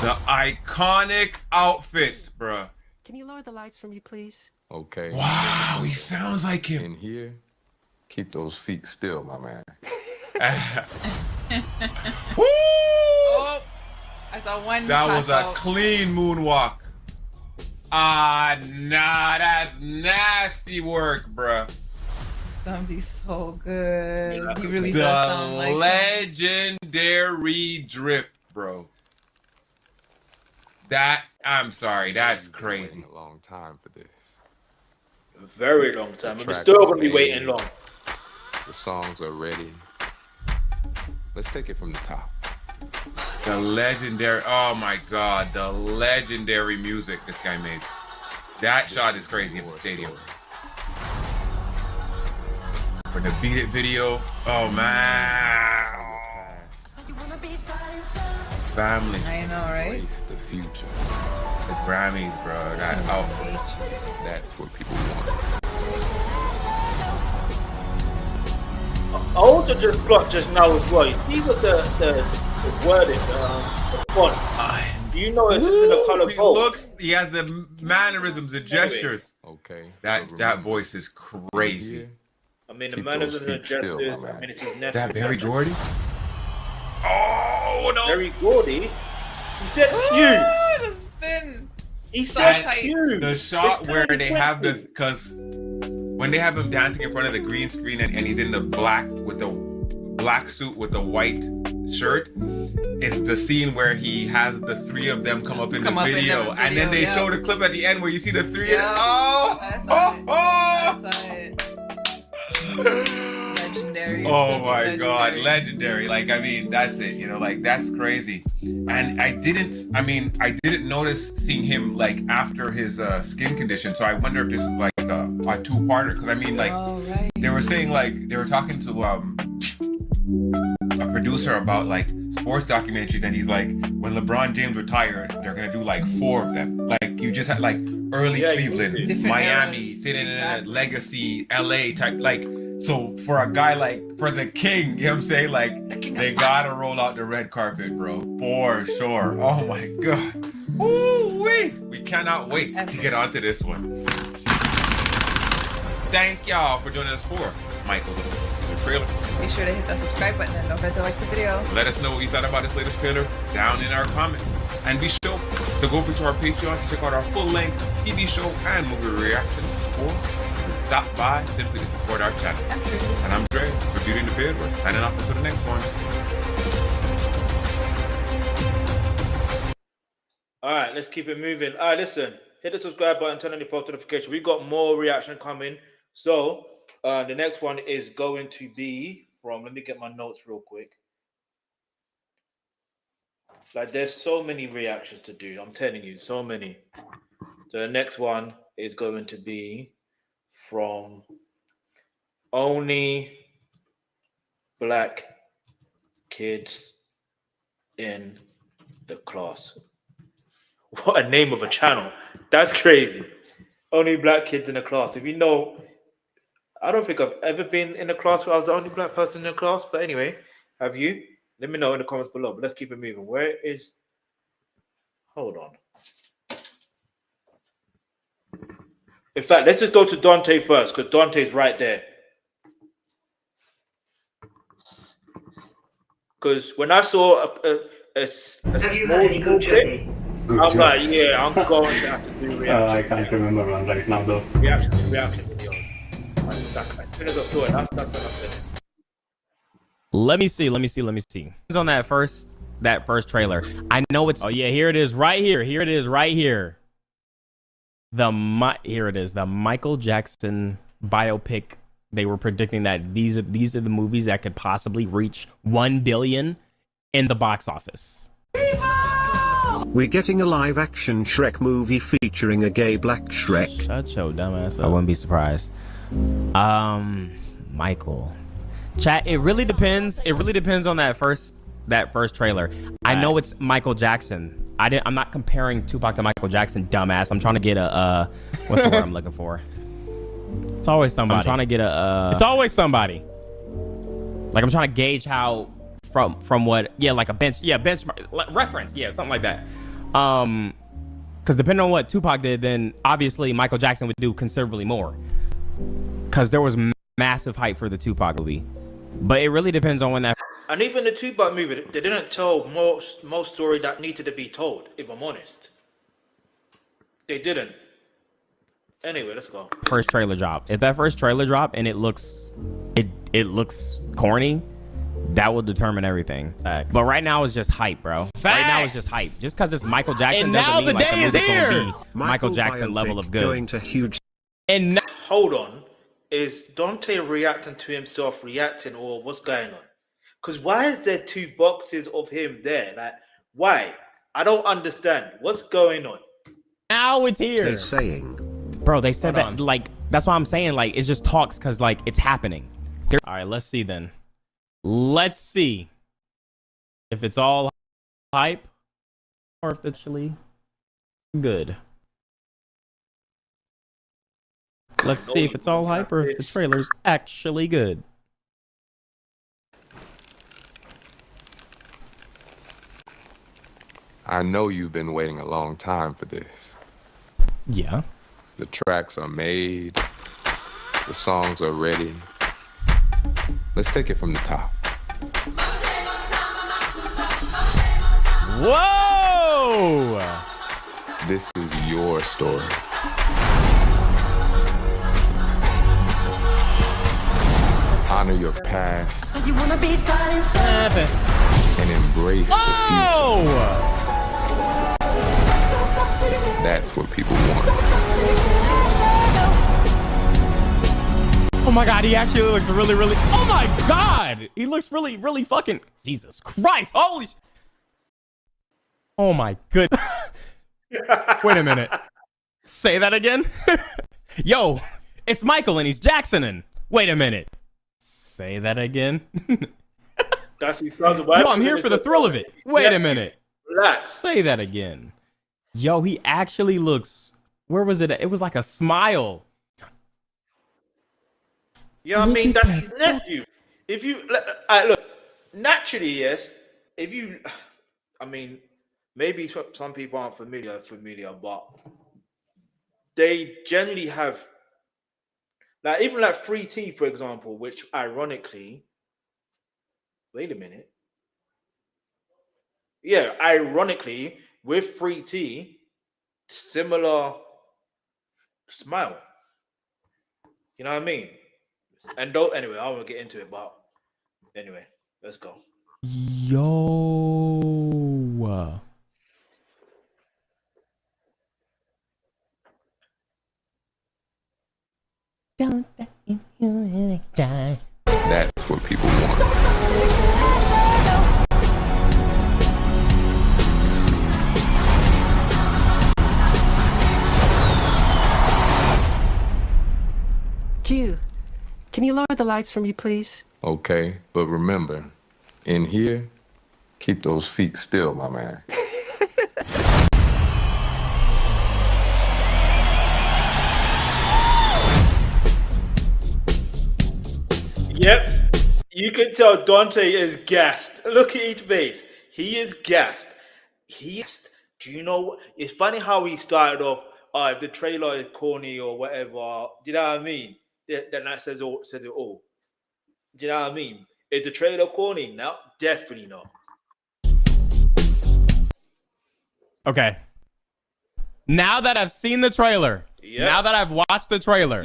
The iconic outfits, bruh. Can you lower the lights for me, please? Okay. Wow, he sounds like him. In here, keep those feet still, my man. Woo! Oh, I saw one. That was a out. clean moonwalk. Nah, that's nasty work, bruh. It's gonna be so good. Yeah, He really The does sound like him. legendary drip, bro. That, I'm sorry, that's crazy. Waiting a long time for this. A very long time. The We're tracks still are gonna be made. waiting long. The songs are ready. Let's take it from the top. The legendary, oh my God, the legendary music this guy made. That shot is crazy in the stadium. For the Beat It video, oh man. Family. I know, right? Face the future. The Grammys, bro, that outfit. That's what people want. I also just got just now as well. You see what the wording, the font. Do you know it's in the color gold? He has the mannerisms, the gestures. Okay. That voice is crazy. I mean, the Keep mannerisms those and feet still, gestures. my I man. mean, it's his nephew. That Barry Gordy? Oh no! Barry Gordy. He said Q. The spin. He said tight. Q. The shot It's where really they have the, quick. because when they have him dancing in front of the green screen and he's in the black with the black suit with the white shirt, it's the scene where he has the three of them come up in the video, and then they show the clip at the end where you see the three. Yeah. I saw it. Legendary. Oh my God, legendary. Like, I mean, that's it, you know, like that's crazy. And I didn't notice seeing him like after his skin condition. So I wonder if this is like a two-parter. Cause I mean, like they were saying, like they were talking to a producer about like sports documentaries, and he's like, when LeBron James retired, they're gonna do like 4 of them. Like you just had like early Cleveland, Miami, sitting in a legacy, LA type, like. So for a guy like, for the king, you know what I'm saying? Like, they gotta roll out the red carpet, bro. For sure. Oh my God. Ooh-wee. We cannot wait to get onto this one. Thank y'all for joining us for Michael, the trailer. Be sure to hit that subscribe button and don't forget to like the video. Let us know what you thought about this latest trailer down in our comments. And be sure to go over to our Patreon to check out our full-length TV show and movie reactions, or stop by simply to support our channel. And I'm Dre, for Beauty and the Beard. We're signing off until the next one. All right, let's keep it moving. All right, listen, hit the subscribe button, turn on the post notification. We got more reaction coming. So the next one is going to be from, let me get my notes real quick. Like, there's so many reactions to do. I'm telling you, so many. So the next one is going to be from Only Black Kids in the Class. What a name of a channel. That's crazy. Only Black Kids in the Class. If you know, I don't think I've ever been in a class where I was the only black person in the class. But anyway, have you? Let me know in the comments below. But let's keep it moving. Where is... Hold on. In fact, let's just go to Dante first, because Dante's right there. Because when I saw Have you had any good journey? I'm like, yeah, I'm going to have to do reaction. I can't remember one right now though. Reaction video. As soon as I saw it, that's what I'm saying. Let me see. It's on that first trailer. I know it's. Oh yeah, here it is, right here. Here it is, right here. Here it is, the Michael Jackson biopic. They were predicting that these are the movies that could possibly reach 1 billion in the box office. We're getting a live-action Shrek movie featuring a gay black Shrek. Shut your dumbass up. I wouldn't be surprised. Michael. Chat, it really depends. It really depends on that first trailer. I know it's Michael Jackson. I'm not comparing Tupac to Michael Jackson, dumbass. I'm trying to get a what's the word I'm looking for? It's always somebody. I'm trying to get a it's always somebody. Like I'm trying to gauge how from what, yeah, like a benchmark reference, yeah, something like that. Because depending on what Tupac did, then obviously Michael Jackson would do considerably more. Because there was massive hype for the Tupac movie, but it really depends on when that. And even the Tupac movie, they didn't tell most story that needed to be told. If I'm honest, they didn't. Anyway, let's go. First trailer drop. If that first trailer drop and it looks corny, that will determine everything. Facts. But right now it's just hype, bro. Facts. Right now it's just hype. Just because it's Michael Jackson And doesn't now mean the like day the is movie's here. gonna be Michael Jackson level of good. Going to huge. And now, hold on, is Dante reacting to himself reacting, or what's going on? Because why is there 2 boxes of him there? Like, why? I don't understand. What's going on? Now it's here. They're saying, bro, they said that like that's why I'm saying like it's just talks because like it's happening. All right, let's see then. Let's see if it's all hype or if it's actually good. Let's see if it's all hype or if the trailer's actually good. I know you've been waiting a long time for this. Yeah. The tracks are made. The songs are ready. Let's take it from the top. Whoa! This is your story. Honor your past So you wanna be starting something? and embrace the future. That's what people want. Oh my god, he actually looks really, really. Oh my god! He looks really, really fucking. Jesus Christ! Holy. Oh my good. Wait a minute. Say that again? Yo, it's Michael and he's Jacksoning. Wait a minute. Say that again? That's Yo, I'm here for the thrill of it. Wait a minute. Relax. Say that again. Yo, he actually looks. Where was it? It was like a smile. Yeah, I mean, that's his nephew. If you look, naturally, yes. If you, I mean, maybe some people aren't familiar, but they generally have, like, even like 3T, for example, which ironically, wait a minute. Yeah, ironically, with 3T, similar smile. You know what I mean? And don't, anyway, I won't get into it, but anyway, let's go. Yo. That's what people want. Q, can you lower the lights for me, please? Okay, but remember, in here, keep those feet still, my man. Yep, you can tell Dante is gassed. Look at his face. He is gassed. Do you know what? It's funny how he started off if the trailer is corny or whatever, do you know what I mean? Then that says it all. Do you know what I mean? Is the trailer corny? No, definitely not. Okay. Now that I've seen the trailer, now that I've watched the trailer,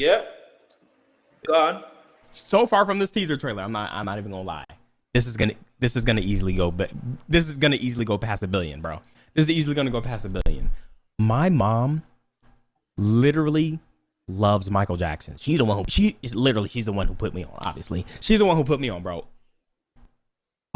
go on. So far from this teaser trailer, I'm not even gonna lie. This is gonna easily go, but this is gonna easily go past 1 billion, bro. This is easily gonna go past 1 billion. My mom literally loves Michael Jackson. She's the one who put me on. Obviously, she's the one who put me on, bro.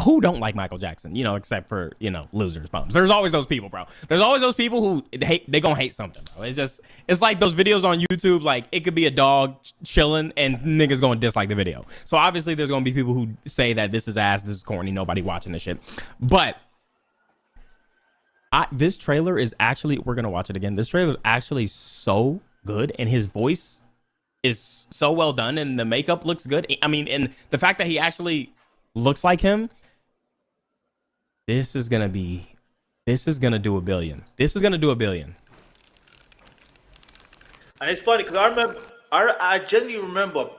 Who don't like Michael Jackson, except for, losers, bums. There's always those people, bro. There's always those people who they gonna hate something, bro. It's like those videos on YouTube, like it could be a dog chilling and niggas gonna dislike the video. So obviously there's gonna be people who say that this is ass, this is corny, nobody watching this shit. But this trailer is actually, we're gonna watch it again. This trailer is actually so good and his voice is so well done and the makeup looks good. I mean, and the fact that he actually looks like him, this is gonna do 1 billion. This is gonna do 1 billion. And it's funny because I genuinely remember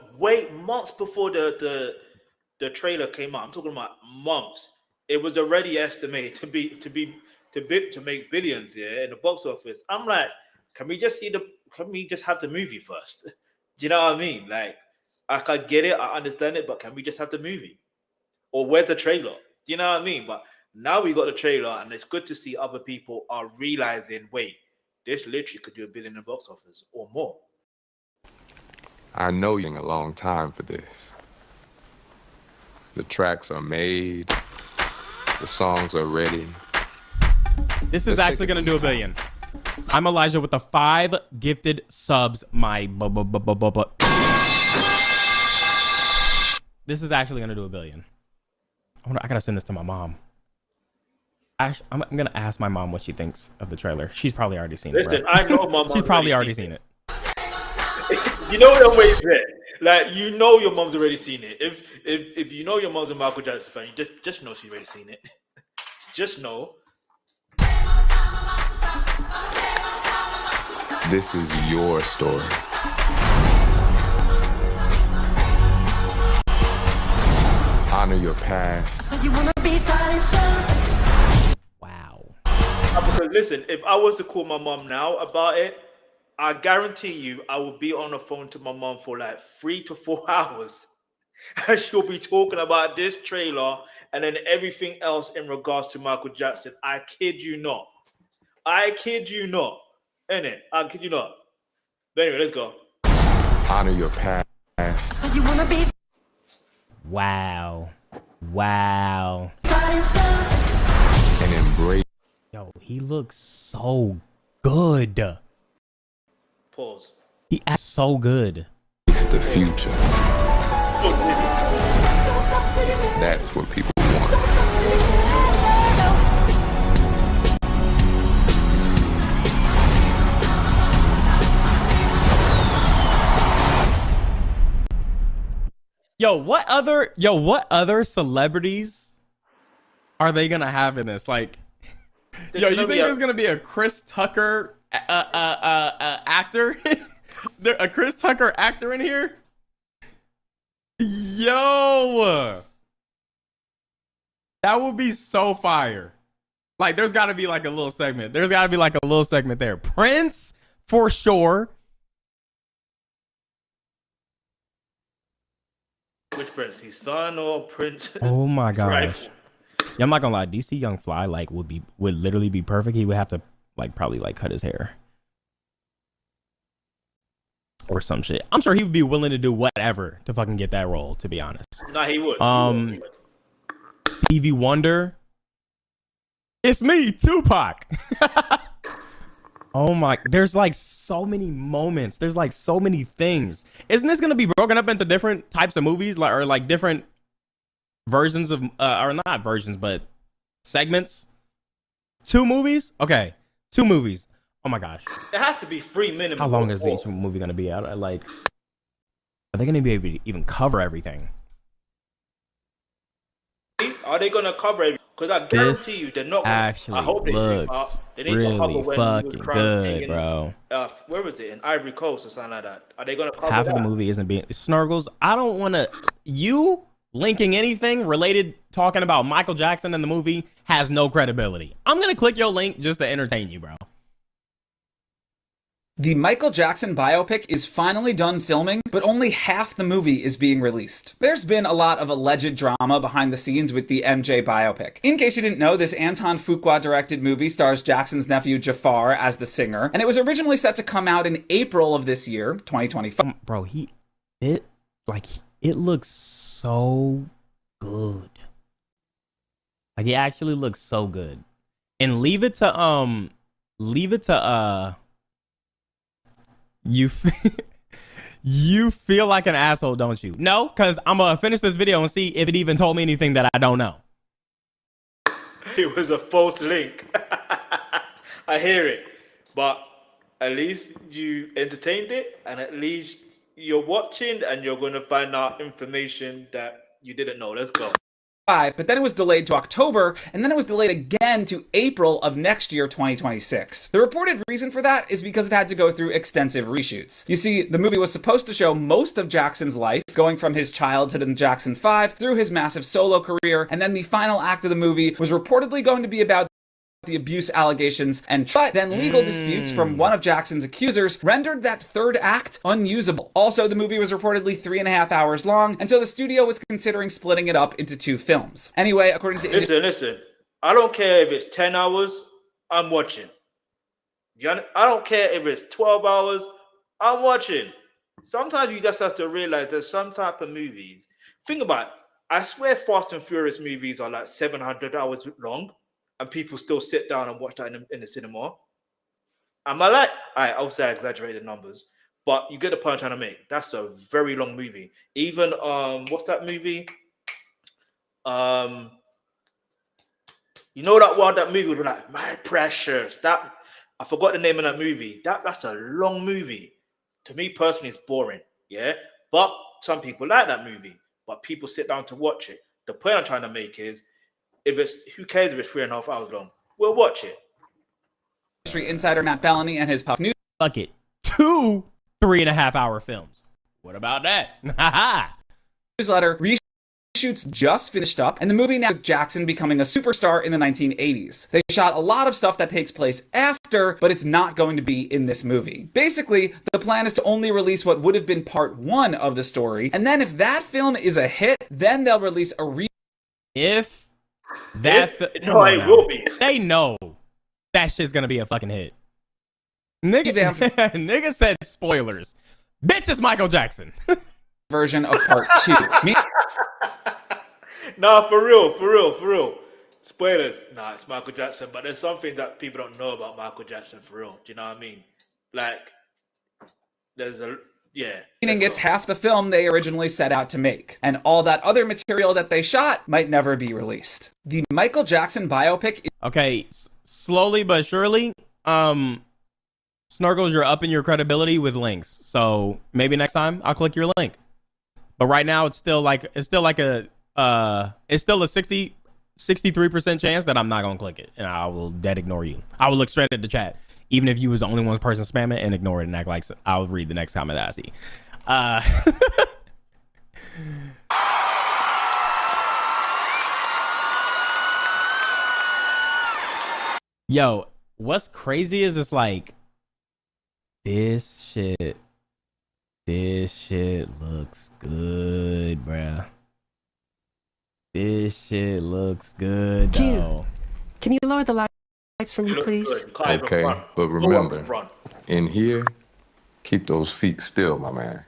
months before the trailer came out. I'm talking about months. It was already estimated to make billions in the box office. I'm like, can we just have the movie first? Do you know what I mean? Like, I get it, I understand it, but can we just have the movie? Or where's the trailer? Do you know what I mean? But now we got the trailer, and it's good to see other people are realizing, wait, this literally could do 1 billion in the box office or more. I know you're a long time for this. The tracks are made. The songs are ready. This is actually going to do 1 billion. I'm Elijah with the 5 gifted subs. This is actually going to do 1 billion. I got to send this to my mom. I'm going to ask my mom what she thinks of the trailer. She's probably already seen it. Listen, I know my mom. She's probably already seen it. You know what I'm always saying? Like, you know your mom's already seen it. If you know your mom's a Michael Jackson fan, you just know she's already seen it. Just know. This is your story. Honor your past. So you wanna be starting something? Wow. Because listen, if I was to call my mom now about it, I guarantee you I will be on the phone to my mom for like 3 to 4 hours. And she'll be talking about this trailer and then everything else in regards to Michael Jackson. I kid you not. I kid you not. Innit? I kid you not. But anyway, let's go. Honor your past. So you wanna be Wow. Wow. And embrace. Yo, he looks so good. Pause. He acts so good. It's the future. That's what people want. Yo, what other celebrities are they gonna have in this? Like, yo, you think there's gonna be a Chris Tucker actor? A Chris Tucker actor in here? Yo, that would be so fire. Like, there's gotta be like a little segment. There's gotta be like a little segment there. Prince for sure. Which Prince? His son or Prince? Oh my gosh. Right. Yeah, I'm not gonna lie. DC Young Fly like would literally be perfect. He would have to probably cut his hair or some shit. I'm sure he would be willing to do whatever to fucking get that role. To be honest. Nah, he would. He would. Stevie Wonder. It's me, Tupac. Oh my, there's like so many moments. There's like so many things. Isn't this gonna be broken up into different types of movies, or like different versions of, or not versions, but segments? 2 movies? Okay, 2 movies. Oh my gosh. It has to be 3 minimum. How long is each movie gonna be? Are they gonna be able to even cover everything? Are they gonna cover everything? Because I This guarantee you, they're not gonna. actually I hope they do. looks They need to cover really when he was fucking crowned king good, in, bro. where was it? In Ivory Coast or something like that. Are they gonna cover Half that? of the movie isn't being Snurgles. I don't want to. You linking anything related talking about Michael Jackson in the movie has no credibility. I'm gonna click your link just to entertain you, bro. The Michael Jackson biopic is finally done filming, but only half the movie is being released. There's been a lot of alleged drama behind the scenes with the MJ biopic. In case you didn't know, this Anton Fuqua-directed movie stars Jackson's nephew Jafar as the singer, and it was originally set to come out in April of this year, 2025. Bro, it looks so good. Like, it actually looks so good. And leave it to you feel like an asshole, don't you? No, because I'm gonna finish this video and see if it even told me anything that I don't know. It was a false link. I hear it, but at least you entertained it, and at least you're watching, and you're going to find out information that you didn't know. Let's go. But then it was delayed to October, and then it was delayed again to April of next year, 2026. The reported reason for that is because it had to go through extensive reshoots. You see, the movie was supposed to show most of Jackson's life, going from his childhood in Jackson 5 through his massive solo career, and then the final act of the movie was reportedly going to be about the abuse allegations, but then legal disputes from one of Jackson's accusers rendered that third act unusable. Also, the movie was reportedly 3.5 hours long, and so the studio was considering splitting it up into 2 films. Anyway, according to... Listen. I don't care if it's 10 hours, I'm watching. I don't care if it's 12 hours, I'm watching. Sometimes you just have to realize there's some type of movies. Think about it. I swear Fast and Furious movies are like 700 hours long, and people still sit down and watch that in the cinema. Am I like? Obviously I exaggerated numbers, but you get the point I'm trying to make. That's a very long movie. Even what's that movie? You know that movie was like My Precious. That I forgot the name of that movie. That's a long movie. To me personally, it's boring. Yeah, but some people like that movie. But people sit down to watch it. The point I'm trying to make is, who cares if it's 3.5 hours long? We'll watch it. Insider Matt Bellany and his Puck News. Fuck it. 2 3.5 hour films. What about that? Newsletter reshoots just finished up, and the movie now with Jackson becoming a superstar in the 1980s. They shot a lot of stuff that takes place after, but it's not going to be in this movie. Basically, the plan is to only release what would have been part 1 of the story, and then if that film is a hit, then they'll release a If it will be. They know that shit's gonna be a fucking hit. Nigga said spoilers. Bitch, it's Michael Jackson. Version of part 2. Nah, for real. Spoilers. Nah, it's Michael Jackson, but there's something that people don't know about Michael Jackson for real. Do you know what I mean? Like, Meaning it's half the film they originally set out to make, and all that other material that they shot might never be released. The Michael Jackson biopic is... Okay, slowly but surely, Snurgles, you're upping your credibility with links. So maybe next time I'll click your link. But right now it's still a 63% chance that I'm not gonna click it, and I will dead ignore you. I will look straight at the chat, even if you was the only one person spamming it, and ignore it and act like I'll read the next time that I see. Yo, what's crazy is it's like this shit looks good, bruh. This shit looks good, though. Can you lower the lights for me, please? Okay, but remember, in here, keep those feet still, my man.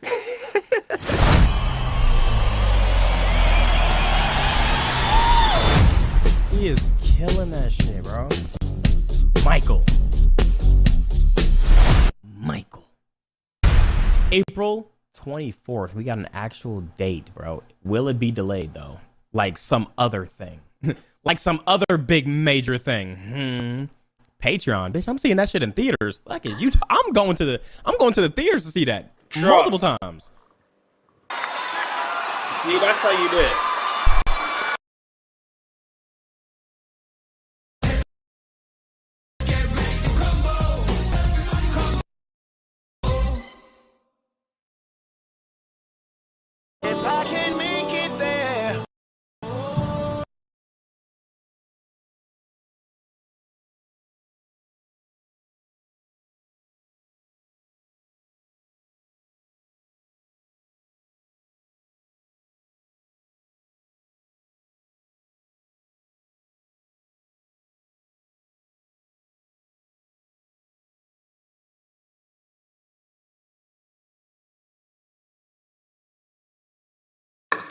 He is killing that shit, bro. Michael. April 24th. We got an actual date, bro. Will it be delayed, though? Like some other thing. Like some other big major thing. Patreon, bitch. I'm seeing that shit in theaters. Fuck it. I'm going to the theaters to see that multiple times. Yeah, that's how you do it.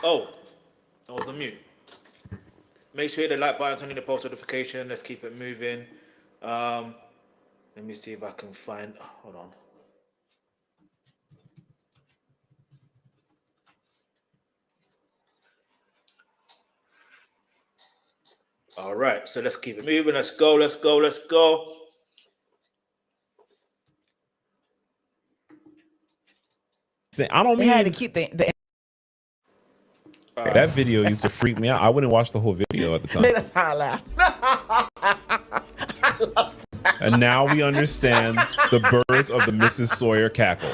Oh, I was on mute. Make sure you hit the like button, turn on the post notification. Let's keep it moving. Let me see if I can find. Hold on. All right, so let's keep it moving. Let's go. Let's go. Let's go. I don't They mean had to keep the that video used to freak me out. I wouldn't watch the whole video at the time. That's how I laugh. And now we understand the birth of the Mrs. Sawyer cackle.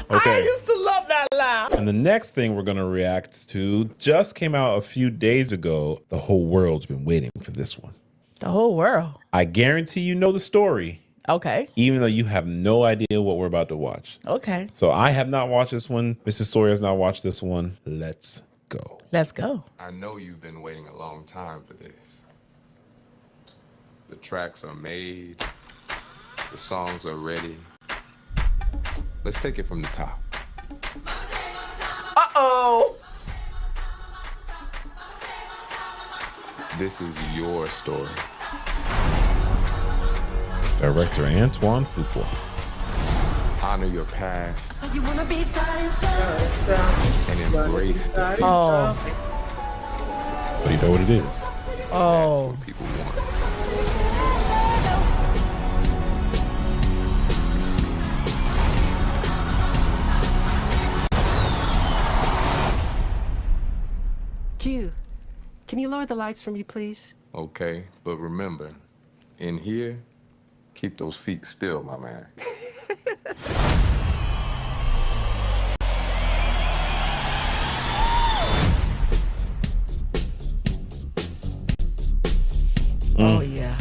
I Okay. used to love that laugh. And the next thing we're going to react to just came out a few days ago. The whole world's been waiting for this one. The whole world. I guarantee you know the story. Okay. Even though you have no idea what we're about to watch. Okay. So I have not watched this one. Mrs. Sawyer has not watched this one. Let's go. Let's go. I know you've been waiting a long time for this. The tracks are made. The songs are ready. Let's take it from the top. Uh-oh. This is your story. Director Antoine Fuqua. Honor your past So you wanna be starting and embrace the future. Oh. So you know what it is. Oh. People want. Q, can you lower the lights for me, please? Okay, but remember, in here, keep those feet still, my man. Oh yeah.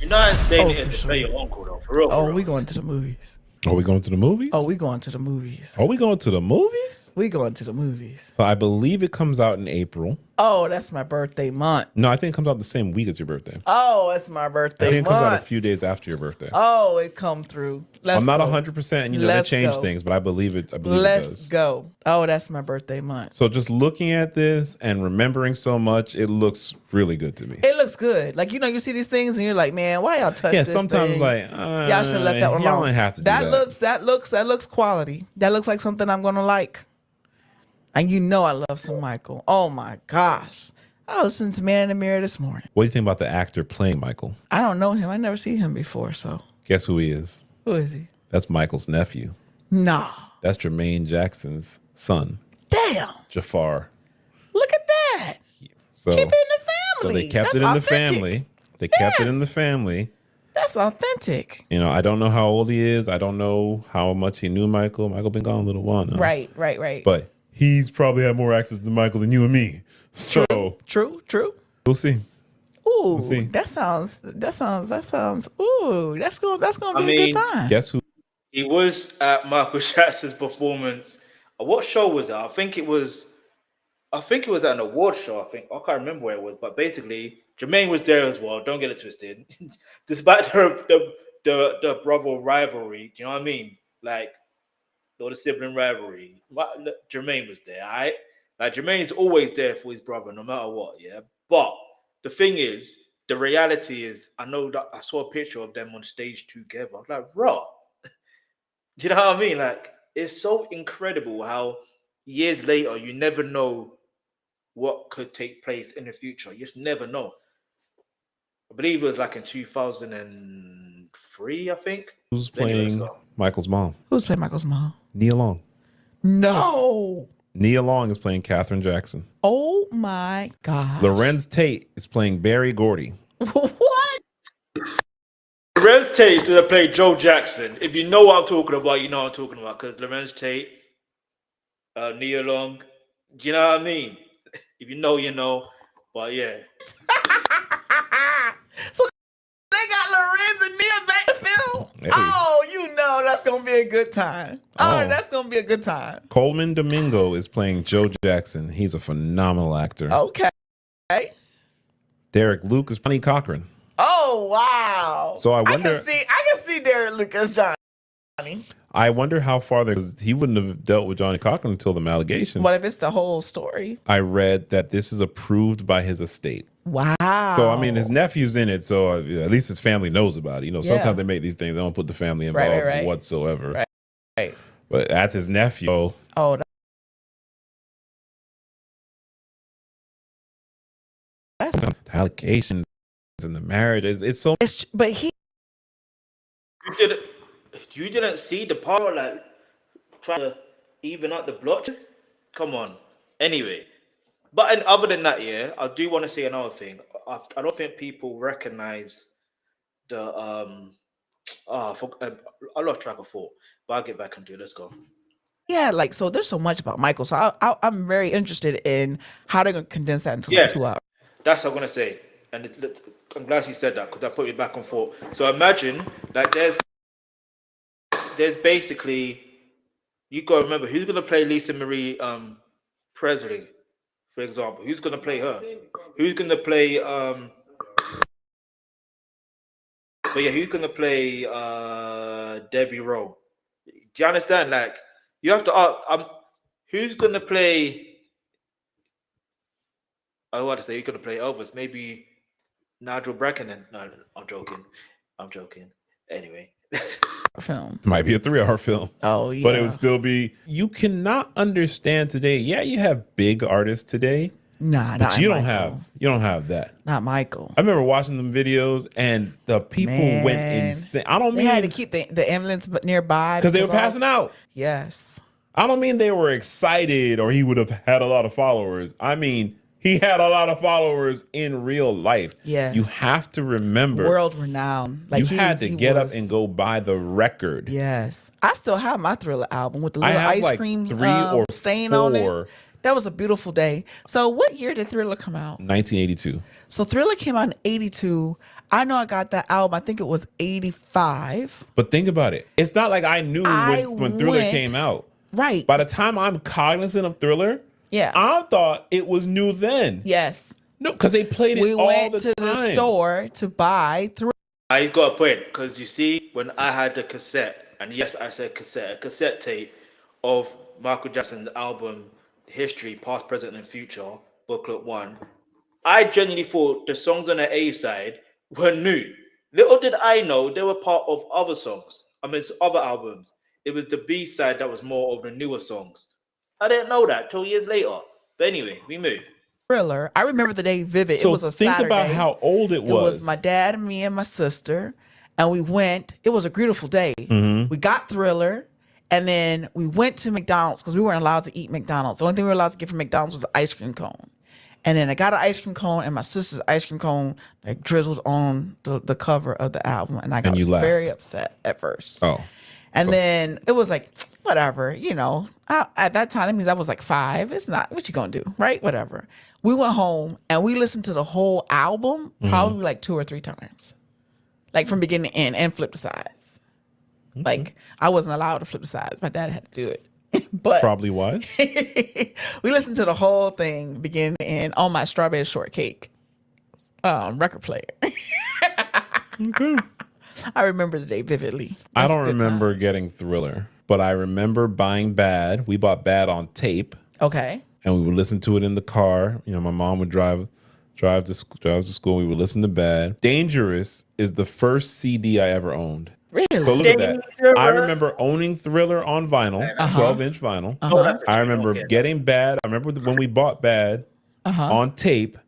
You're not saying Oh, it for to sure. play your uncle though, for real. Oh, we going to the movies. Are we going to the movies? Oh, we going to the movies. Are we going to the movies? We going to the movies. So I believe it comes out in April. Oh, that's my birthday month. No, I think it comes out the same week as your birthday. Oh, it's my I birthday think it comes out a month. few days after your birthday. Oh, it come through. Let's I'm not go. 100%, and you know Let's that changed go. things, but I believe it. I believe it Let's does. go. Oh, that's my birthday month. So just looking at this and remembering so much, it looks really good to me. It looks good. Like, you know, you see these things and you're like, man, why y'all touch Yeah, this sometimes thing? like y'all should let that one y'all alone. don't have to do that that. looks quality. That looks like something I'm gonna like. And you know I love some Michael. Oh my gosh. I was listening to Man in the Mirror this morning. What do you think about the actor playing Michael? I don't know him. I never seen him before, so Guess who he is? who is he? That's Michael's nephew. Nah. That's Jermaine Jackson's son, Damn. Jafar. Look at that. So, Keep it in the family. so they kept That's it in the authentic. family. They kept it in the family. That's authentic. You know, I don't know how old he is. I don't know how much he knew Michael. Michael been gone a little while now. Right. But he's probably had more access to Michael than you and me. So True. we'll see. Ooh, see. that sounds. Ooh, that's gonna be a good time. Guess who? He was at Michael Jackson's performance. What show was that? I think it was at an award show. I can't remember where it was, but basically Jermaine was there as well. Don't get it twisted. Despite the brother rivalry, do you know what I mean? Like, or the sibling rivalry. Jermaine was there, all right? Like, Jermaine's always there for his brother, no matter what, yeah? But the thing is, the reality is, I know that I saw a picture of them on stage together. I was like, raw. Do you know what I mean? Like, it's so incredible how years later, you never know what could take place in the future. You just never know. I believe it was like in 2003, I think. Who's Anyway, let's playing go. Michael's mom? Who's playing Michael's mom? Nia Long. No. Nia Long is playing Katherine Jackson. Oh my God. Lorenz Tate is playing Barry Gordy. What? Lorenz Tate is going to play Joe Jackson. If you know what I'm talking about, you know what I'm talking about. Because Lorenz Tate, Nia Long, do you know what I mean? If you know, you know. But yeah. So they got Lorenz and Nia back to film. Hey. Oh, you know that's gonna be a good time. Oh, Oh. that's gonna be a good time. Coleman Domingo is playing Joe Jackson. He's a phenomenal actor. Okay. Derek Luke is Johnny Cochran. Oh wow. So I wonder- I can see Derek Lucas Johnny. I wonder how far because he wouldn't have dealt with Johnny Cochran until the allegations. What if it's the whole story? I read that this is approved by his estate. Wow. So, I mean, his nephew's in it, so at least his family knows about it. You know, sometimes they make these things, they don't put the family involved whatsoever. Right. But that's his nephew. Oh, that's allegations in the marriage. It's so. But he. You didn't see the part like trying to even out the blotches. Come on. Anyway, but other than that, yeah, I do want to say another thing. I don't think people recognize the I lost track of thought, but I'll get back into it. Let's go. Yeah, like so. There's so much about Michael, so I'm very interested in how they're gonna condense that into like 2 hours. That's what I'm gonna say, and I'm glad you said that because that put me back on thought. So imagine like there's basically you gotta remember who's gonna play Lisa Marie Presley, for example. Who's gonna play her? Who's gonna play but yeah, who's gonna play Debbie Rowe? Do you understand? Like you have to ask who's gonna play I want to say who's gonna play Elvis, maybe Nigel Bracken. No, I'm joking. Anyway. Film. Might be a 3-hour film. Oh yeah. But it would still be you cannot understand today. Yeah, you have big artists today. Nah, but you don't have that. Not Michael. I remember watching them videos and the people went insane. I don't mean they had to keep the ambulance nearby because they were passing out. Yes. I don't mean they were excited or he would have had a lot of followers. I mean he had a lot of followers in real life. Yes. You have to remember. World renowned. Like you had to get up and go buy the record. Yes. I still have my Thriller album with the little ice cream 3 or stain 4. on it. That was a beautiful day. So what year did Thriller come out? 1982. So Thriller came out in 82. I know I got that album. I think it was 85. But think about it. It's not like I knew when Thriller came out. Right. By the time I'm cognizant of Thriller, yeah, I thought it was new then. Yes. No, because they played it all the time. We went to the store to buy Thriller. I got a point because you see, when I had the cassette, and yes, I said cassette, a cassette tape of Michael Jackson's album History, Past, Present, and Future, Booklet 1, I genuinely thought the songs on the A side were new. Little did I know they were part of other songs. I mean, it's other albums. It was the B side that was more of the newer songs. I didn't know that till years later. But anyway, we move. Thriller. I remember the day vivid. So it was a think Saturday. about how old it was. It was my dad and me and my sister, and we went. It was a beautiful day. Mm-hmm. We got Thriller, and then we went to McDonald's because we weren't allowed to eat McDonald's. The only thing we were allowed to get from McDonald's was an ice cream cone. And then I got an ice cream cone, and my sister's ice cream cone like drizzled on the cover of the album, and I got very upset at first. Oh. And then it was like, whatever, you know. At that time, that means I was like 5. It's not, what you gonna do, right? Whatever. We went home and we listened to the whole album probably like 2 or 3 times. Like from beginning to end and flip the sides. Mm-hmm. Like I wasn't allowed to flip the sides. My dad had to do it. But probably wise. we listened to the whole thing beginning to end on my strawberry shortcake record player. Okay. I remember the day vividly. I don't remember getting Thriller, but I remember buying Bad. We bought Bad on tape. Okay. And we would listen to it in the car. You know, my mom would drive to school. We would listen to Bad. Dangerous is the first CD I ever owned. Really? So look at that. I remember owning Thriller on vinyl, 12-inch vinyl. I remember getting Bad. I remember when we bought Bad on tape.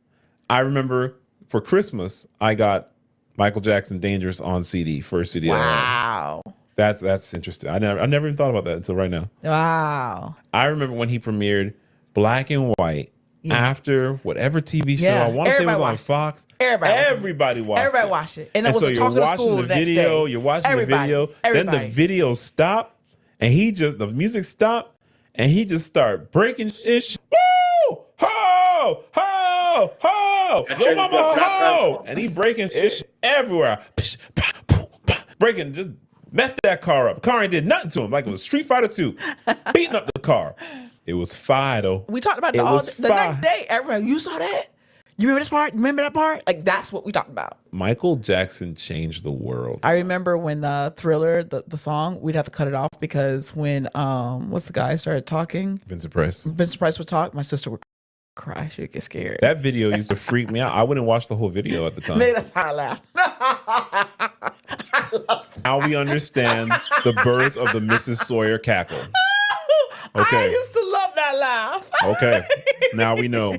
I remember for Christmas, I got Michael Jackson Dangerous on CD, first CD. Wow. That's interesting. I never even thought about that until right now. Wow. I remember when he premiered Black and White after whatever TV show. I want to say it was on Fox. Everybody watched it. And it was so a you're talking to watching school the the next video, day. you're watching the video, then the video stopped, and the music stopped, and he just started breaking shit. Woo! Ho! Ho! Ho! Yo mama ho! And he breaking shit everywhere. Breaking, just messed that car up. The car ain't did nothing to him, like it was Street Fighter 2, beating up the car. It was fire though. We talked about it the next day. Everybody, you saw that? You remember this part? Remember that part? Like, that's what we talked about. Michael Jackson changed the world. I remember when Thriller, the song, we'd have to cut it off because when what's the guy started talking? Vincent Price would talk. My sister would cry. She'd get scared. That video used to freak me out. I wouldn't watch the whole video at the time. Maybe that's how I laugh. Now we understand the birth of the Mrs. Sawyer cackle. I Okay. used to love that laugh. Okay. Now we know.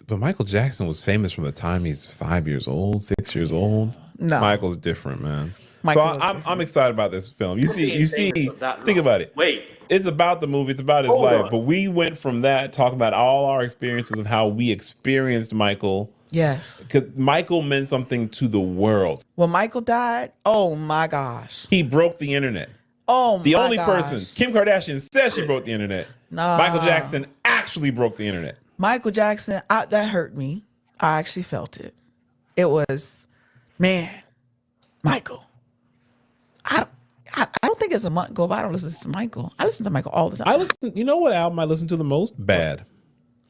But Michael Jackson was famous from the time he's 5 years old, 6 years old. No. Michael's different, man. Michael So was I'm excited about this film. You see, think about it. Wait. It's about the movie. It's about his Hold life. on. But we went from that talking about all our experiences of how we experienced Michael. Yes. Because Michael meant something to the world. When Michael died, oh my gosh. He broke the internet. Oh The my only gosh. person, Kim Kardashian said she broke the internet. Nah. Michael Jackson actually broke the internet. Michael Jackson, that hurt me. I actually felt it. It was, man, Michael. I don't think it's a month go by I don't listen to Michael. I listen to Michael all the time. You know what album I listen to the most? Bad.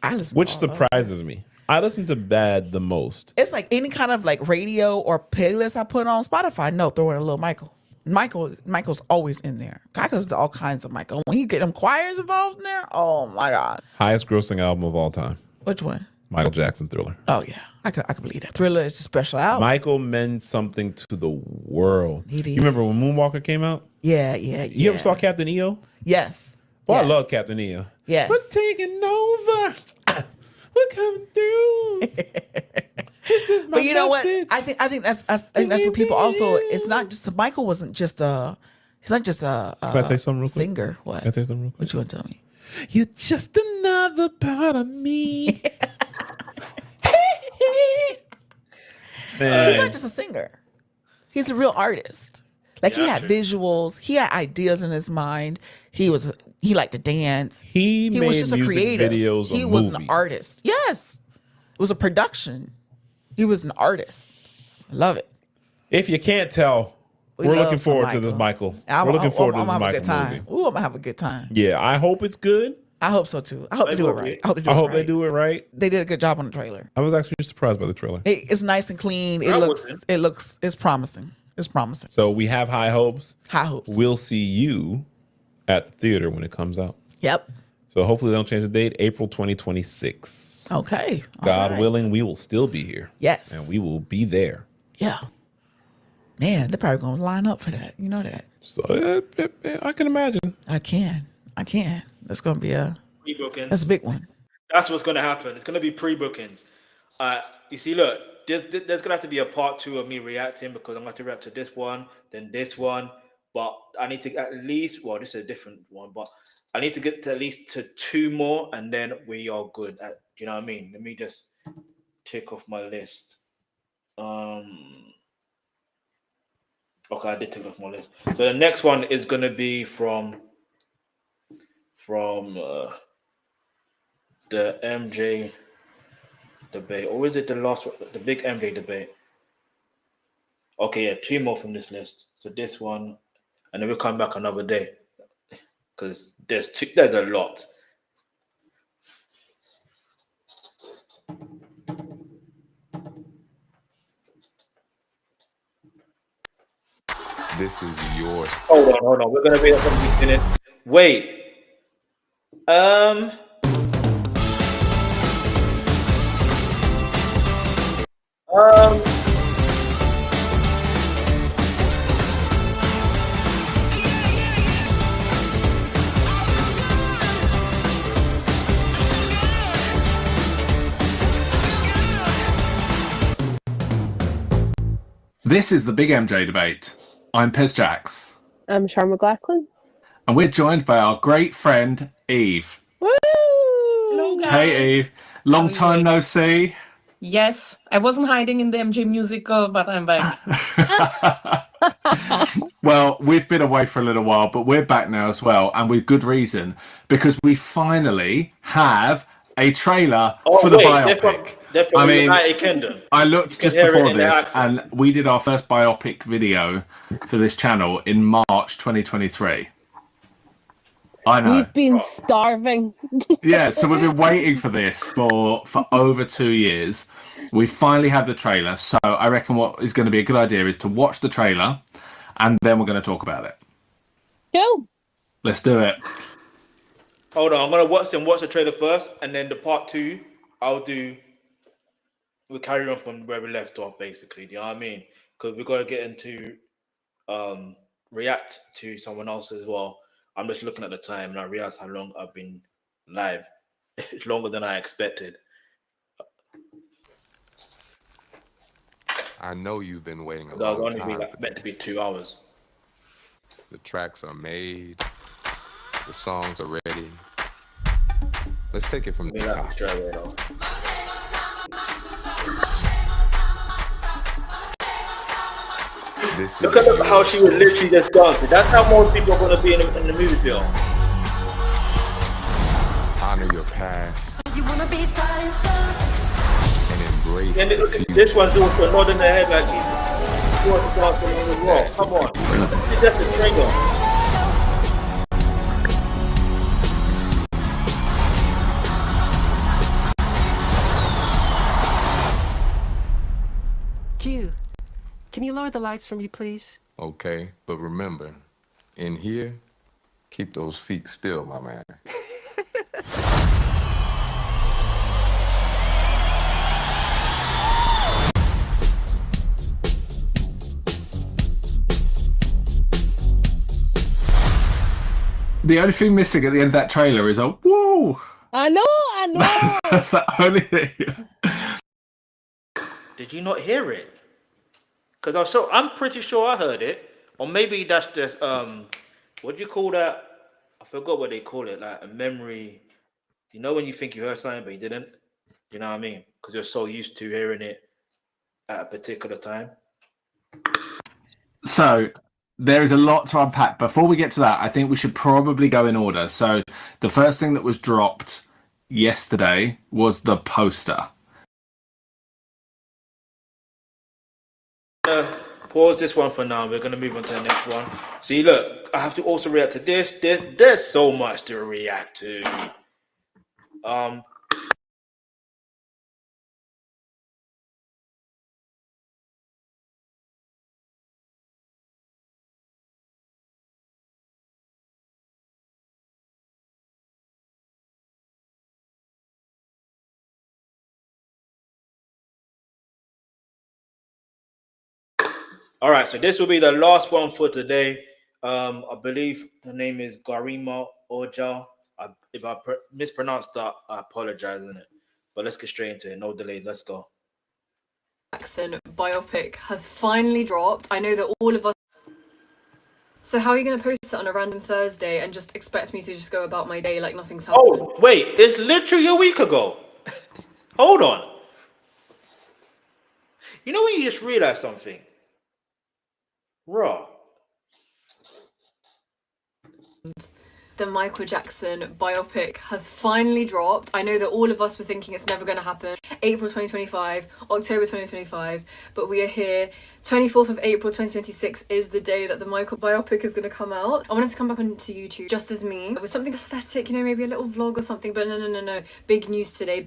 Which to all of surprises me. I listen to Bad the most. It's like any kind of like radio or playlist I put on Spotify. No, throw in a little Michael. Michael's always in there. I listen to all kinds of Michael. When you get them choirs involved in there, oh my God. Highest grossing album of all time. Which one? Michael Jackson Thriller. Oh yeah, I could believe that. Thriller is a special album. Michael meant something to the world. He did. You remember when Moonwalker came out? Yeah. You ever saw Captain EO? Yes. Well, Yes. I love Captain EO. Yes. What's taking over? We're coming through. This is my But you know message. what? I think that's what people also. It's not just Michael wasn't just a. He's not just a Can I tell you something real quick? singer. What? Can I tell you something real quick? What you want to tell me? You're just another part of me. Man. He's not just a singer. He's a real artist. Like he had visuals. He had ideas in his mind. He liked to dance. He was made just a music creative. videos He a was movie. an artist. Yes. It was a production. He was an artist. I love it. If you can't tell, We we're love looking some forward to this Michael. We're looking forward to I'm this gonna have a Michael good time. movie. Ooh, I'm gonna have a good time. Yeah, I hope it's good. I hope so too. I hope they do it right. I hope they do I it hope right. they do it right. They did a good job on the trailer. I was actually surprised by the trailer. It's nice and clean. It's promising. It's promising. So we have high hopes. High hopes. We'll see you at the theater when it comes out. Yep. So hopefully they don't change the date. April 2026. Okay. God right. willing, we will still be here. Yes. And we will be there. Yeah. Man, they're probably gonna line up for that. You know that. So I can imagine. I can. That's gonna be Pre-booking. that's a big one. That's what's going to happen. It's going to be pre-bookings. You see, look, there's going to have to be a part 2 of me reacting because I'm going to react to this one, then this one. But I need to at least, well, this is a different one, but I need to get to at least to 2 more, and then we are good. Do you know what I mean? Let me just tick off my list. Okay, I did tick off my list. So the next one is going to be from the MJ debate, or is it the last one, the big MJ debate? Okay, yeah, 2 more from this list. So this one, and then we'll come back another day because there's a lot. This is yours. Hold on. We're gonna be at the beginning. Wait. This is the Big MJ Debate. I'm Pez Jax, I'm Sharon McLachlan. and we're joined by our great friend Eve. Woo! Hello, guys. Hey Eve, long time no see. Yes, I wasn't hiding in the MJ musical, but I'm back. Well, we've been away for a little while, but we're back now as well, and with good reason, because we finally have a trailer for the biopic. They're from the United Kingdom. I looked just hear it before in their this, accent. and we did our first biopic video for this channel in March 2023. I know. We've been starving. Yeah, so we've been waiting for this for over 2 years. We finally have the trailer. So I reckon what is going to be a good idea is to watch the trailer and then we're going to talk about it. Go. Let's do it. Hold on, I'm gonna watch the trailer first, and then the part 2 we'll carry on from where we left off, basically. Do you know what I mean? Because we've got to get into react to someone else as well. I'm just looking at the time and I realize how long I've been live. It's longer than I expected. I know you've been waiting a That was long only time. meant to be 2 hours. The tracks are made. The songs are ready. Let's take it from the top. Look at how she was literally just dancing. That's how most people are going to be in the movie film. Honor your past You wanna be starting and embrace And the look at this one's also nodding their head like she wants to dance along as well. Come on. It's just a trigger. Q, can you lower the lights for me, please? Okay, but remember, in here, keep those feet still, my man. The only thing missing at the end of that trailer is a whoa. I know. That's the only thing. Did you not hear it? Because I'm pretty sure I heard it. Or maybe that's just what do you call that? I forgot what they call it, like a memory. You know when you think you heard something but you didn't? You know what I mean? Because you're so used to hearing it at a particular time. So there is a lot to unpack. Before we get to that, I think we should probably go in order. So the first thing that was dropped yesterday was the poster. Pause this one for now. We're gonna move on to the next one. See, look, I have to also react to this. There's so much to react to. All right, so this will be the last one for today. I believe the name is Garima Ojha. If I mispronounced that, I apologize, innit? But let's get straight into it. No delay. Let's go. Jackson biopic has finally dropped. I know that all of us. So how are you going to post it on a random Thursday and just expect me to just go about my day like nothing's happened? Oh, wait, it's literally a week ago. Hold on. You know when you just realize something? Raw. The Michael Jackson biopic has finally dropped. I know that all of us were thinking it's never going to happen. April 2025, October 2025, but we are here. 24th of April 2026 is the day that the Michael biopic is going to come out. I wanted to come back onto YouTube just as me with something aesthetic, you know, maybe a little vlog or something, but no. Big news today.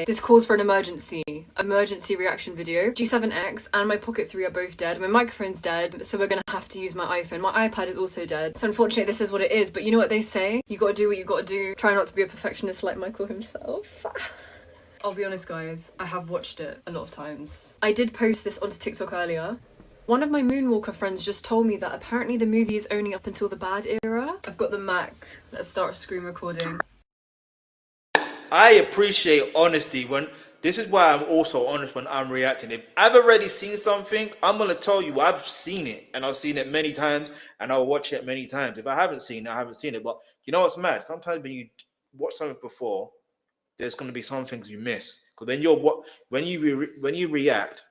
This calls for an emergency reaction video. G7X and my Pocket 3 are both dead. My microphone's dead, so we're going to have to use my iPhone. My iPad is also dead. So unfortunately, this is what it is, but you know what they say? You got to do what you got to do. Try not to be a perfectionist like Michael himself. I'll be honest, guys, I have watched it a lot of times. I did post this onto TikTok earlier. One of my Moonwalker friends just told me that apparently the movie is only up until the bad era. I've got the Mac. Let's start screen recording. I appreciate honesty. This is why I'm also honest when I'm reacting. If I've already seen something, I'm going to tell you I've seen it. And I've seen it many times. And I'll watch it many times. If I haven't seen it, I haven't seen it. But you know what's mad? Sometimes when you watch something before, there's going to be some things you miss. Because when you react,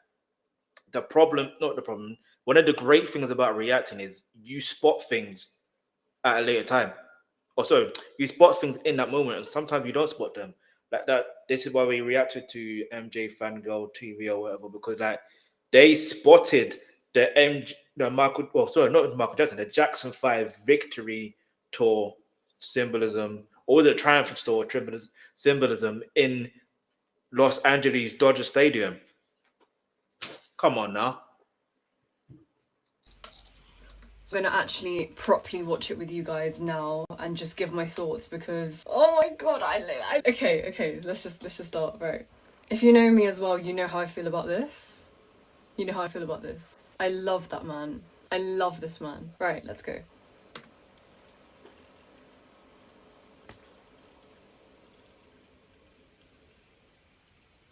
one of the great things about reacting is you spot things at a later time. Also, you spot things in that moment, and sometimes you don't spot them. Like that. This is why we reacted to MJFanGirl TV or whatever, because like they spotted the Jackson 5 victory tour symbolism, or the triumph tour symbolism in Los Angeles Dodger Stadium. Come on now. I'm gonna actually properly watch it with you guys now and just give my thoughts because oh my god, okay, let's just start. Right, if you know me as well, you know how I feel about this. You know how I feel about this. I love that man. I love this man. Right, let's go.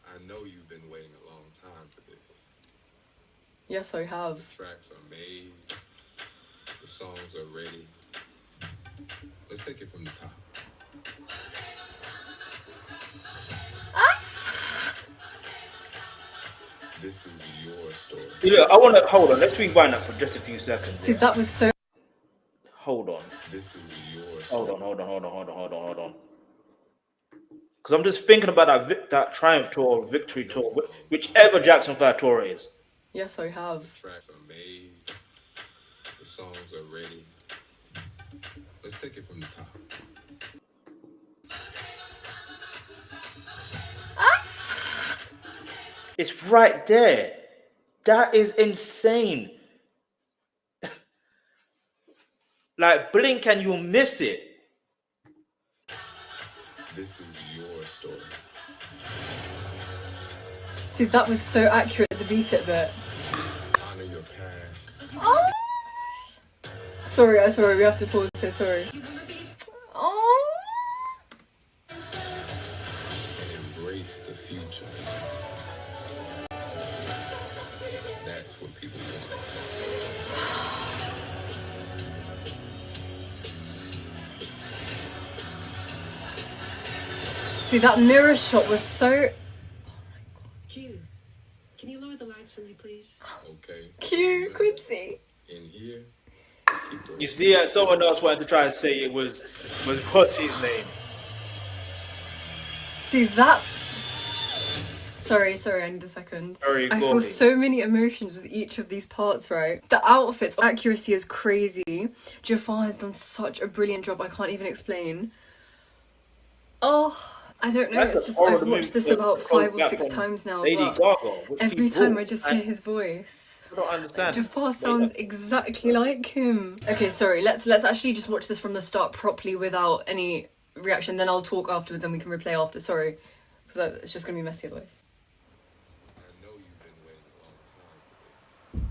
I know you've been waiting a long time for this. Yes, I have. The tracks are made. The songs are ready. Let's take it from the top. This is your story. Yeah, I want to hold on. Let's rewind that for just a few seconds. See, that was so. Hold on. This is your story. Hold on. Because I'm just thinking about that Triumph tour, or Victory tour, whichever Jackson 5 tour is. Yes, I have. The tracks are made. The songs are ready. Let's take it from the top. It's right there. That is insane. Like, blink and you'll miss it. This is your story. See, that was so accurate, the beat it bit. Honor your past. Oh! Sorry, we have to pause here, sorry. Oh! And embrace the future. That's what people want. See, that mirror shot was so... Q, can you lower the lights for me, please? Okay. Q, Quincy. In here. You see, someone else wanted to try and say it was what's his name? See that? Sorry, I need a second. I feel so many emotions with each of these parts, right? The outfits, accuracy is crazy. Jafar has done such a brilliant job, I can't even explain. Oh, I don't know, it's just, I've watched this about 5 or 6 times now, but every time I just hear his voice. I don't understand. Jafar sounds exactly like him. Okay, sorry, let's actually just watch this from the start properly without any reaction, then I'll talk afterwards and we can replay after, sorry. Because it's just going to be messy otherwise. I know you've been waiting a long time for this.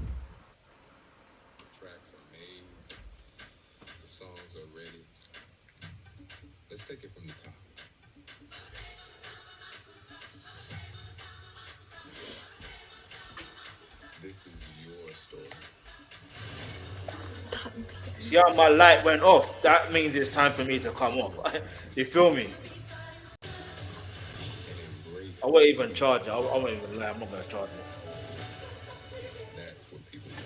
The tracks are made. The songs are ready. Let's take it from the top. This is your story. See how my light went off? That means it's time for me to come off. You feel me? I won't even charge it. I won't even lie. I'm not going to charge it. That's what people want.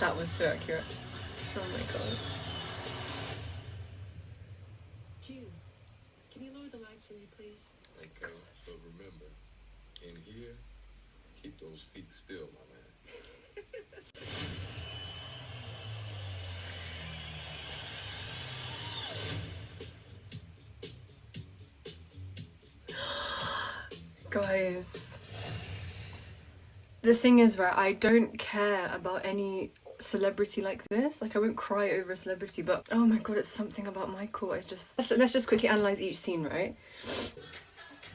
That was so accurate. Oh my god. Q, can you lower the lights for me, please? Okay, so remember, in here, keep those feet still, my man. Guys, the thing is, right, I don't care about any celebrity like this. Like, I won't cry over a celebrity, but oh my god, it's something about Michael. Let's just quickly analyze each scene, right?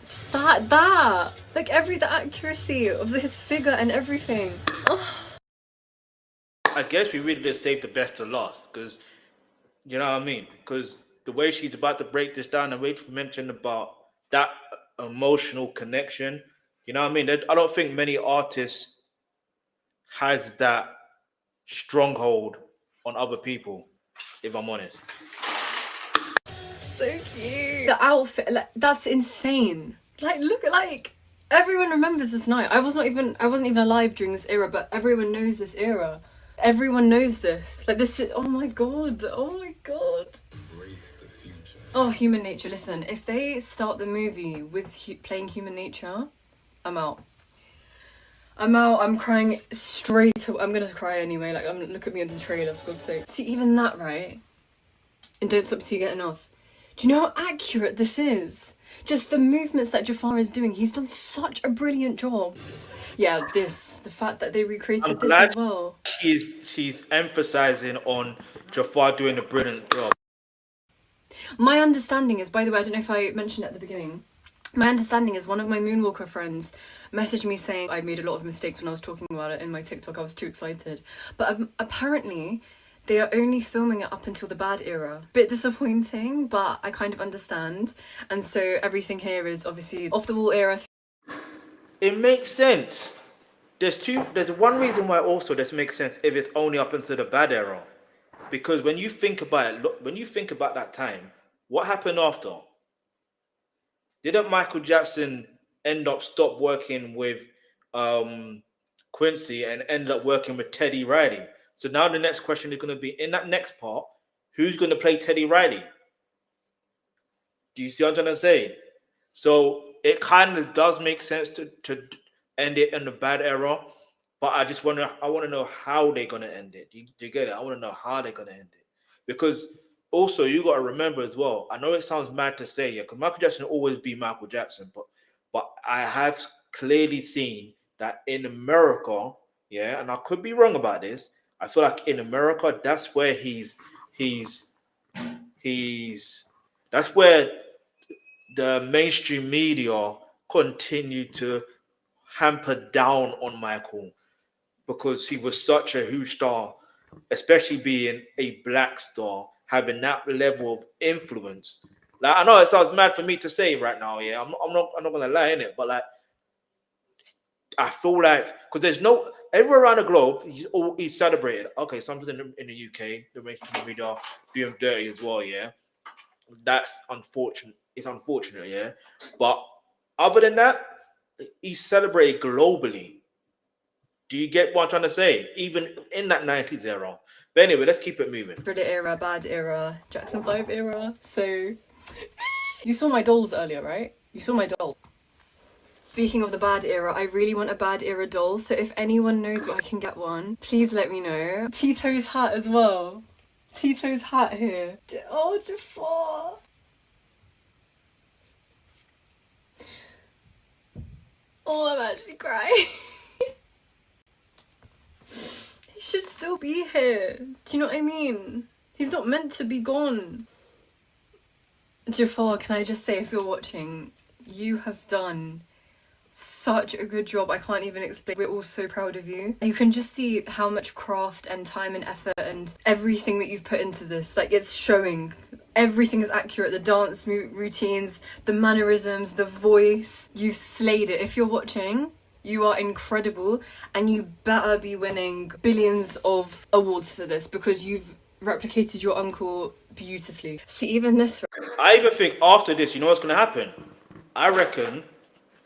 Just that like the accuracy of his figure and everything. Oh. I guess we really just saved the best to last, because you know what I mean? Because the way she's about to break this down, and we mentioned about that emotional connection, you know what I mean? I don't think many artists has that stronghold on other people, if I'm honest. So cute. The outfit, like, that's insane. Like, look, like, everyone remembers this night. I wasn't even alive during this era, but everyone knows this era. Everyone knows this. Like, this is, oh my god. Embrace the future. Oh, Human Nature. Listen, if they start the movie with playing Human Nature, I'm out. I'm crying straight away. I'm gonna cry anyway. Like, look at me in the trailer, for God's sake. See, even that, right, in Don't Stop Till You Get Enough. Do you know how accurate this is? Just the movements that Jafar is doing, he's done such a brilliant job. Yeah, the fact that they recreated this as well. She's emphasizing on Jafar doing a brilliant job. My understanding is, by the way, I don't know if I mentioned it at the beginning, my understanding is one of my Moonwalker friends messaged me saying I made a lot of mistakes when I was talking about it in my TikTok. I was too excited. But apparently they are only filming it up until the bad era. Bit disappointing, but I kind of understand. And so everything here is obviously off the wall era. It makes sense. There's one reason why also this makes sense if it's only up until the bad era. Because when you think about it, when you think about that time, what happened after? Didn't Michael Jackson end up stop working with Quincy and ended up working with Teddy Riley? So now the next question is going to be, in that next part, who's going to play Teddy Riley? Do you see what I'm trying to say? So it kind of does make sense to end it in the bad era, but I want to know how they're going to end it. Do you get it? I want to know how they're going to end it. Because also, you got to remember as well, I know it sounds mad to say, yeah, because Michael Jackson will always be Michael Jackson, but I have clearly seen that in America, yeah, and I could be wrong about this, I feel like in America, that's where that's where the mainstream media continue to hamper down on Michael because he was such a huge star, especially being a black star, having that level of influence. Like, I know it sounds mad for me to say right now, yeah. I'm not gonna lie in it, but like I feel like because there's no everywhere around the globe, he's celebrated. Okay, something in the UK, the mainstream media do him dirty as well, yeah. That's unfortunate. It's unfortunate, yeah. But other than that, he's celebrated globally. Do you get what I'm trying to say? Even in that 90s era. But anyway, let's keep it moving. Brit era, bad era, Jackson 5 era. So you saw my dolls earlier, right? You saw my doll. Speaking of the bad era, I really want a bad era doll. So if anyone knows where I can get one, please let me know. Tito's hat as well. Tito's hat here. Oh, Jafar. Oh, I'm actually crying. He should still be here. Do you know what I mean? He's not meant to be gone. Jafar, can I just say, if you're watching, you have done such a good job. I can't even explain. We're all so proud of you. You can just see how much craft and time and effort and everything that you've put into this. Like, it's showing. Everything is accurate. The dance routines, the mannerisms, the voice. You've slayed it. If you're watching, you are incredible, and you better be winning billions of awards for this because you've replicated your uncle beautifully. See, even this. I even think after this, you know what's going to happen? I reckon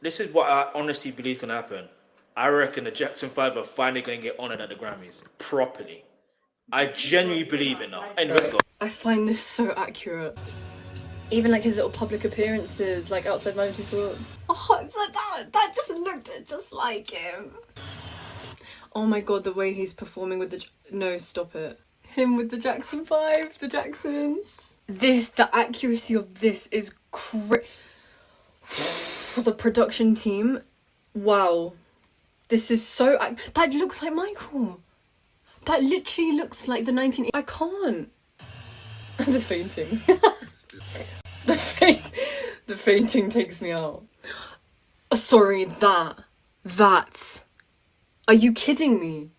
this is what I honestly believe is going to happen. I reckon the Jackson 5 are finally going to get honored at the Grammys properly. I genuinely believe it now. Anyway, let's go. I find this so accurate. Even like his little public appearances, like outside Majesty Sports. Oh, it's like that just looked just like him. Oh my god, the way he's performing with the... No, stop it. Him with the Jackson 5, the Jacksons. The accuracy of this is crazy. The production team, wow. This is so... That looks like Michael. That literally looks like the 19... I can't. I'm just fainting. The fainting takes me out. Sorry, that. Are you kidding me?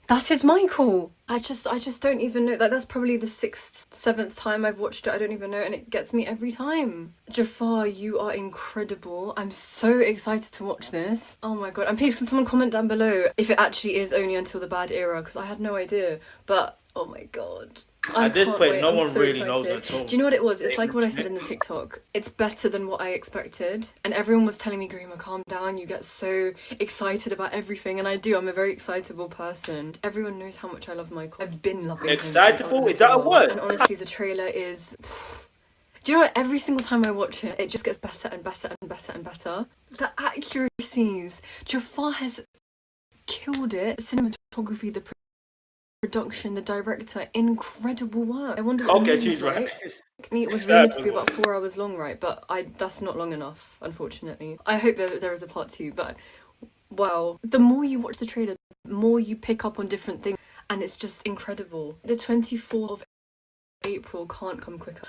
That is Michael. I just don't even know. Like, that's probably the 6th, 7th time I've watched it. I don't even know, and it gets me every time. Jafar, you are incredible. I'm so excited to watch this. Oh my god. And please, can someone comment down below if it actually is only until the bad era, because I had no idea. But, oh my god. At this point, no one really knows at all. Do you know what it was? It's like what I said in the TikTok. It's better than what I expected. And everyone was telling me, Garima, calm down. You get so excited about everything. And I do. I'm a very excitable person. Everyone knows how much I love Michael. I've been loving him. Excitable? Is that a word? And honestly, the trailer is... Do you know what? Every single time I watch it, it just gets better and better and better and better. The accuracies. Jafar has killed it. Cinematography, the production, the director, incredible work. I wonder what Okay, the she's movie's right. like. It was rumored to be about 4 hours long, right? But that's not long enough, unfortunately. I hope that there is a part 2, but wow. The more you watch the trailer, the more you pick up on different things, and it's just incredible. The 24th of April can't come quicker.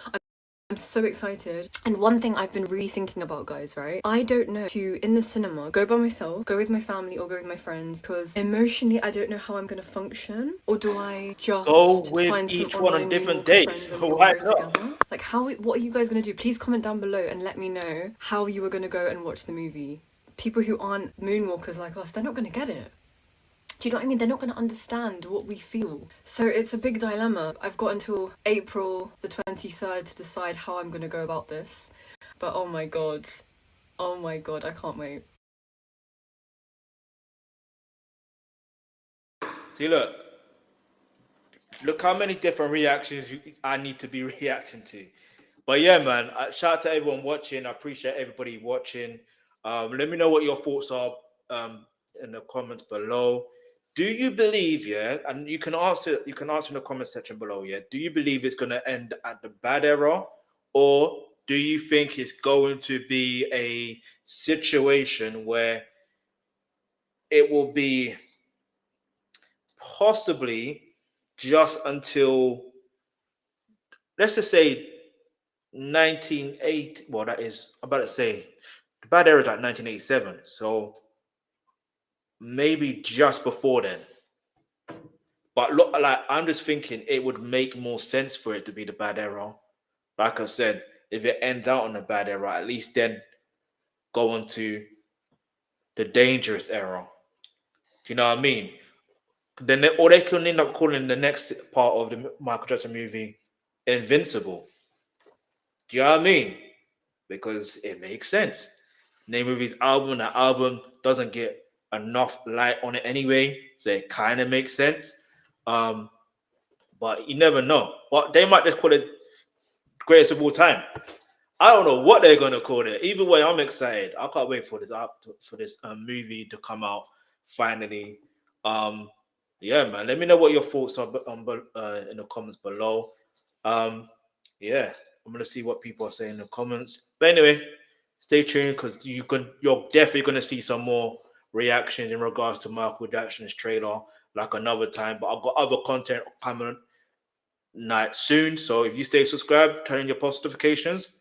I'm so excited. And one thing I've been really thinking about, guys, right? I don't know to, in the cinema, go by myself, go with my family, or go with my friends, because emotionally I don't know how I'm going to function. Or do I just go with find each some one on online different Moonwalker days? friends and we all Why go not? together? Like, what are you guys going to do? Please comment down below and let me know how you are going to go and watch the movie. People who aren't moonwalkers like us, they're not going to get it. Do you know what I mean? They're not going to understand what we feel. So it's a big dilemma. I've got until April the 23rd to decide how I'm going to go about this. But oh my god, I can't wait. See, look how many different reactions I need to be reacting to. But yeah, man, shout out to everyone watching. I appreciate everybody watching. Let me know what your thoughts are in the comments below. Do you believe, yeah, and you can answer in the comment section below, yeah, do you believe it's going to end at the bad era, or do you think it's going to be a situation where it will be possibly just until, let's just say 1980, well, that is, I'm about to say, the bad era is like 1987, so maybe just before then. But look, like, I'm just thinking it would make more sense for it to be the bad era. Like I said, if it ends out on the bad era, at least then go on to the dangerous era. Do you know what I mean? Then they can end up calling the next part of the Michael Jackson movie Invincible. Do you know what I mean? Because it makes sense. Name of his album, that album doesn't get enough light on it anyway, so it kind of makes sense. But you never know. But they might just call it greatest of all time. I don't know what they're gonna call it. Either way, I'm excited. I can't wait for this movie to come out finally. Yeah, man. Let me know what your thoughts are in the comments below. Yeah, I'm gonna see what people are saying in the comments. But anyway, stay tuned because you're definitely gonna see some more reactions in regards to Michael Jackson's trailer like another time. But I've got other content coming soon. So if you stay subscribed, turn on your post notifications.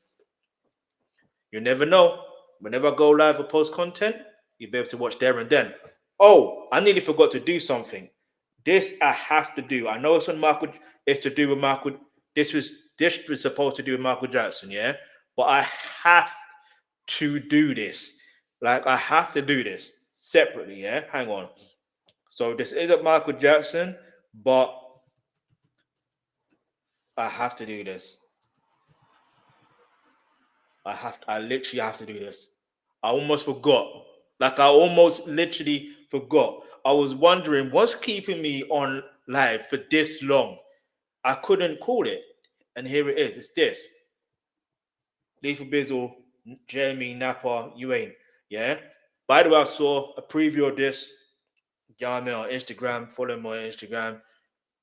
You never know. Whenever I go live or post content, you'll be able to watch there and then. Oh, I nearly forgot to do something. This I have to do. I know it's on Michael. It's to do with Michael. This was supposed to do with Michael Jackson, yeah. But I have to do this. Like, I have to do this separately, yeah. Hang on. So this isn't Michael Jackson, but I have to do this. I literally have to do this. I almost forgot. Like, I almost literally forgot. I was wondering what's keeping me on live for this long. I couldn't call it. And here it is. It's this. Lethal Bizzle, Jeremy, Napa, Ewing. Yeah. By the way, I saw a preview of this. Join me on Instagram. Follow me on Instagram.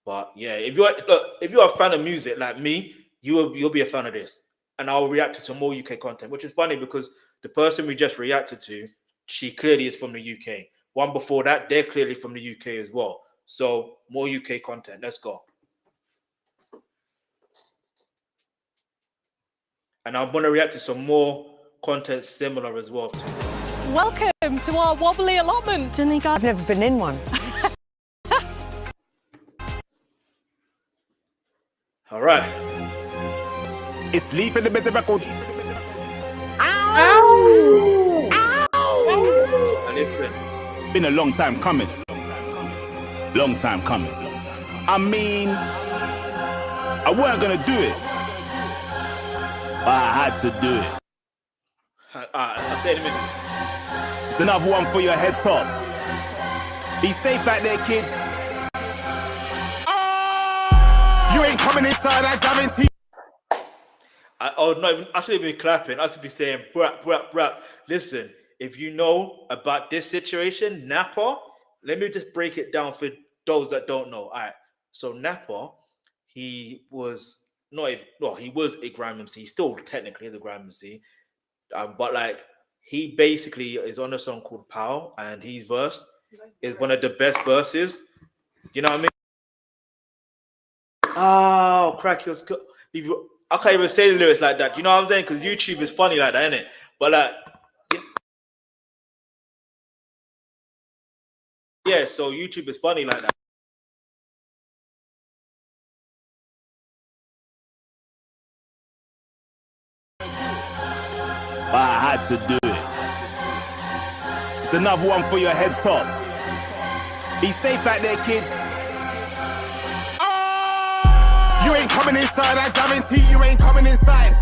But yeah, if you're a fan of music like me, you'll be a fan of this. And I'll react to some more UK content, which is funny because the person we just reacted to, she clearly is from the UK. One before that, they're clearly from the UK as well. So more UK content. Let's go. And I'm going to react to some more content similar as well. Welcome to our wobbly allotment. I've never been in one. All right. It's Leaf in the Busy Records. Ow! Ow! And it's been a long time coming. Long time coming. I mean, I weren't gonna do it, but I had to do it. I'll say it in a minute. It's another one for your head top. Be safe out there, kids. You ain't coming inside, I guarantee. I shouldn't even be clapping. I should be saying, brap, brap, brap. Listen, if you know about this situation, Napa, let me just break it down for those that don't know. All right. So Napa, he was not even, well, he was a grime MC. He still technically is a grime MC. But like, he basically is on a song called Pow, and his verse is one of the best verses. You know what I mean? Oh, crack your skull. I can't even say the lyrics like that. You know what I'm saying? Because YouTube is funny like that, isn't it? But like, yeah, so YouTube is funny like that. But I had to do it. It's another one for your head top. Be safe out there, kids. You ain't coming inside, I guarantee you ain't coming inside.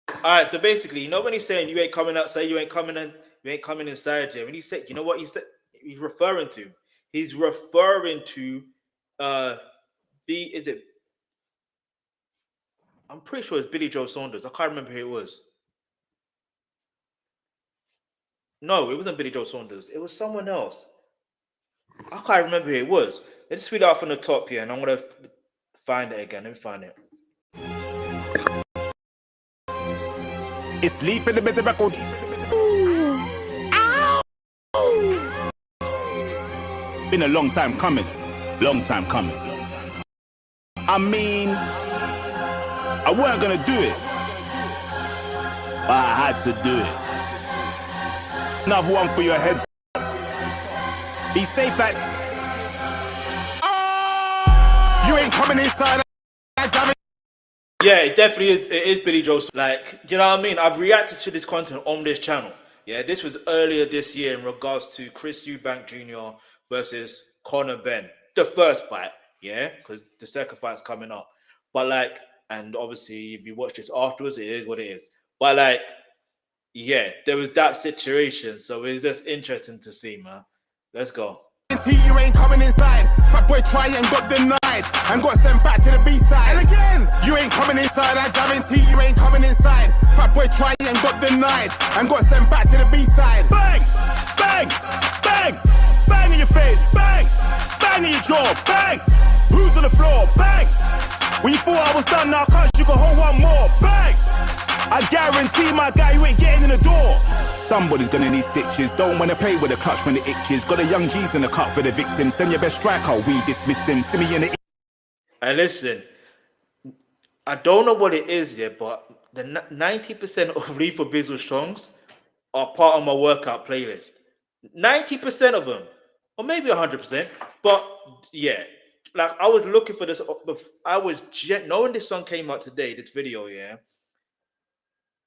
All right, so basically, you know when he's saying you ain't coming outside, you ain't coming inside, Jay. When he said, you know what he said, he's referring to? He's referring to I'm pretty sure it's Billy Joe Saunders. I can't remember who it was. No, it wasn't Billy Joe Saunders. It was someone else. I can't remember who it was. Let's read it out from the top here, and I'm gonna find it again. Let me find it. It's Leaf in the Busy Records. Been a long time coming. Long time coming. I mean, I weren't gonna do it, but I had to do it. Another one for your head. Be safe, lads. You ain't coming inside. Yeah, it definitely is. It is Billy Joe. Like, you know what I mean? I've reacted to this content on this channel. Yeah, this was earlier this year in regards to Chris Eubank Jr. versus Conor Benn. The first fight, yeah, because the second fight's coming up. But like, and obviously, if you watch this afterwards, it is what it is. But like, yeah, there was that situation. So it's just interesting to see, man. Let's go. You ain't coming inside. Fat boy try and got denied and got sent back to the B-side. And again, you ain't coming inside. I guarantee you ain't coming inside. Fat boy try and got denied and got sent back to the B-side. Bang, bang, bang, bang in your face. Bang, bang in your jaw. Bang, who's on the floor? Bang. When you thought I was done, now can't you go hold one more? Bang. I guarantee my guy, you ain't getting in the door. Somebody's gonna need stitches. Don't wanna play with a clutch when it itches. Got a young G's in the cut for the victim. Send your best striker, we dismissed him. See me in the. And listen, I don't know what it is yet, but the 90% of Reefer Bizzle songs are part of my workout playlist. 90% of them, or maybe 100%. But yeah, like I was looking for this. Knowing this song came out today, this video, yeah.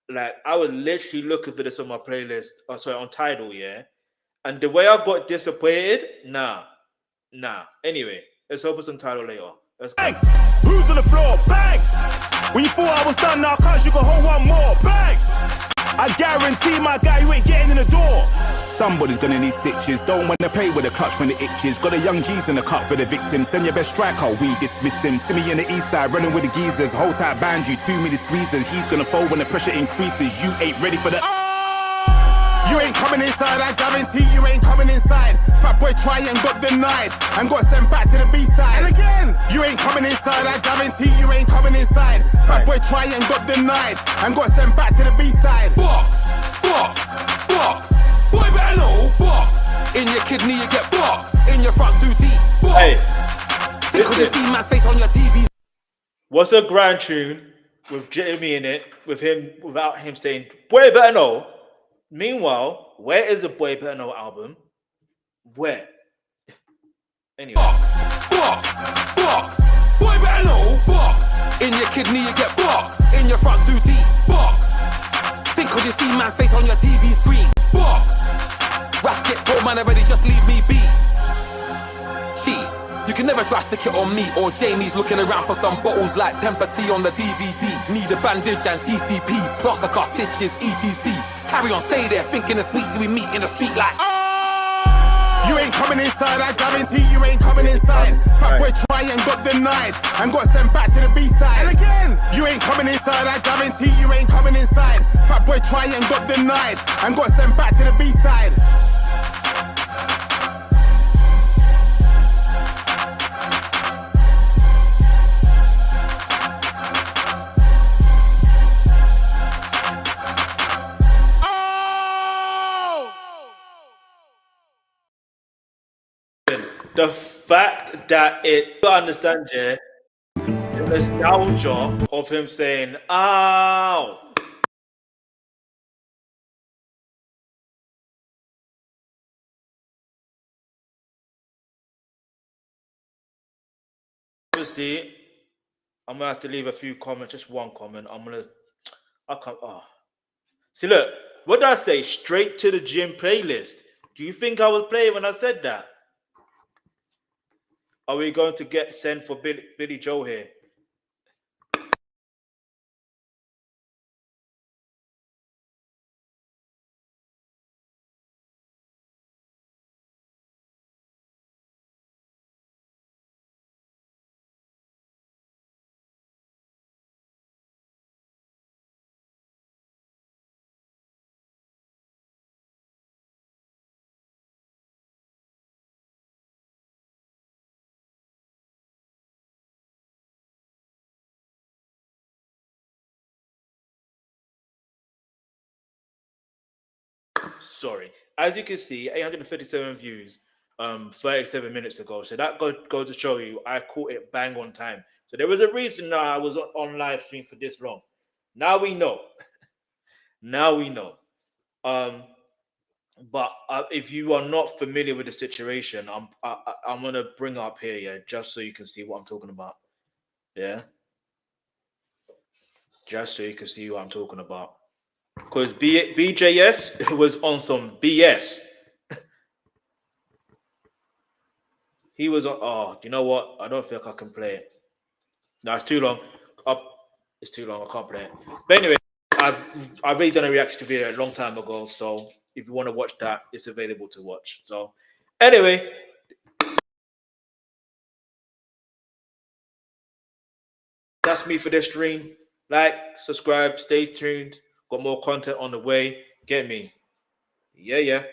Like I was literally looking for this on my playlist, on Tidal, yeah. And the way I got disappointed, nah. Anyway, let's hope for some Tidal later. Let's go. Bang! Who's on the floor? Bang! When you thought I was done, now can't you go hold one more? Bang! I guarantee my guy, you ain't getting in the door. Somebody's gonna need stitches. Don't wanna play with a clutch when it itches. Got a young G's in the cut for the victim. Send your best striker, we dismissed him. See me in the east side, running with the geezers. Hold tight, band you, 2 minute squeezers. He's gonna fold when the pressure increases. You ain't ready for the. You ain't coming inside, I guarantee you ain't coming inside. Fat boy try and got denied and got sent back to the B-side. And again, you ain't coming inside, I guarantee you ain't coming inside. Fat boy try and got denied and got sent back to the B-side. Box, box, box. Boy better know, box. In your kidney you get box. In your front 2 teeth, box. Hey, because you see man's face on your TV. What's a grand tune with Jimmy in it, with him, without him saying, boy better know? Meanwhile, where is the Boy Better Know album? Where? Anyway. Box, box, box. Boy better know, box. In your kidney you get box. In your front 2 teeth, box. Think cause you see man's face on your TV screen, box. Rasket, poor man already, just leave me be. Chief, you can never try stick it on me or Jamie's looking around for some bottles like Temper Tea on the DVD. Need a bandage and TCP, plaster cast stitches, ETC. Carry on, stay there, thinking it's sweet till we meet in the street like You ain't coming inside, I guarantee you ain't coming inside. Fat boy try and got denied and got sent back to the B-side. And again, you ain't coming inside, I guarantee you ain't coming inside. Fat boy try and got denied and got sent back to the B-side. The fact that it, you understand, yeah, the nostalgia of him saying, ow. Obviously, I'm gonna have to leave a few comments, just one comment. I can't, See, look, what did I say? Straight to the gym playlist. Do you think I was playing when I said that? Are we going to get sent for Billy Joe here? Sorry. As you can see, 857 views 37 minutes ago. So that goes to show you I caught it bang on time. So there was a reason I was on live stream for this long. Now we know. Now we know. But if you are not familiar with the situation, I'm gonna bring up here, yeah, just so you can see what I'm talking about. Yeah. Just so you can see what I'm talking about. Because BJS was on some BS. He was on. Oh, you know what? I don't think I can play it. No, it's too long. It's too long. I can't play it. But anyway, I've already done a reaction video a long time ago. So if you want to watch that, it's available to watch. So anyway. That's me for this stream. Like, subscribe, stay tuned. Got more content on the way. Get me. Yeah.